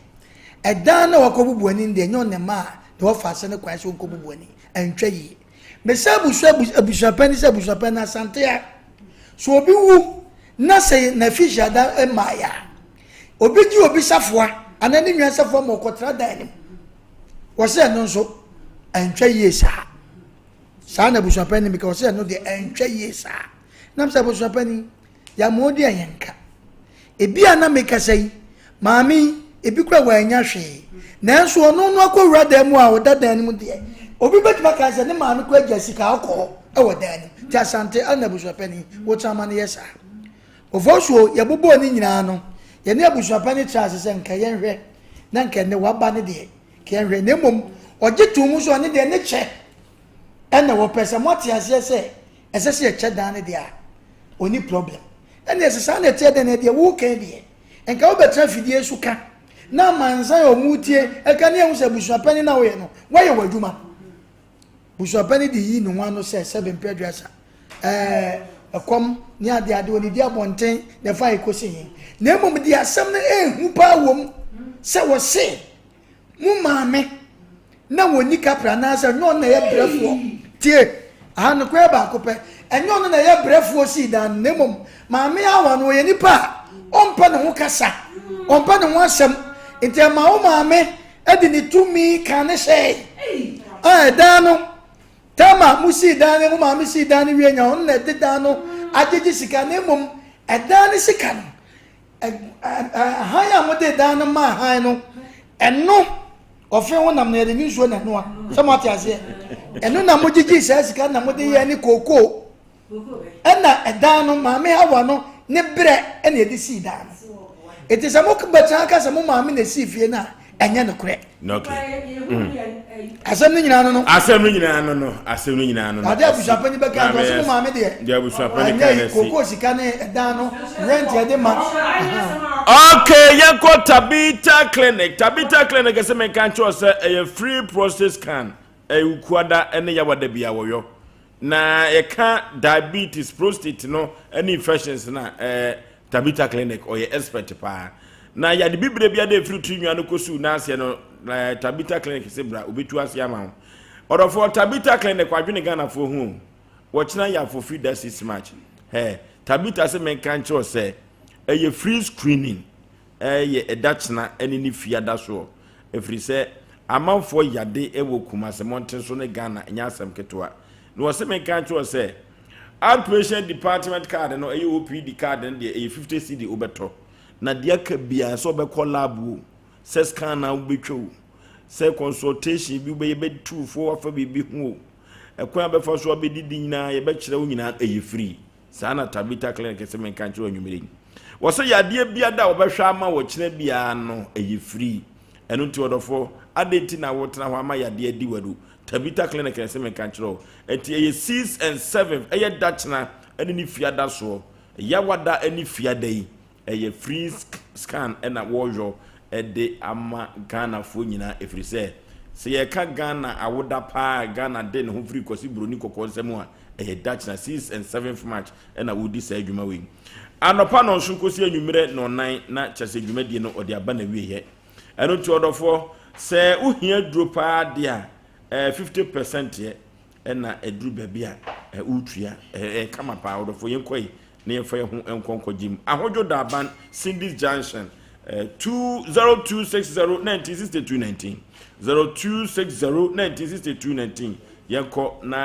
edan na wakobu buani de nyon ne ma de ofase ne kwan so nkobu buani entwa yi me se abusuapan se abusuapan na sante ya so obi wu na se na fisha da emaya obi ji obi safoa anani nwan safoa mo kotra dan ni wo se no so entwa yi sa na abusuapan ni because no de entwa yi sa na se abusuapan ya modi ayenka ebi ana meka sei maami ebi kwa wanya hwe nanso ono no akowura da mu a odadan mu de obi betima ka se ne ma no kwa jasika akọ e wodan ni ti asante anabusuapani wo chama ne yesa ofosuo ye bobo ni nyina no ye ne abusuapani chance se nka ye hwe na nka ne waba ne de ke hwe ne mom ogitu mu so ne de ne che ene wo pese moti ase se ese se che dan ne de a oni problem ene ese sa na tie de ne de wo kan de enka wo betra fidie suka na manza yo mutie ekane ehun se busuapani na we no waye waduma busuapani di yi no wano se 7 pedresa ekom ni ade oni di abonten de fa ikosi yin na emom di asem na ehu pa wom se wo se mu maame na woni kapra na se nyon na ye brefo tie no kwa ba ko pe enyon na ye brefo si dan na emom maame awa no ye nipa ompa ne ho kasa ompa ne ho asem enti ma o maame edi ni tumi kan se dano tama musi dane mo maame si dane wi nya on na de dano ajeji sika na mom dane sika no haya mo de dane ma han no eno ofe wonam na de ni nsuo na no a samati ase eno na mo jiji sika na mo de ye ni koko ena dano maame hawa no ne bre ena edi si dane eti samo kubata aka samo maame na si fie na enya no kure okay asem ni nyina no ade abusuapani be ka so maame de abusuapani ka na si koko sika ne dan no rent ya de ma okay yanko Tabita clinic ese men kan cho se a free prostate scan ukuada ene yawada bia woyo na ye ka diabetes prostate no any infections na Tabita clinic or ye expert pa na ya de bibre bia de free trinwa no kosu na ase no Tabita clinic se bra obetu ase ama order for Tabita clinic kwadwene Ghana for hu wo china ya for free that 6 match Tabita se men kan cho se ye free screening ye edachna eni ni fiada so efri se amanfo yade ewo kuma se monten so ne Ghana nya asem ketwa no se men kan cho se outpatient department card no OPD card and the 50 cedi obeto na dia ka bia so be call lab se scan na ubetwo se consultation bi be two for afa bibi hu ekwan be fa so be didi nyina ye be kire wo nyina free sana Tabita clinic se men kan cho anwumere wo se yade bia da wo be hwa ama wo kire bia no free eno ti odofo adenti na wo tena ho ama yade adi wadu Tabita clinic se men kan cho enti 6 and 7 dachna eni ni fiada so yawada eni fiada yi free scan ena wojo de ama Ghana fo nyina efrise se ye ka Ghana awoda pa Ghana de ne ho free kosi broni kokon semu a dachna 6 and 7th March ena wodi sa adwuma we anopa no nso kosi anwumere no nan na chese adwuma die no ode aba na wiye eno ti odofo se uhia duro pa de a 50% ye ena edru babia utua kama pa odofo yenkoi na yefa ho enkonko jim ahojo daban Cindy's Junction 0260196219 0260196219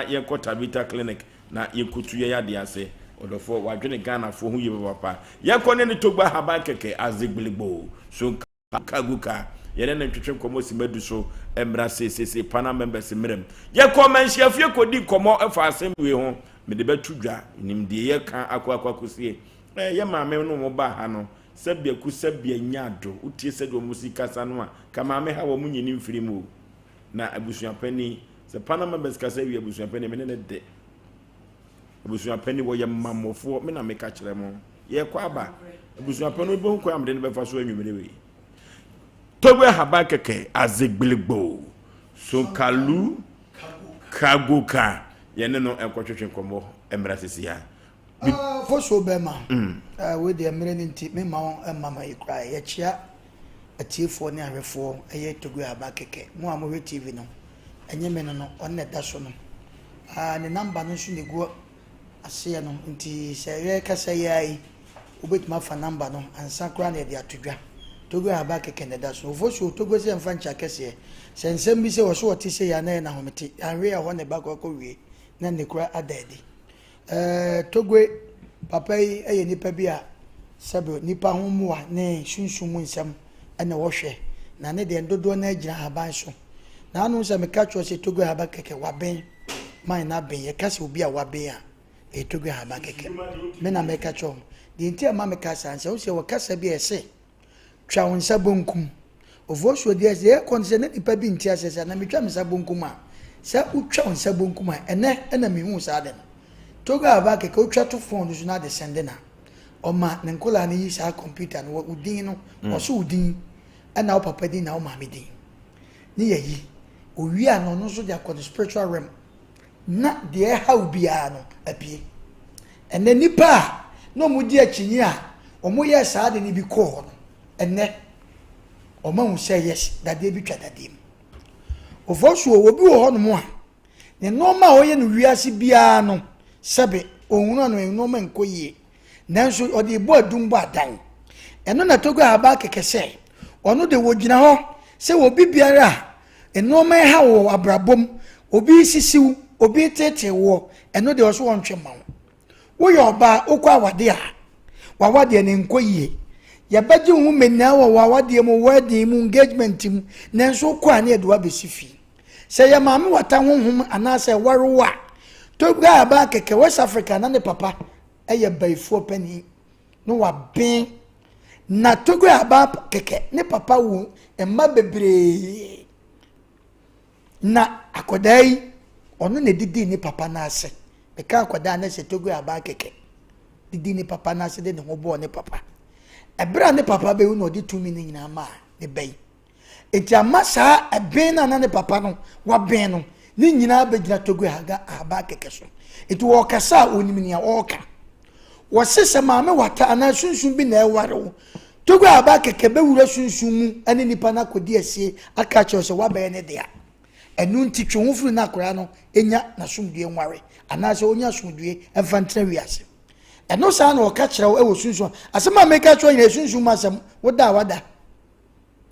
yenko Tabita clinic na yekutuye ya de ase odofo wadwene Ghana fo hu yebe papa yenko ne togba haba keke azigbilibo so kaguka yene na twetwe komo si madu so emra se panel members mrem ye comment share fie kodi komo efa asem we ho me de betudwa nim de ye kan akwakusie ye maame no mo ba ha no sabia ku sabia nyado utie sɛ do musika sa no a kama me ha wo munyini mfiri mu na abusuapani se panel members ka sɛ wi abusuapani me ne de abusuapani wo ye mamofo me na me ka kyerɛ mo ye kwa ba abusuapani bo ko am de ne befa so anwumere we Togo haba keke azegbelegbo so kalu kagoka yene no enkwotwetwe komo emrasisi ya for so bema we de emre nti me ma mama ikra ye chia atiefo ne ahwefo eye Togo haba keke mo amowe TV no enye me no onne da so no ne number no so ne go ase no nti se ye kasa yai obetuma fa number no ansa kra na de atodwa Togo haba keke ne da so for so Togo se mfa ncha kese sensem bi se wo so wote se ya na homete anwe ya ho ne ba ko wie na ne kura adadi Togo papa yi eye nipa bi a sebe nipa ho mu a ne sunsumu nsam ene wo hwe na ne de ndodo na agyina haba so na anu se me ka cho se Togo haba keke waben man na ben ye kase obi a waben a Togo haba keke me na me ka cho de ntia ma me ka sanse wo se wo kasa bi ese twa wonsa bonkum ovosuo de ese e konse ne nipa bi ntia sese na metwa msa bonkum a se utwa wonsa bonkum a ena me hu sa de Togo haba keke utwa to phone so na de sende na oma ne nkola ne yi sa computer no udin no wo so udin ena wo papa din na wo mama din ni yayi owi ano no so de akọ spiritual realm na de ha ubia no apie ene nipa no mu di achinyi a omo ye sa de ni bi ko no ene oma hu say yes dade bi twa dade mu ofosu obi wo ho no mo a ne normal oye no wiase bia no sebe ohunu no normal nkoyie nanso odi bo adumbo adan eno na Togo haba keke se ono de wogina ho se obi biara normal ha wo abrabom obi sisiw obi tete wo eno de oso wontwe ma wo yo ba okwa wade a wawade ne nkoyie ya baji hu menna wa wawade mu wadi mu engagement mu nanso kwa ne eduwa besifi se ya maame wata honhom anase warewa Togo haba keke West Africa na ne papa eye baifo pani no wa ben na Togo haba keke ne papa wu emma bebre na akodai ono ne didi ni papa na ase me ka akoda na se Togo haba keke didi ni papa na ase de ne hobo ne papa ebra ne papa be wu no di 2 minutes nyina ma ne bai enti amasa eben na ne papa no wa ben no ni nyina be gina Togo haba keke so enti wo kasa onim ni a oka wo sese maame wata ana sunsun bi na eware wo Togo haba keke be wura sunsun mu ane nipa na kodi asie aka che so wa be ne dia enu nti twonfuru na akora no enya na sumdue nware anase onya sumdue emfantra wiase eno sa na oka kire wo sunsun asema meka cho nya sunsun masem woda wada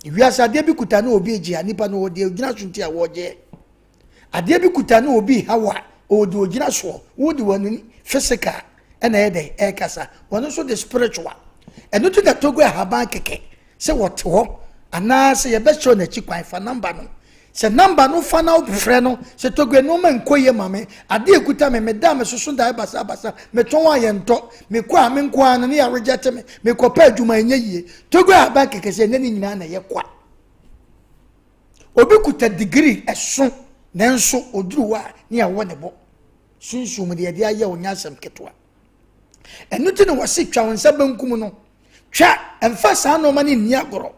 wiase ade bi kuta na obi eji anipa no ode ogina sunti a woje ade bi kuta na obi hawa ode ogina so wodi wani physical ena ede ekasa wono so the spiritual eno to the Togo haba keke se wote ho anase ye be show na chi kwan fa number no se number no fa na ofre no se Togo no ma nkoye mame ade ekuta me da me soso da basa me ton wa ye nto me kwa me nko an ne ya reject me ko pa adwuma enye yie Togo haba keke se ne nyina na ye kwa obi kuta degree eso nanso oduruwa ne ya wo ne bo sunsun de de aye onya asem ketwa enu ti no wasi twa wonsa bankum no twa emfa sa no ma ne ni agoro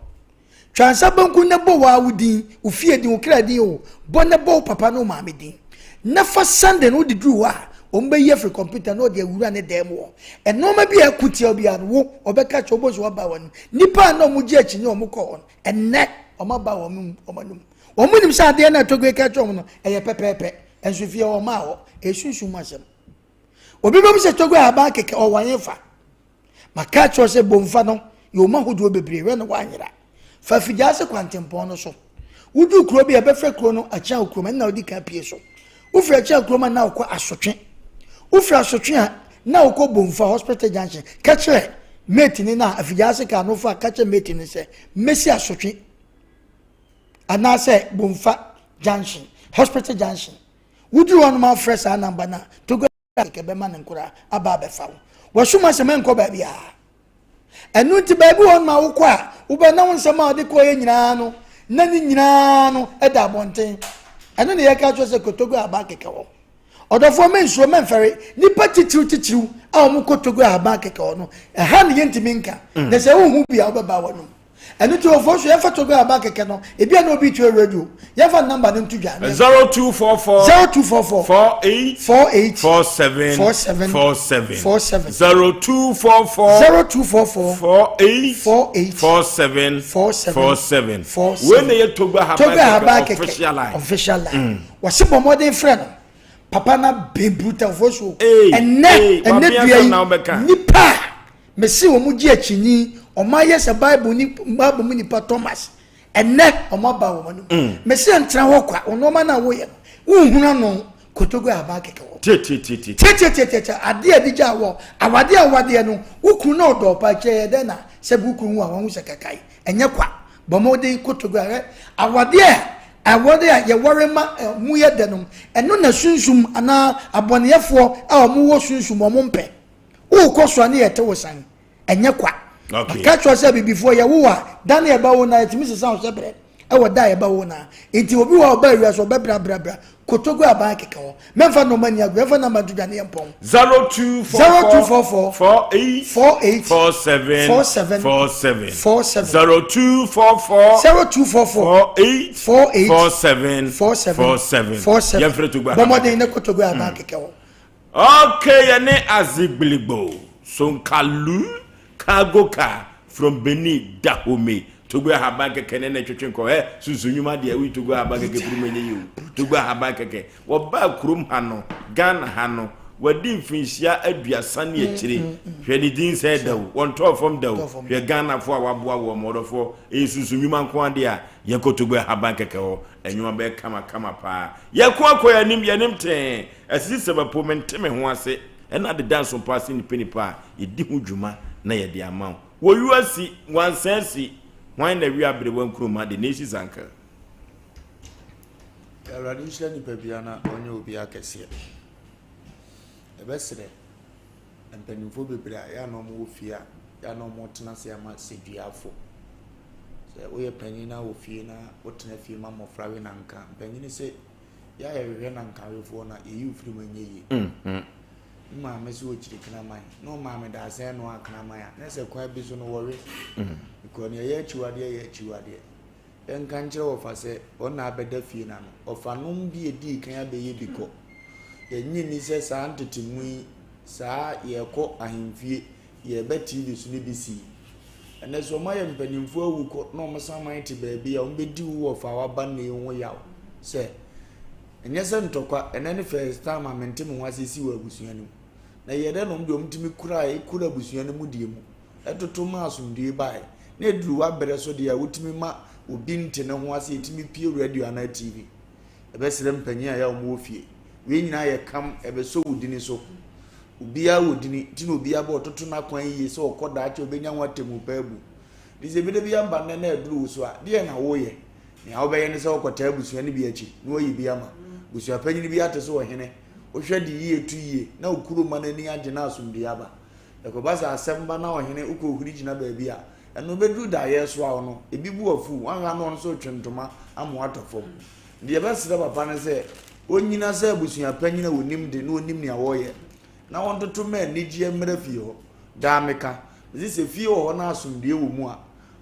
twa nsa bankum ne bo wa wudin ofie din okra din o bo ne bo papa no ma me din na fa Sunday no de duruwa o mbe ye free computer no de awura ne dem wo eno ma bi akuti obi an wo obeka cho bo so ba won nipa na mu gi achi ne o mu ko on enne o ma ba wo mu o ma num o mu nim sa de na Togo ka cho no eye pepepe enso fie o ma wo esunsun masem obi bom se Togo haba keke o wanyefa maka cho se bomfa no yo ma hodo bebre we no wanyera fa fija se kwantempon no so wudu kuro bi e be fe kuro no acha okuro na odi ka pie so wo fra acha okuro na okọ asotwe wo fra asotwe a na okọ bomfa hospital junction ka kire mate ni na afija se ka no fa ka kire mate ni se mesi asotwe anase Bumfa Junction Hospital Junction would you want my fresh number na to go ke be man nkura aba be fa wo suma se men ko ba bia enu ti ba bi won ma wo kwa wo be na won se ma de ko ye nyina no na ni nyina no e da bonten enu ne ye ka cho se kotogo aba keke wo odofo men so men fere nipa titiw a wo kotogo aba keke wo no e ha ne yentimi nka na se wo hu bia wo be ba wo no enu ti ofo so ye fotogo aba keke no e bia na obi tu radio ye fa number no tudwa 0244 48 47 0244 48 47 when ye togo haba official line wase bomodin friend papa na bebuta foso enne bia nipa mesi wo mu gi akini o ma yes bible ni bible mu nipa Thomas enne o ma ba wo manu mesi entra ho kwa ono ma na wo ye unhuna no kotogo aba keke wo tete ade adija wo awade no ukun na odo pa che de na se buku hu awon se kakai enye kwa bomode kotogo awade a ye wore ma mu ye de no eno na sunsum ana aboneyefo a mu wo sunsum o mu mpe wo koso na ye te wo san enye kwa okay catch yourself before ye wo a dan ye ba wo na etimi se san so bre e wo da ye ba wo na enti obi wo ba ria so be bra kotogo aba keke wo memfa no mani agwe fa na maduga ne empon 0244 48 47 0244 48 yefre to gba bomode ne kotogo aba keke wo okay ye ne azigbiligbo sonkalu kagoka from Benin Dahome to go haba keke ne twetwen ko susunyuma de awi to go haba keke kurumenye yi to go haba keke wo ba kurum hano Ghana hano wadi mfinhia aduasa ne akire hwe ni din say dawo won to from dawo hwe Ghana fo awaboa wo modofo susunyuma nko ade a ye ko to go haba keke ho enwuma be kama pa ye ko akoya nim ten asisi sebapo menteme ho ase ena de dance on pass ni penipa ye di hu dwuma na ye de ama wo yuasi wansensi why na we abre wan kroma de nation zanka radisha ni pebiana onye obi akese ebesere empanimfo bebra ya no mo ofia ya no mo tena se ama seduafo se oye panina ofie na wotena fie ma mofra we na nka panini se ya yewe na nka wefo na eyi ofiri manye yi ma mesi wo chiri kana mai no ma me da se no akana mai na se kwa bi so no wore because ye chiwade en kan kire wo fa se ona abeda fie na no ofa no bi edi kan abeye biko ye nyini se sa antetimu sa ye ko ahemfie ye be TV so ne bisi ene so ma ye mpanimfo awu ko no mo saman ti ba bi ya ombedi wo fa wa ba ne ho yawo se enye se ntokwa ene ne first time amentem ho asisi wa abusuanu na ye de no mde omtimi kura abusuanu mu die mu etoto ma asumdie bae na eduru wa bere so de ya wutimi ma obi nte ne ho ase etimi pie radio ana TV ebesere mpanya ya omo ofie we nyina ye kam ebeso wudini so ubia wudini tino ubia ba ototo na kwan yi so okoda ache obenya nwatemu paabu dize bi de bia mba ne na eduru so a de na wo ye ni a obeye ne so okota abusu ne bi achi no yi bia ma busu apanyi bi ate so ohene ohwe di yi etu yi na okuru ma na ni age na asumdi aba ekobasa asemba na ohene ukohuri gina ba bia eno bedru da ye so a no ebi bu afu wan no so twentoma amo atofom de ebesere papa ne se onyina se abusuya panyina wonim de no onim ne awoye na wontoto ma nigye mra fie ho da meka se fie ho na asumdie wo mu a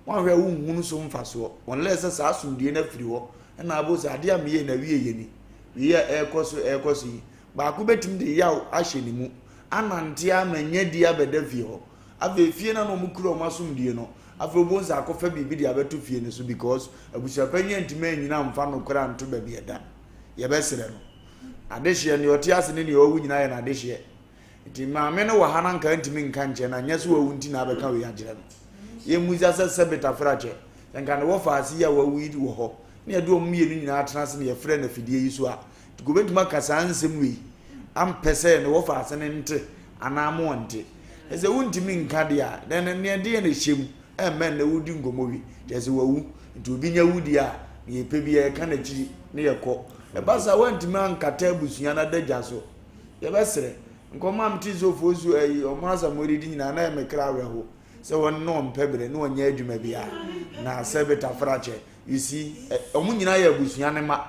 wanhwe wo nhunu so mfaso wonle se sa asumdie na firi ho na abosa ade ameye na wie yeni wie ekoso ba ko betim de yaw ahye ni mu anante amanya di abeda fie ho ave fie na no mukuro masumdie no ave bonza akofa bibi di abeto fie ne so because abusuya panya ntima nyina mfa no kora nto ba bi eda ye besere no adehye ne otiase ne owu nyina ye na adehye nti maame no wa hanan kan ntimi nka nche na nyeso owu nti na abeka we agire no ye muza sese beta frache nka ne wo faasi ya wawu yi wo ho ne ye do omienu nyina atrase ne ye frɛ na fidie yi so a tikobetuma kasa ansem wi ampese ne wo faase ne nte anamo nte eze wu ntimi nka de a ne de ne hyem emmen na wudi ngomo wi eze wawu nti obi nya wudi a ye pebi ye ka na chiri ne ye kɔ e ba sa wantimi ankata abusunya na dagya so ye besere nkoma amti zo fozu ayi o ma sa moridi nyina na me kra aweho se won no mpebere no nya adwuma bia na sebeta frache you see omu nyina ye abusunya ne ma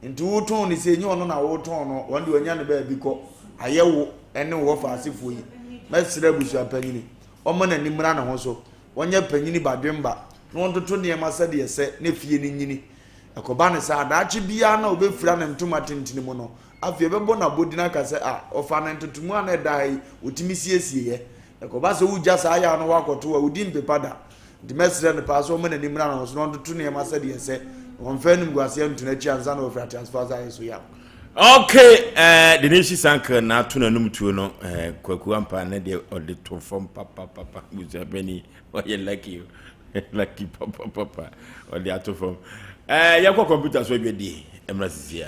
nti wo ton ne se nyi ono na wo ton no won de onya ne ba bi kɔ ayewo ene wo fa asefo yi mesere abusunya panyini omo na nimra na ho so wonya panyini badwemba no ntoto ne ma se de se ne fie ne nyini ekoba ne sa adaachi bia na obefura ne ntoma tentini mu no afie bebo na bodina ka se ofa na ntotumu ana dai otimi siesie ye ekoba se wuja sa ya no wakoto udi mpepada de mesre ne pa so mo na nimra na so no ntoto ne ma se de se onfa nim guase ntuna chi anza na ofra transfer za yeso ya okay the nation sank na to na num tuo no kwaku ampa na de ode to from papa Osei Beni o ye lucky papa ode ato from yakwa computer so edwedi emra sisia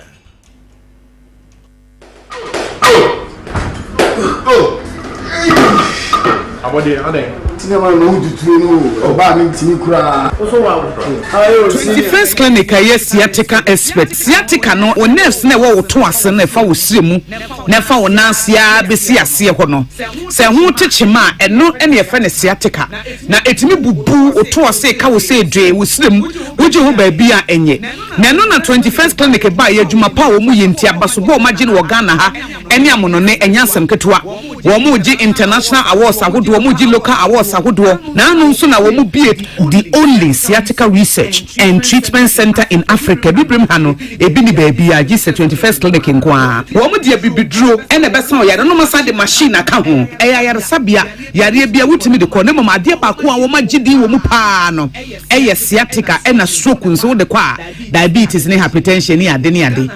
Abode ade tinema no udutu no oba mi ntimi kura so wa 21st clinic aye sciatica expert sciatica no o nerves na wo to ase na fa wo siremu na fa wo nansia besi ase ho no se ho techima eno ene ye fa ne sciatica na etimi bubu o to ase ka wo se dwe wo siremu woje ho ba bia enye na no na 21st clinic ba ye adwuma pa wo mu yenti abaso bo magine wo Ghana ha ene amono ne enyasem ketewa wo mu ji international awards agodo wo mu ji local awards agodo na anu nso na wo mu bie the only sciatica research and treatment center in Africa bibrim ha no ebi ni ba bia ji 21st clinic nkwa wo mu dia bibiduro ene besa o yare no masa de machine aka ho eya yare sabia yare bia wutimi de ko ne mama de ba ko a wo magidi wo mu pa no eye sciatica ena stroke nso de kwa diabetes ne hypertension ni ade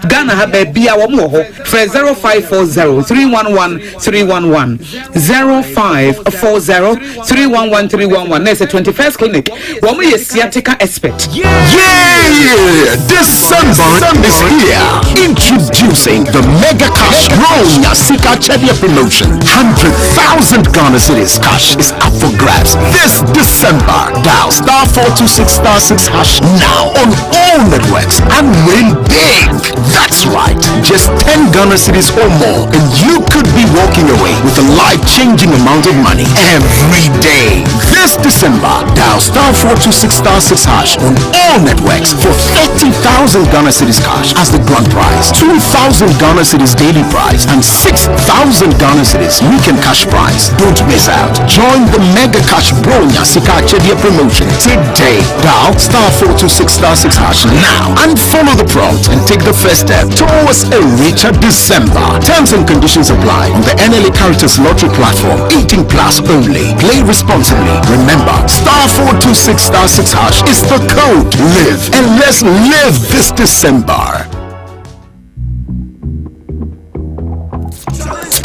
Ghana ha ba bia wo mu ho 0540 311 311 0540 311 311 There's a 21st clinic wo mu ye sciatica expert. Yeah, December is here. Introducing the Mega Cash Roll Yasika Chedia promotion. 100,000 Ghana cedis cash is up for grabs this December. Dial *426*6# now on all networks and win big. That's right, just 10 Ghana cedis or more and you could be walking away with a life-changing amount of money every day. This December, dial *426*6# on all networks for 30,000 Ghana cedis cash as the grand prize, 2,000 Ghana cedis daily prize, and 6,000 Ghana cedis weekend cash prize. Don't miss out. Join the Mega Cash Bronya Sika Chedia promotion today. Dial *426*6# now and follow the prompt and take the first step towards a richer December. Terms and conditions apply on the NLA Caritas Lottery platform. 18 plus only. Play responsibly. Remember, *426*6# is the code. Live and let's live this December.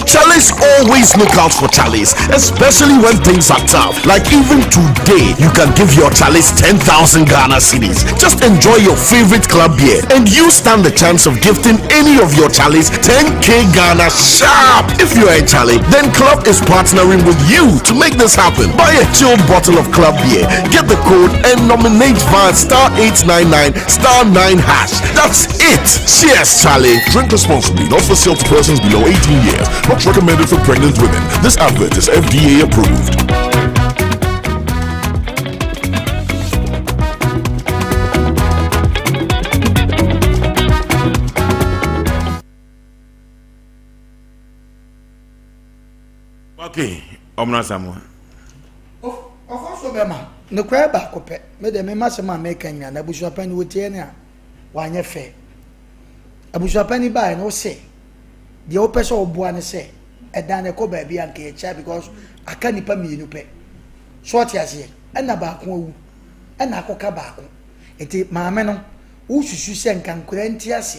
Charlie's always look out for Charlie's, especially when things are tough. Like even today, you can give your Charlie's 10,000 Ghana cedis. Just enjoy your favorite club beer and you stand the chance of gifting any of your Charlie's 10k Ghana sharp. If you're a Charlie, then Club is partnering with you to make this happen. Buy a chilled bottle of club beer, get the code and nominate via *899*9#. That's it. Cheers, Charlie. Drink responsibly, not for sale to persons below 18 years. Not recommended for pregnant women. This advert is FDA approved. Okay, Omna Samuel. Also, Bema, no crab back up. Madam, my master, my making, and I wish up any with Tiana. Why, your fair? I wish up any by no say. The opus of Buana say, a dana co baby and care because I can't pay me no pay. Short as ye, and a back woo, and a coca back. It my man who should send can current yes,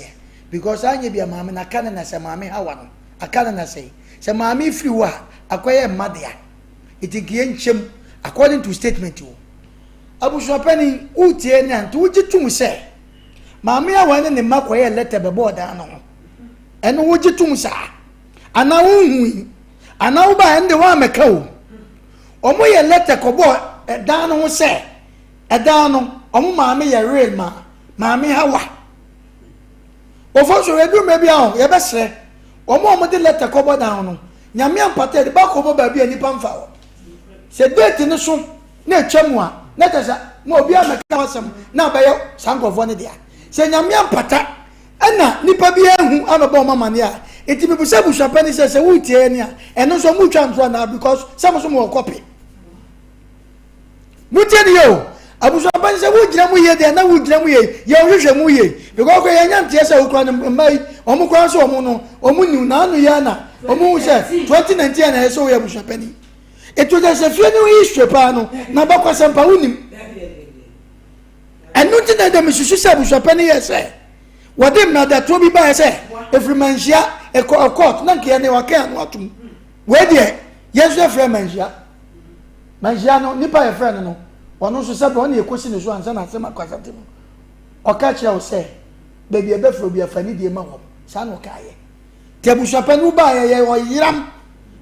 because I may be a mamma and a cannon as a mammy. How one? A cannon say, Say, mammy, if you are acquire Madia. It again chim according to statement you. I was opening Utian and to which you say, Mammy, I went in the Maquay letter before down. And would you to say? And now we and now by and the one me cow. Or my letter cobo a down say a down on mammy a real man. maame hawa ofo so redu me bia ho ye besre omo de letter kobo down no nyame ampata de ba kobo ba bia nipa mfa ho se date ni so na etwam a na tesa na obi ameka wasem na baye sankofo ne dia se nyame ampata ana nipa bia hu anoba mama ne a enti bi busa busha pani se wutie ne a eno so mu twa nto na because some so mo copy mutie ne yo abuso pani se wugira mu ye de na wugira mu ye ye hwehwe mu ye because ko ye nyantie se wukura ne mai omu kwa so omu no omu ni na anu ya na omu se 2019 na so ye busha pani eto de se fie ne history pa no na ba kwa sempa unim enu ti na de misusu se busha pani ye se wode na da to bi ba se every manjia e court na nke ne waka no atum we de yesu efre manjia no nipa e friend no ono so se do na ekosi ne so ansa na asema kwasate mo oka kire o se baby e befro bi afani die ma wo sa no kaye te busha pani ba ye o yiram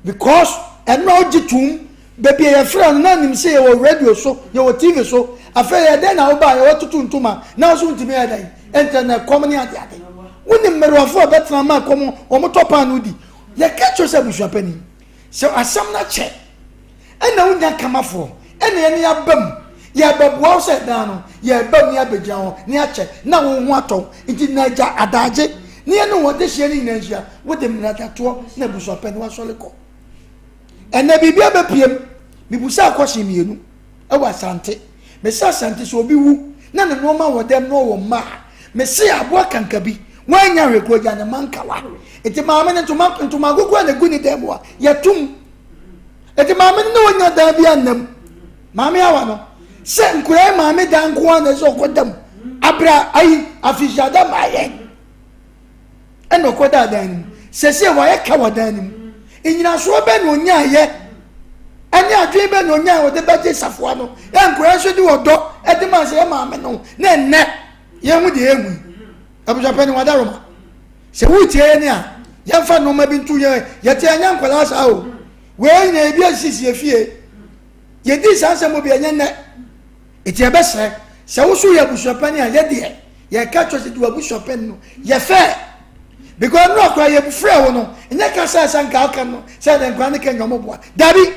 because eno ogitum baby e friend na nim se ye wo radio so ye wo tv so afa ye de na wo ba ye wo tutuntuma na so ntimi ya dai internet komni ade woni mmerofo betra ma komo omo topa no di ye kecho se busha pani so asam na che ena unya kamafo ena ye ne abam ya babuo se dan no ye bam ya begya ho ne ache na wo hu ato nti na ja adaje ne ye no wo de hie ni na hia wo de mrata to na busha pani wa sole ko ena bibia bepiem bibusa akoshi mienu e wa sante me sa sante so obi wu na ne no ma wo dem no wo ma me se aboa kankabi wanya reko ja ne mankawa eti maame ne ntuma gogo na guni dem wa yatum eti maame ne wonya da bia nam maame awa no se nkure maame dan ko na so kodam abra ai afijada maye eno koda dan se wa ye ka wadan inyina so be no nya ye ani adwe be no nya wo de beje safo no e nkure so di wodo e de ma se maame no na enne ye hu de egu abuja pani wadaroma se wutie ni a ye fa no ma bi ntu ye te anya nkwala sa o we nya bi asisi efie ye di sanse mo bi anya ne eti ebese se wo so ye abuja pani a ye de ye ka cho se di abuja pani no ye fe because no akwa ye bu frɛ wo no nya ka sa sanka aka no se de nkwa ne ka nyomo boa dabi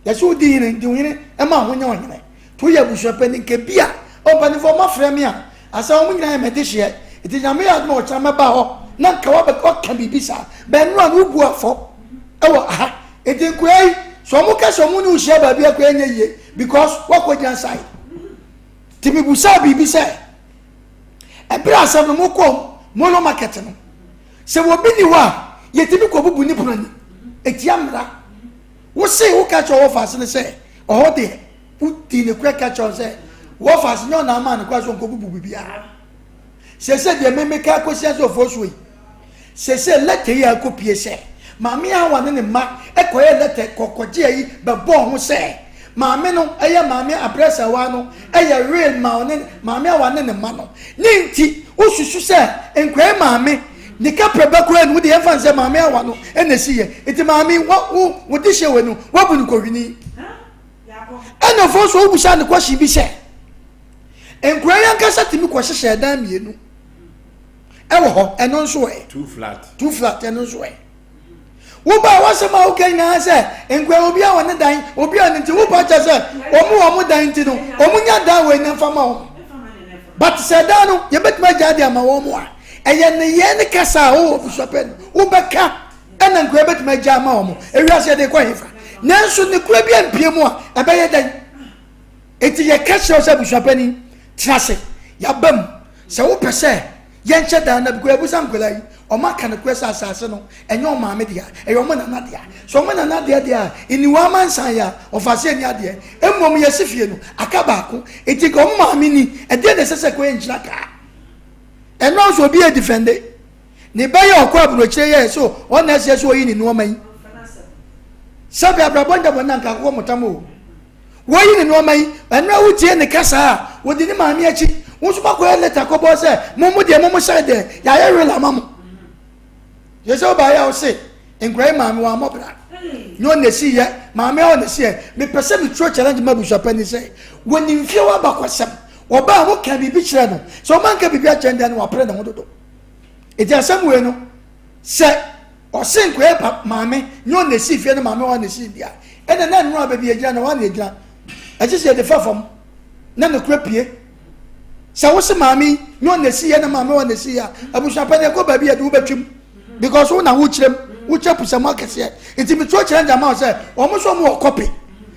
ye so di ni di wini e ma ho nya woni to ye abuja pani ke bia o pani fo ma frɛ mi a asa wo nyina me de hye eti nyame ya no chama ba ho na nka wa be ko ka bibisa be no an ubu afo e wo aha eti kwai so mo ka so mo ni uhye ba bia kwai nya ye because wa ko jan sai ti bibusa bibisa e bra asem no mo ko mo no market no se wo bi ni wa ye ti bi ko bubu ni punani eti amra wo se wo ka cho wo fa se ne se o de uti ne kwa ka cho se wo fa se na ma ne kwa so ko bubu bibia se de meme ka ko sia so fo so se lete ya ko pie se maame awa ne ma e ko ye lete kokoje yi be bo ho se maame no eye maame abresa wa no eye real ma ne maame awa ne ma no ne nti osusu se enkwe maame ni ka preba ko enu de yefan se maame awa no e na si ye enti maame wo de hye we no wo bu ni ko hwini eno fo so obu sha ne ko shi bi se enkwe yan ka sa timi ko hye dan mienu ewo ho eno nso e too flat eno nso e wo ba wa se ma o kan na se enkwe obi a won dan obi a nti wo ba cha se omu dan nti no omu nya dan we na fama o but se dan no ye betuma jade ama wo mo a eye ne ye ne kasa o busopen wo beka ena nkwe betuma ja ama wo mo ewia se de ko hefa nanso ne kura bi ampie mu a abaye dan eti ye kasa o se busopen trase ya bam se wo pese yenche da na bikwa ebusa nkola yi o maka ne kwesa asase no enye o maame dia eyo mo na dia so mo na dia iniwa mansan ya ofase ni ade emmom ye sifie no akaba ko eti ko maame ni ede ne sese ko enjira ka eno so bi e defende ni baye okwa aburo kire ye so o na se so yi ni no man sabe abrabonda bona nka ko motamo wo yi ni no man eno wutie ne kasa wo di ni maame achi wonso ba ko leta ko bo se mo de mo side ya ye rela mamo ye so ba ya o se enkrai maame wa mo bra no ne si ye maame o ne si ye me pese me tro challenge ma bu shapa ni se woni mfie wa ba kwasam oba wo ka bibi kire no so man ka bibi agenda no apre na ho dodo eti asem we no se osenko e pa maame nyo na si fie no maame wa na si dia ena na nro ababi agina na wa na agina achi se de fafam na no kura pie se wo se maame nyo na si ye na maame wa na si ya abusha pa ne ko babi ade wo betwim because wo na wo kirem wo chapusa ma kese eti mi tro kire ndama se o mo so mo copy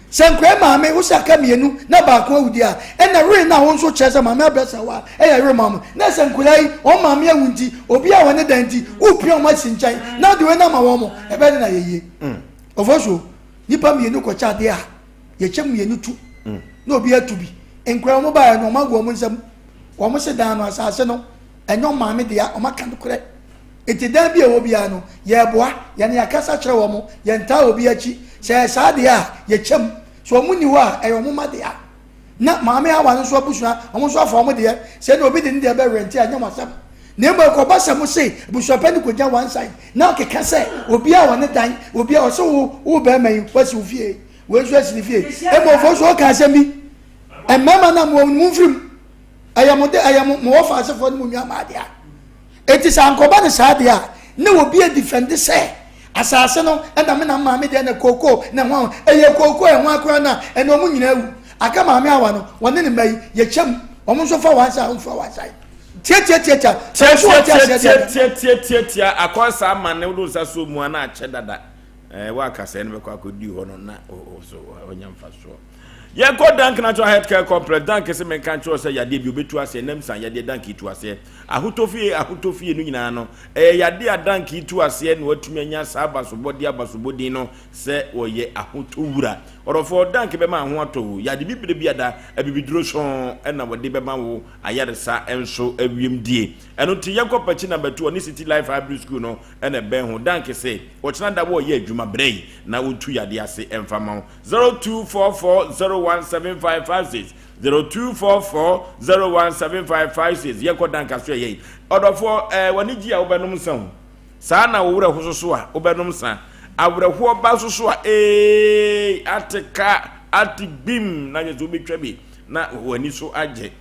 senkwe maame wo saka mienu na ba ko awudi a ena re na wo nso kyerese maame abrasa wa eya re maame na senkulai o maame awunti obi a wone danti wo pia o ma sinchan na de we na ma wo mo e be na yeye ofoso nipa mienu ko cha de a ye chem mienu tu na obi atubi enkwa mo ba no magwo mo nsam wo mo se dan no asase no enyo maame de a o maka ndokre eti dan bi e wo bia no ye boa ye ne akasa kyere wo mo ye nta obi achi se saade a ye chem so muni wa e wo ma de a na maame awa no so abusua omo so afa omo de se na obi de ne de be rent a nyam asam na mbo ko basa mo se busua pani ko gya one side na ke ka se obi a wone dan obi a so wo be man kwasi ofie we so asini fie e mo fo so ka asem bi e mama na mo mfrim ayamo mo wo fa asefo no mo nwa ma de a eti sa ankoba ne saade a na obi a defend se asase no enda me na maame de na koko na ho eye koko e ho akora na ena omu nyina wu aka maame awa no wone ne mai ye kyem omu so fa wansa on fa wansa tie akosa amane wo sa so mu ana ache dada wa kasa ne be kwa kodi ho no na so onyamfa so ye go dank na to healthcare complex dank se men kan cho se yade bi obetu ase nam san yade dank itu ase ahutofie no nyina no yade adank itu ase na watumi anya saba abasobodi no se oye ahutowura orofo dank be ma ho ato yade bibire biada abibiduro so na wode be ma wo ayaresa enso awiem die eno ti yakọ pachi na batu oni city life hybrid school no na be ho dank se o china da wo ye adwuma brei na wotu yade ase emfama 0244017556 0244017556 yeko danka so ye odofo wani gi a obenom san sa na wo wura hososo a obenom san awreho ba soso a ateka atibim na yeso betwa bi na wani so agye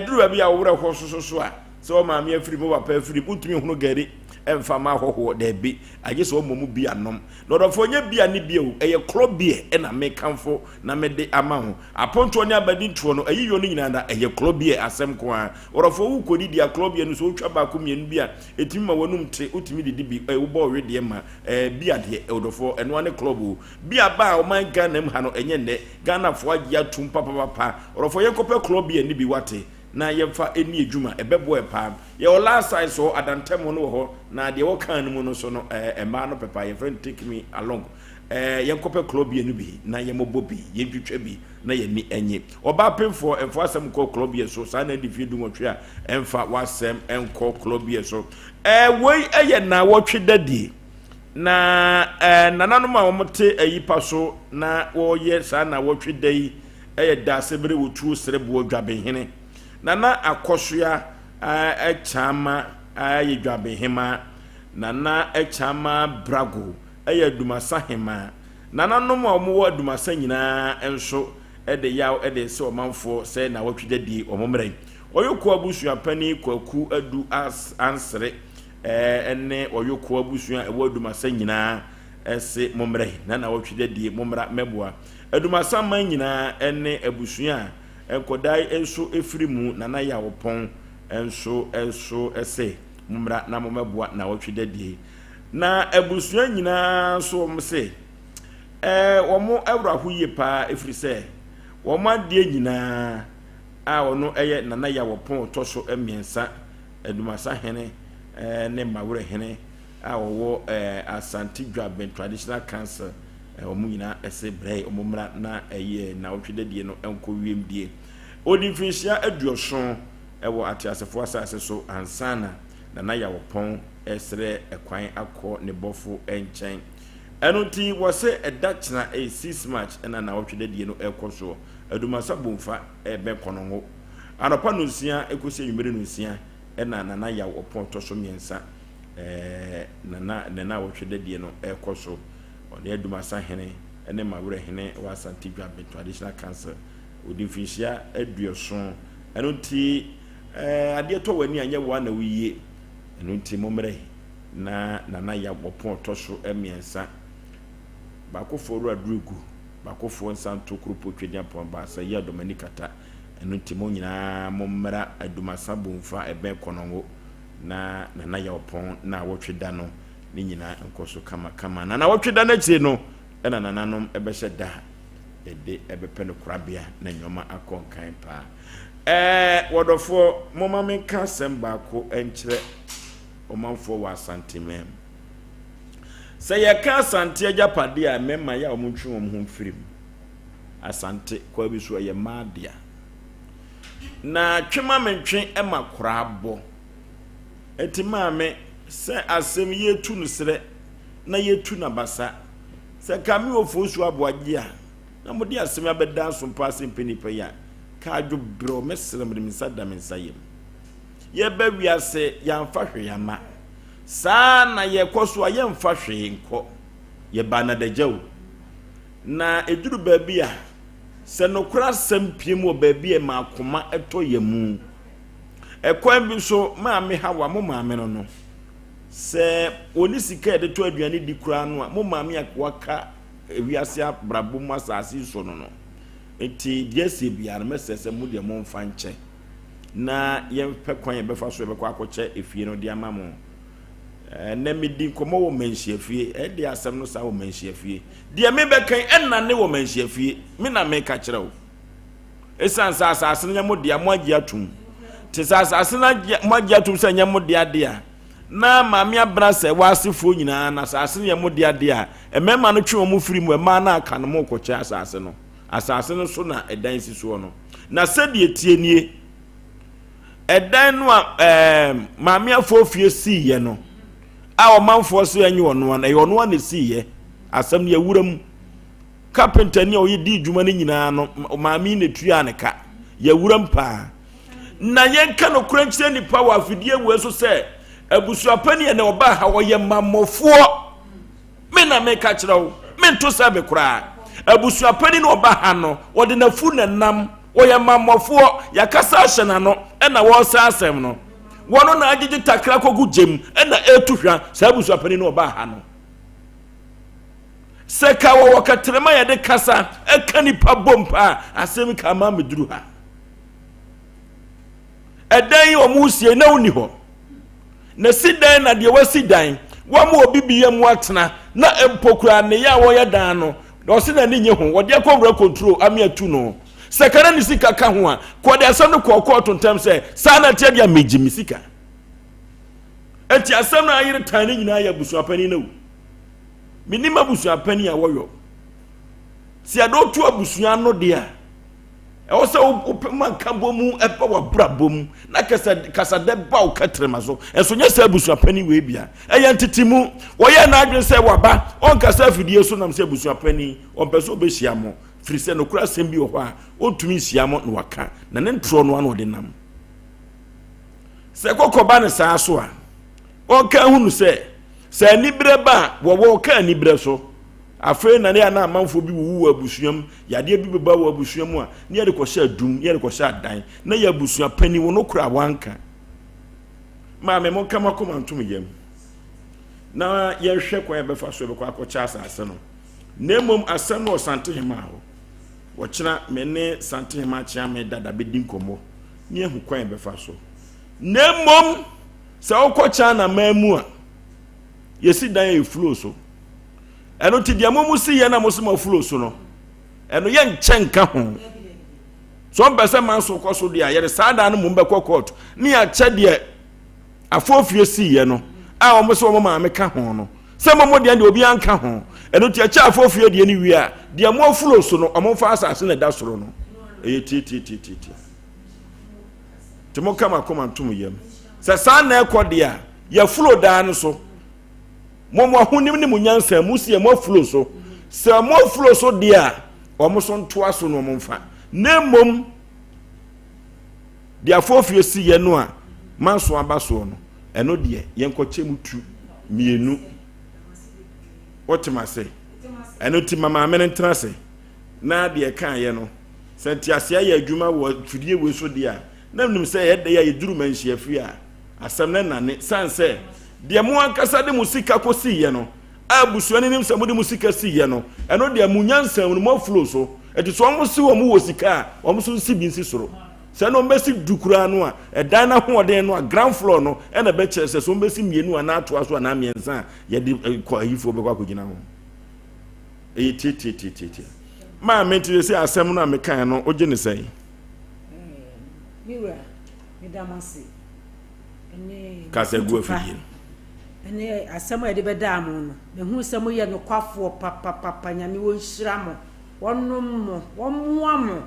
duru bi a wo wura hososo a so ma me afiri mo papa afiri utumi hunu gari emfama hoho de bi agye so momu bi anom lodofo nya bi ani bi o eye klobie na me kanfo na me de ama ho aponto ne abadi tuo no ayiyo no nyina da eye klobie asem ko a lodofo wu kodi dia klobie no so utwa ba ko mienu bi a etimi ma wanum te utimi didi bi wo bo we de ma bi ade lodofo eno ane klobu bi aba o man Ghana m ha no enye ne Ghana fo agye atum papa lodofo ye kope klobie ni bi wate na yemfa eni adwuma ebebo epa ye o last size so adantem no ho na de wo kan mu no so no ema no pepa ye friend take me along yenkope club ye no bi na ye mobo bi ye twetwa bi na ye ni enye oba pemfo enfo asem ko club ye so sa na di fi du motwe a emfa wasem enko club ye so wey eye na wotwe dadi na nananom a womote ayipa so na wo ye sa na wotwe dai eye da sebere wotu serebo dwabehene nana akosoya chama aye dwabehema nana chama brago aye dumasa hema nana no mo mo adumasa nyina enso ede yaw ede se omanfo se na watwedadi omomre oyoko abusua pani kwaku adu ansre ene oyoko abusua ewo adumasa nyina ese momre nana watwedadi momra meboa adumasa man nyina ene abusua enkodai enso efirimu nana ya wopon enso ese mumra na momeboa na wotwedadie na abusua nyina so mse womo awraho ye pa efrise womo ade nyina a wono eye nana ya wopon toso emiensa adumasa hene ne mawure hene a wo Asante Dwaben traditional council womo nyina ese brei omumra na eye na wotwedadie no enko wiemdie odifisia aduoson ewo atiasefo asase so ansana na ya wopon esre ekwan akọ ne bofo enchen enoti wose edachna 6 March na wotwedadie no ekoso adumasa bomfa ebe konongo anopa no sia ekosi nwumere no sia na ya wopon toso miensa na wotwedadie no ekoso one adumasa hene ene mawure hene wa Asante Dwaben traditional council odifisia aduoson eno nti ade to wani anye wa na wiye eno nti momre na ya bopon toso emiensa bakofo ru adrugu bakofo nsanto kropo twenya pon ba sa ya dominikata eno nti mo nyina momra adumasa bomfa ebe konongo na ya opon na wotweda no ni nyina enkoso kama na wotweda na chi no ena nananom ebe hyeda ede ebe pene kurabia na nyoma akonkan pa wodofo moma menka semba ko enkyere omanfo wa santimem se ye ka asante ajapade a mema ya omuntwe omhom firim asante kwa biso ye maadia na twema mentwe ema kurabo eti maame se asem yetu no sere na yetu na basa se kami Oforisuo Aboagye a na modi asem abeda Sompa Asem Mpe Nipa ya ka adwo bro mesere msa da mensa yem ye ba wiase ya mfa hweyama saa na ye koso a ye mfa hwe nko ye ba na dajaw na eduru baabi a se nokura sempiem wo baabi e makoma eto yemu ekwan bi so maame hawa mo maame no se oni sika de to aduane di kura no a mo maame akwaka ewiase abrabo mu asase so no enti diese biara mesese mu de mo mfa nche na ye pekwan ye befa so ye bekwa akoche efie no de amamo na medi komo wo manhia fie de asem no sa wo manhia fie de me bekan enna ne wo manhia fie me na me ka kire wo esan sa asase no nyamo de amoagye atum te sa asase na moagye atum sa nyamo de ade a na maame abra se wasefo nyina na asase nyamo de ade a emema no twe mo firi mu ema na aka no mo koche asase no so na edan sisuo no na sede etienie edan no a maame afofie si ye no a o manfo so enye ono na ye ono na si ye asem ne awuram carpenter ne o ye di dwuma ne nyina no maame ne tua ne ka ye awuram pa na ye ka no kranchire ni power afidie we so se abusuapani ne oba ha wo ye mamofo me na me ka kire wo me nto sa be kura abusuapani no oba ha no wode na fu na nam wo ye mamofo yakasa hyena no na wo sa asem no wono na agigi takra kogu jem na etuhwa sa abusuapani no oba ha no seka wo wakatrema ya de kasa ekanipa bompa asem ka ma meduru ha edan yo musie na uni ho na sidan na de wasidan wa mo obibiye mu atena na empokura ne ya wo ya dan no o se na ni nye ho wo de akowura control ami atu no sekara ni sika ka ho a ko de asem no ko tontam se sa na tie dia megimi sika enti asem na ayire tani nyina ya busuapani na wo minima busuapani a woyo si adotu abusua no de a e wo se man kabomu epa wa brabom na kasa de ba o katrema so enso nya se abusuapani we bia eya ntitimu wo ye na adwen se waba on kasa afidie so nam se abusuapani on peso obehia mo frise no kura sem bi wo ho a ontumi hia mo no waka na ne ntro no ano de nam se kokoba ne saa so a on ka hunu se nibre ba wo ka nibre so afre na ne na amanfo bi wu abusuam yade bi beba wu abusuam a ne yede ko sha dum yede ko sha dan na ya abusua pani wo no kura wanka ma me mo kama ko mantum yem na ye hwe ko ye befa so be ko akocha asase no nemom asem no sante hema ho wo kira me ne sante hema chia me dada be din komo ne hu kwan befa so nemom se okocha na mamu a yesi dan e flow so eno ti dia momu si ye na mo so ma flow so no eno ye nchenka ho so mbese man so koso dia ye sada no mo mbekọ court ni a che dia afofie si ye no a o mo so mo ma me ka ho no se mo dia de obi anka ho eno ti a che afofie dia ni wi a dia mo flow so no o mo fa asase na da soro no e ti mo kama komantum yem se sa na ekodia ye flow da no so mo ahonim ne munyansa musie mo flow so se mo flow so dia o mo so ntoa so no mo mfa nemom dia fofie si ye no a manso abaso no eno de yenkoche mutu mienu otima se eno ti mama amenentra se na de kan ye no senti ase ya adwuma wo fidie we so dia na nim say ye de ye duru manhia fi a asem na nane san say de mo ankasa de musika kosi ye no abusuani nim se mo de musika si ye no eno de mu nyansam no mo flow so eti so mo si wo mo wosika wo mo so si bi nsi soro se no mbesi dukura no a edan na ho den no a ground floor no e na be kire se so mbesi mienu a na ato aso na miensa ye de ko ahifo be kwa kugina ho e ti ma menti se asem no amekan no oje ne sei miwa midamasi ene kasegu afidie ene asem e de be da mo no me hu se mo ye no kwafo papa nyame wo nhira mo wonnom mo wonmoa mo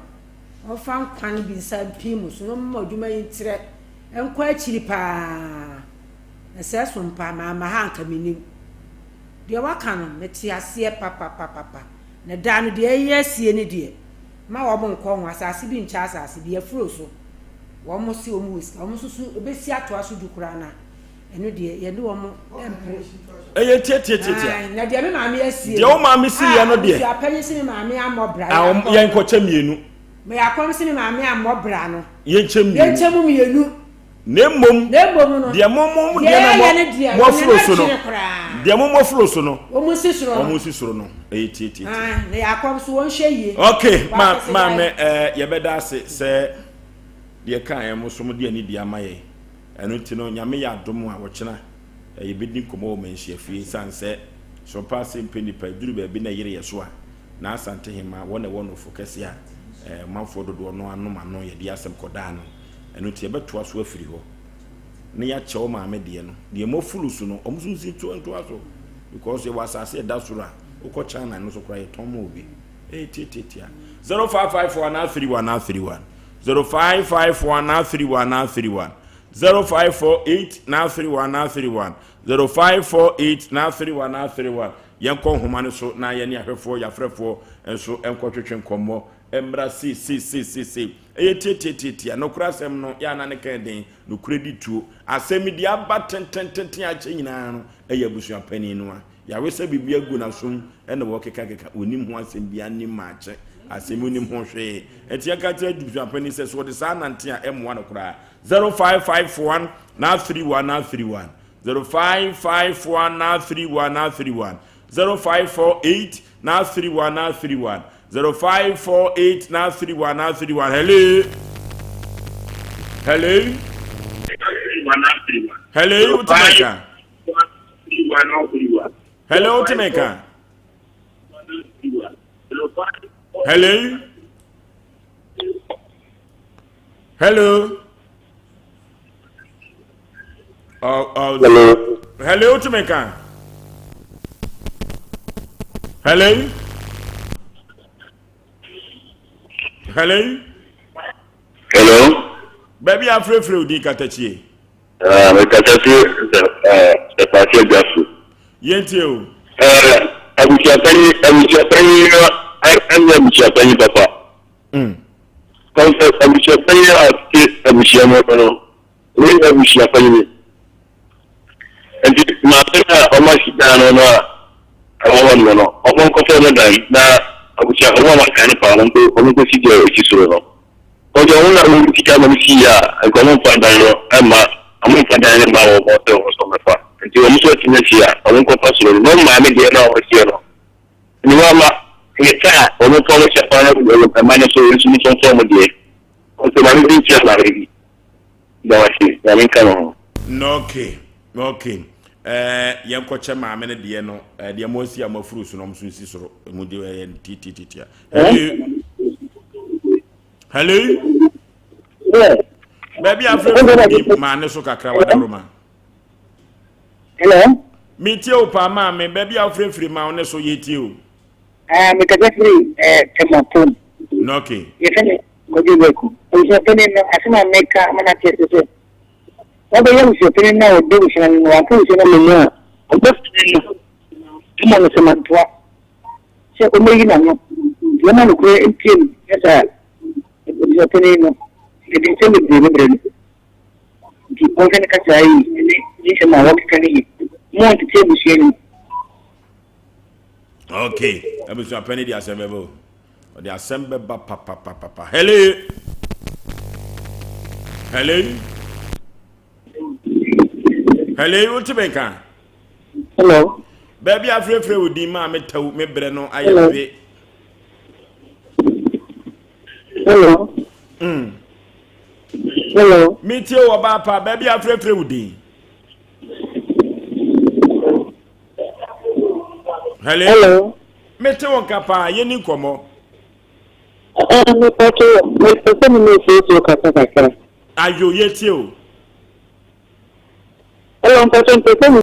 ofan kwan bi sa pimu so no mo adwuma yintre enko akiri pa na se Sompa ma ha anka minim de waka no meti ase papa na da no de ayesie ne de ma wo mo nko ho asase bi ncha asase de afuro so wo mo si o mo wisi wo mo susu obesi ato aso dukura na eno de ye ne wo mo empre eye tie na de me ma me asie de wo ma me si ye no de ya panyi si me ma me amobra ye nko chamienu me akom si me ma me amobra no ye chamienu mienu nemmom no de momom de na mo furo so no de mo furo so no o mo si soro no eye tie na akom so won hweye okay ma me ye beda se de kan ye mo so mo de ani de amaye eno ti no nyame ya dom a wo kina ye bedi komo o manhia fie sanse Sompa Asem Mpe Nipa duru ba bi na yire ye so a na asante hima wona wono focus ya manfo dodo no anoma no ye de asem koda no eno ti beto aso afiri ho ne ya chewo maame de no de mo fulu su no omusunsi to aso because ye wasase da sura uko chana no so kra ye tomo obi titia 0554931931 0554931931 0548931931 0548931931 yenko homa no so na ye ne ahwefo yafrefo enso enko twetwe nkomo embra si titia no krasem no ya na ne kan den no kredi tuo asemi dia ba tenten ache nyina no eye abusu apani no a ya wese bibia gu na som ene wo keka onim ho asem bia ni maache asemi onim ho hwe etia ka tira abusu apani se so de sa nante a m1 no kra 0551 na 31 0551 na 31 0548 na 31 0548 na 31 hello utimeka hello utimeka hello hello utimeka hello baby afrefre odi katachie me katachie se passe gafu yente o abuja pani papa quand abuja pani abuja mo no ni abuja pani enti ma pena o ma shidano no awon no o mo ko fe no dai na abuja o ma kan pa no ko si je o si suro no ojo una mo ti ka mo si ya ko mo pa dai no ama amu pa dai ne ma o mo to so me fa enti o mo so ti ne si ya o mo ko pa suro no ma me de na o si no ni wa ma ye ka o mo ko mo cha pa na o ma ne so o si ni so mo de o se ma ni ti ya na ri da wa si ya min ka no okay yenkoche maame ne de no de mo si amafuru so no mo si soro mu de titia hello baby afre ma ne so kakra wa roma hello mi tie o pa ma me baby afre free ma ne so yeti o me ka free temapon no okay yefene ko jibeku o so tene no asema meka mana tiese obe yam se tene na o de shana no wa ko se na menya o be tene no se mantwa se o me yina no yana no ko entiem yesa o tene no e de se me de bre di o tene ka sai ni se ma wa ka ni mo ti te bu se ni okay abu so apani di asembebo o di asembe ba papa hello Hello. Hello, what you make? Hello. Baby, I'm afraid with the mamma told me, Breno, I am it. Hello. Hello. Meet you about baby, I'm afraid with the. Hello. Meet you on Capa, Yenny Como. Are you yet you? Hello,